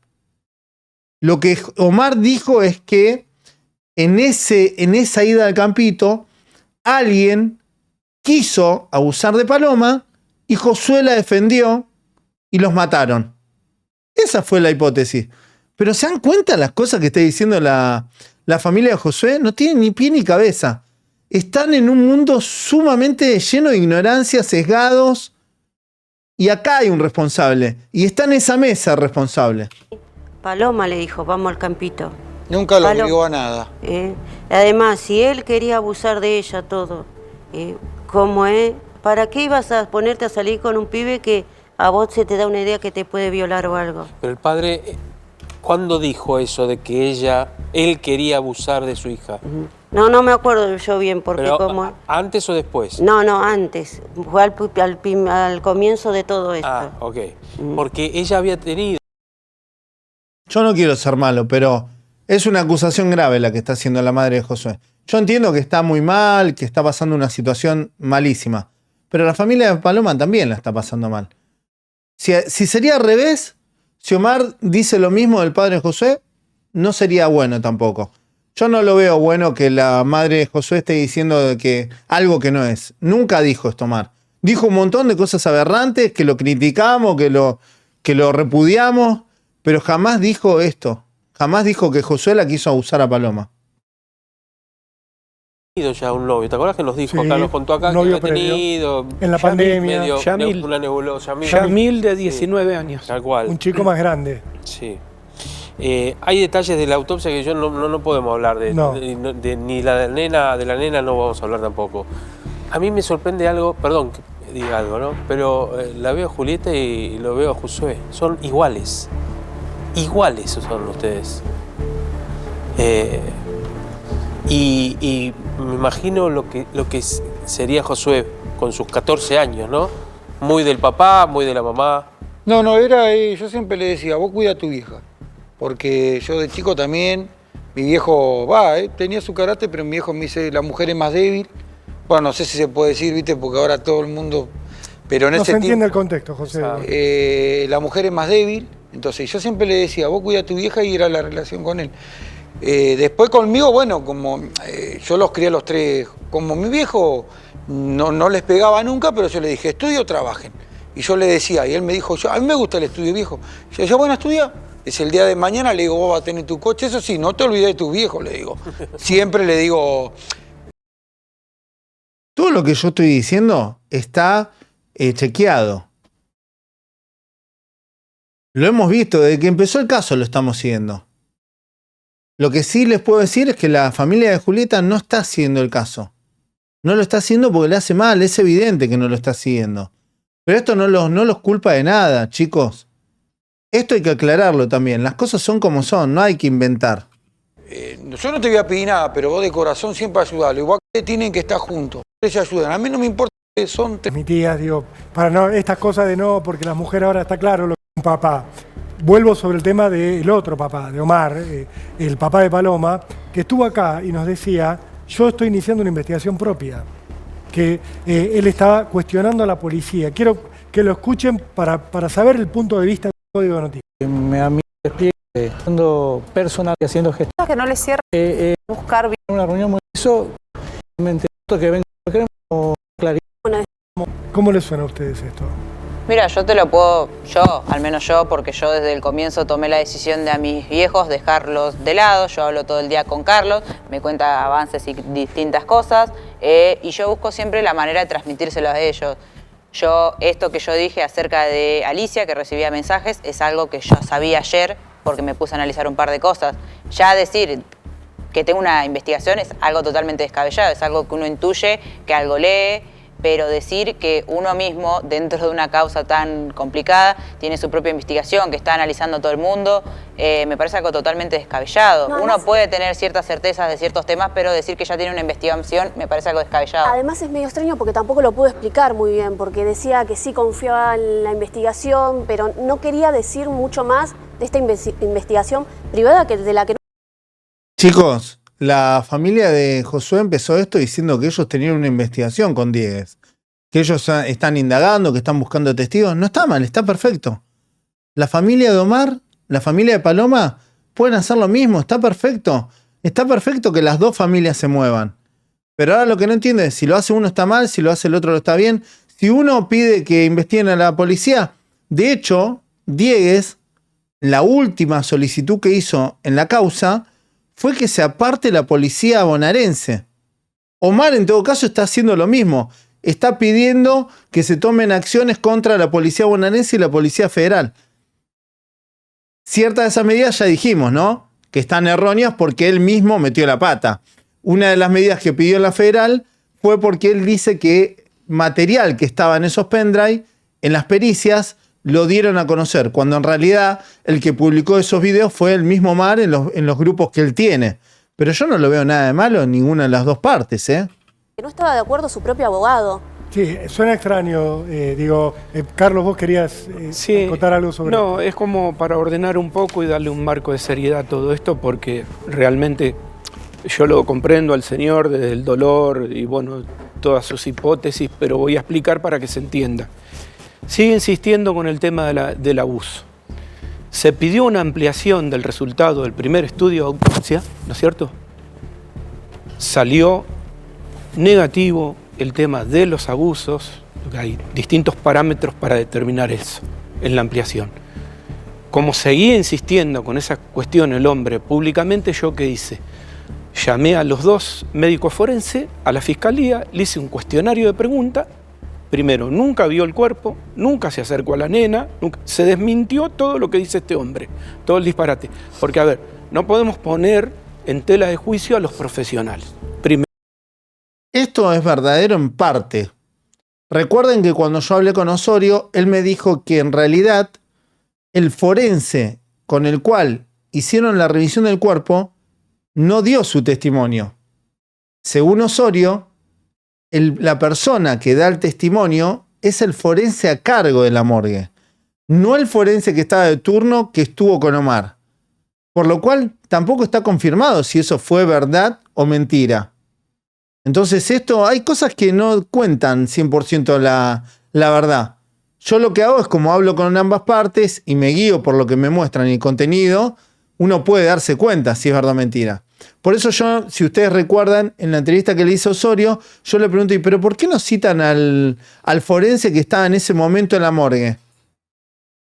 Lo que Omar dijo es que en esa ida al campito, alguien quiso abusar de Paloma y Josué la defendió y los mataron. Esa fue la hipótesis. Pero ¿se dan cuenta las cosas que está diciendo la familia de Josué? No tienen ni pie ni cabeza. Están en un mundo sumamente lleno de ignorancia, sesgados. Y acá hay un responsable. Y está en esa mesa el responsable. Paloma le dijo, vamos al campito. Nunca lo obligó a nada. Además, si él quería abusar de ella todo, ¿cómo es? ¿Para qué ibas a ponerte a salir con un pibe que a vos se te da una idea que te puede violar o algo? Pero el padre, ¿cuándo dijo eso de que él quería abusar de su hija? No me acuerdo yo bien, porque Pero, como... ¿antes o después? No, antes. Fue al comienzo de todo esto. Ah, ok. Porque ella había tenido... Yo no quiero ser malo, pero es una acusación grave la que está haciendo la madre de Josué. Yo entiendo que está muy mal, que está pasando una situación malísima, pero la familia de Paloma también la está pasando mal. Si sería al revés, si Omar dice lo mismo del padre de Josué, no sería bueno tampoco. Yo no lo veo bueno que la madre de Josué esté diciendo que algo que no es. Nunca dijo esto Omar. Dijo un montón de cosas aberrantes, que lo criticamos, que lo repudiamos, pero jamás dijo esto. Jamás dijo que Josué la quiso abusar a Paloma. Ya un novio, ¿te acuerdas que nos dijo Sí, acá, nos contó acá que novio había tenido en la pandemia. medio Yamil. una nebulosa? Yamil de 19 años. Tal cual. Un chico más grande. Sí. Hay detalles de la autopsia que yo no podemos hablar No. ni de la nena no vamos a hablar tampoco. A mí me sorprende algo, perdón que diga algo, ¿no? Pero la veo a Julieta y lo veo a Josué. Son iguales. Iguales son ustedes. Y me imagino lo que sería Josué con sus 14 años, ¿no? Muy del papá, muy de la mamá. No, yo siempre le decía, vos cuida a tu vieja. Porque yo de chico también, mi viejo, tenía su carácter, pero mi viejo me dice, la mujer es más débil. Bueno, no sé si se puede decir, viste, porque ahora todo el mundo... Pero en No ese se entiende el tiempo, contexto, José. la mujer es más débil. Entonces yo siempre le decía, vos cuida a tu vieja y era la relación con él. Después conmigo, bueno, como yo los crié a los tres, como mi viejo no les pegaba nunca, pero yo le dije, estudio o trabajen. Y yo le decía, y él me dijo, a mí me gusta el estudio, viejo. Yo bueno, estudia. Es el día de mañana, le digo, vos vas a tener tu coche. Eso sí, no te olvides de tus viejos, le digo. Siempre le digo... Todo lo que yo estoy diciendo está chequeado. Lo hemos visto, desde que empezó el caso lo estamos siguiendo. Lo que sí les puedo decir es que la familia de Julieta no está siguiendo el caso. No lo está haciendo porque le hace mal, es evidente que no lo está siguiendo. Pero esto no los culpa de nada, chicos. Esto hay que aclararlo también. Las cosas son como son, no hay que inventar. Yo no te voy a pedir nada, pero vos de corazón siempre ayudalo. Igual que tienen que estar juntos. Ellos ayudan. A mí no me importa que son... Mi tía, digo, para no, estas cosas de no, porque la mujer ahora está claro lo que es un papá. Vuelvo sobre el tema del otro papá, de Omar, el papá de Paloma, que estuvo acá y nos decía, yo estoy iniciando una investigación propia, que él estaba cuestionando a la policía. Quiero que lo escuchen para saber el punto de vista del Código de Noticias. A mí me explica, siendo personal y haciendo gestión. Que no le cierra buscar bien. Una reunión muy hizo, me enteré que vengo, queremos claridad. ¿Cómo les suena a ustedes esto? Mira, al menos yo, porque yo desde el comienzo tomé la decisión de a mis viejos dejarlos de lado. Yo hablo todo el día con Carlos, me cuenta avances y distintas cosas, y yo busco siempre la manera de transmitírselo a ellos. Esto que yo dije acerca de Alicia, que recibía mensajes, es algo que yo sabía ayer, porque me puse a analizar un par de cosas. Ya decir que tengo una investigación es algo totalmente descabellado, es algo que uno intuye, que algo lee, pero decir que uno mismo, dentro de una causa tan complicada, tiene su propia investigación, que está analizando todo el mundo, me parece algo totalmente descabellado. Uno puede tener ciertas certezas de ciertos temas, pero decir que ya tiene una investigación me parece algo descabellado. Además es medio extraño porque tampoco lo pudo explicar muy bien, porque decía que sí confiaba en la investigación, pero no quería decir mucho más de esta investigación privada de la que... Chicos, la familia de Josué empezó esto diciendo que ellos tenían una investigación con Diegues, que ellos están indagando, que están buscando testigos. No está mal, está perfecto. La familia de Omar, la familia de Paloma, pueden hacer lo mismo, está perfecto. Está perfecto que las dos familias se muevan. Pero ahora lo que no entiendo es si lo hace uno está mal, si lo hace el otro está bien. Si uno pide que investiguen a la policía, de hecho, Diegues, la última solicitud que hizo en la causa fue que se aparte la policía bonaerense. Omar, en todo caso, está haciendo lo mismo. Está pidiendo que se tomen acciones contra la policía bonaerense y la policía federal. Ciertas de esas medidas ya dijimos, ¿no? Que están erróneas porque él mismo metió la pata. Una de las medidas que pidió la federal fue porque él dice que material que estaba en esos pendrive, en las pericias, lo dieron a conocer, cuando en realidad el que publicó esos videos fue el mismo Omar en los grupos que él tiene. Pero yo no lo veo nada de malo en ninguna de las dos partes, ¿eh? No estaba de acuerdo su propio abogado. Sí, suena extraño. Carlos, vos querías contar algo sobre esto. No, es como para ordenar un poco y darle un marco de seriedad a todo esto, porque realmente yo lo comprendo al señor desde el dolor y bueno, todas sus hipótesis, pero voy a explicar para que se entienda. Sigue insistiendo con el tema del abuso. Se pidió una ampliación del resultado del primer estudio de autopsia, ¿no es cierto? Salió negativo el tema de los abusos. Hay distintos parámetros para determinar eso en la ampliación. Como seguía insistiendo con esa cuestión el hombre públicamente, ¿yo qué hice? Llamé a los dos médicos forenses, a la fiscalía, le hice un cuestionario de preguntas primero, nunca vio el cuerpo, nunca se acercó a la nena, se desmintió todo lo que dice este hombre, todo el disparate. Porque, a ver, no podemos poner en tela de juicio a los profesionales. Primero. Esto es verdadero en parte. Recuerden que cuando yo hablé con Osorio, él me dijo que en realidad el forense con el cual hicieron la revisión del cuerpo no dio su testimonio. Según Osorio, la persona que da el testimonio es el forense a cargo de la morgue, no el forense que estaba de turno que estuvo con Omar. Por lo cual tampoco está confirmado si eso fue verdad o mentira. Entonces hay cosas que no cuentan 100% la verdad. Yo lo que hago es, como hablo con ambas partes y me guío por lo que me muestran y el contenido, uno puede darse cuenta si es verdad o mentira. Por eso yo, si ustedes recuerdan, en la entrevista que le hizo Osorio, yo le pregunto, ¿pero por qué no citan al forense que estaba en ese momento en la morgue?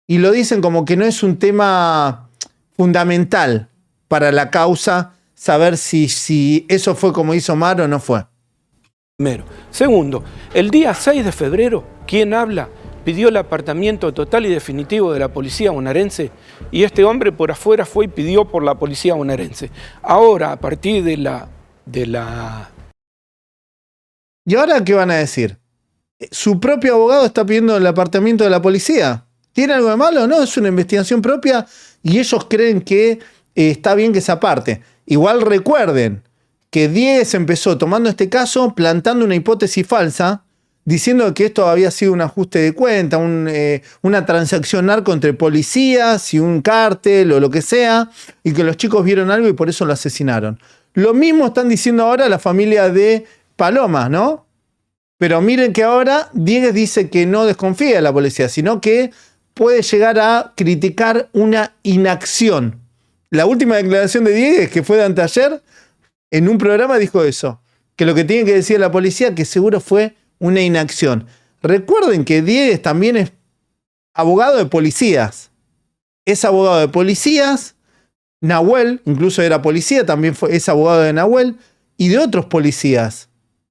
Y lo dicen como que no es un tema fundamental para la causa saber si eso fue como hizo Omar o no fue. Primero. Segundo, el día 6 de febrero, ¿quién habla? Pidió el apartamiento total y definitivo de la policía bonaerense y este hombre por afuera fue y pidió por la policía bonaerense. Ahora, a partir de la... ¿Y ahora qué van a decir? ¿Su propio abogado está pidiendo el apartamiento de la policía? ¿Tiene algo de malo? No, es una investigación propia y ellos creen que está bien que se aparte. Igual recuerden que Diegues empezó tomando este caso plantando una hipótesis falsa, diciendo que esto había sido un ajuste de cuenta, una transacción narco entre policías y un cártel o lo que sea, y que los chicos vieron algo y por eso lo asesinaron. Lo mismo están diciendo ahora la familia de Paloma, ¿no? Pero miren que ahora Diegues dice que no desconfía de la policía, sino que puede llegar a criticar una inacción. La última declaración de Diegues, que fue de anteayer, en un programa dijo eso, que lo que tiene que decir la policía que seguro fue una inacción. Recuerden que Diegues también es abogado de policías. Es abogado de policías. Nahuel, incluso era policía, también es abogado de Nahuel y de otros policías.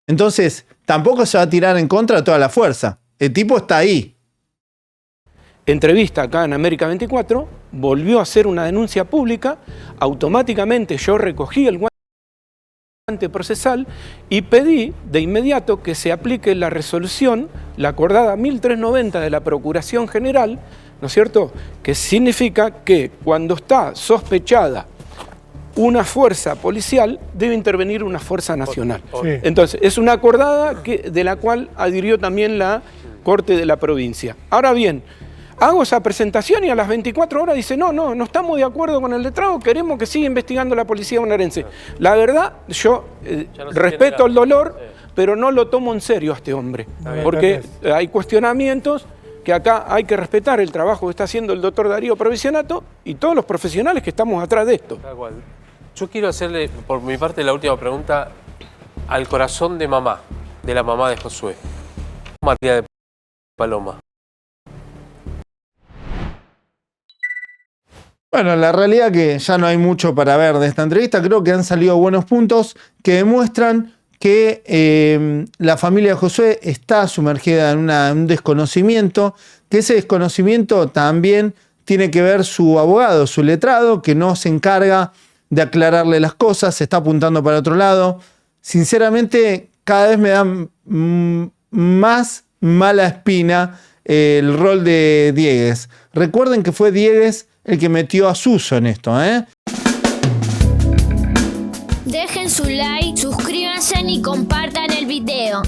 Entonces, tampoco se va a tirar en contra de toda la fuerza. El tipo está ahí. Entrevista acá en América 24, volvió a hacer una denuncia pública, automáticamente yo recogí el guante procesal y pedí de inmediato que se aplique la resolución, la acordada 1390 de la Procuración General, ¿no es cierto?, que significa que cuando está sospechada una fuerza policial, debe intervenir una fuerza nacional. Sí. Entonces, es una acordada de la cual adhirió también la Corte de la provincia. Ahora bien, hago esa presentación y a las 24 horas dice, no estamos de acuerdo con el letrado, queremos que siga investigando la policía bonaerense. La verdad, yo respeto el dolor, pero no lo tomo en serio a este hombre, porque hay cuestionamientos que acá hay que respetar el trabajo que está haciendo el doctor Darío Provenzionato y todos los profesionales que estamos atrás de esto. Tal cual. Yo quiero hacerle, por mi parte, la última pregunta al corazón de mamá, de la mamá de Josué. María de Paloma. Bueno, la realidad que ya no hay mucho para ver de esta entrevista. Creo que han salido buenos puntos que demuestran que la familia de Josué está sumergida en un desconocimiento, que ese desconocimiento también tiene que ver su abogado, su letrado, que no se encarga de aclararle las cosas, se está apuntando para otro lado. Sinceramente, cada vez me da más mala espina el rol de Diegues. Recuerden que fue Diegues el que metió a Suso en esto, ¿eh? Dejen su like, suscríbanse y compartan el video.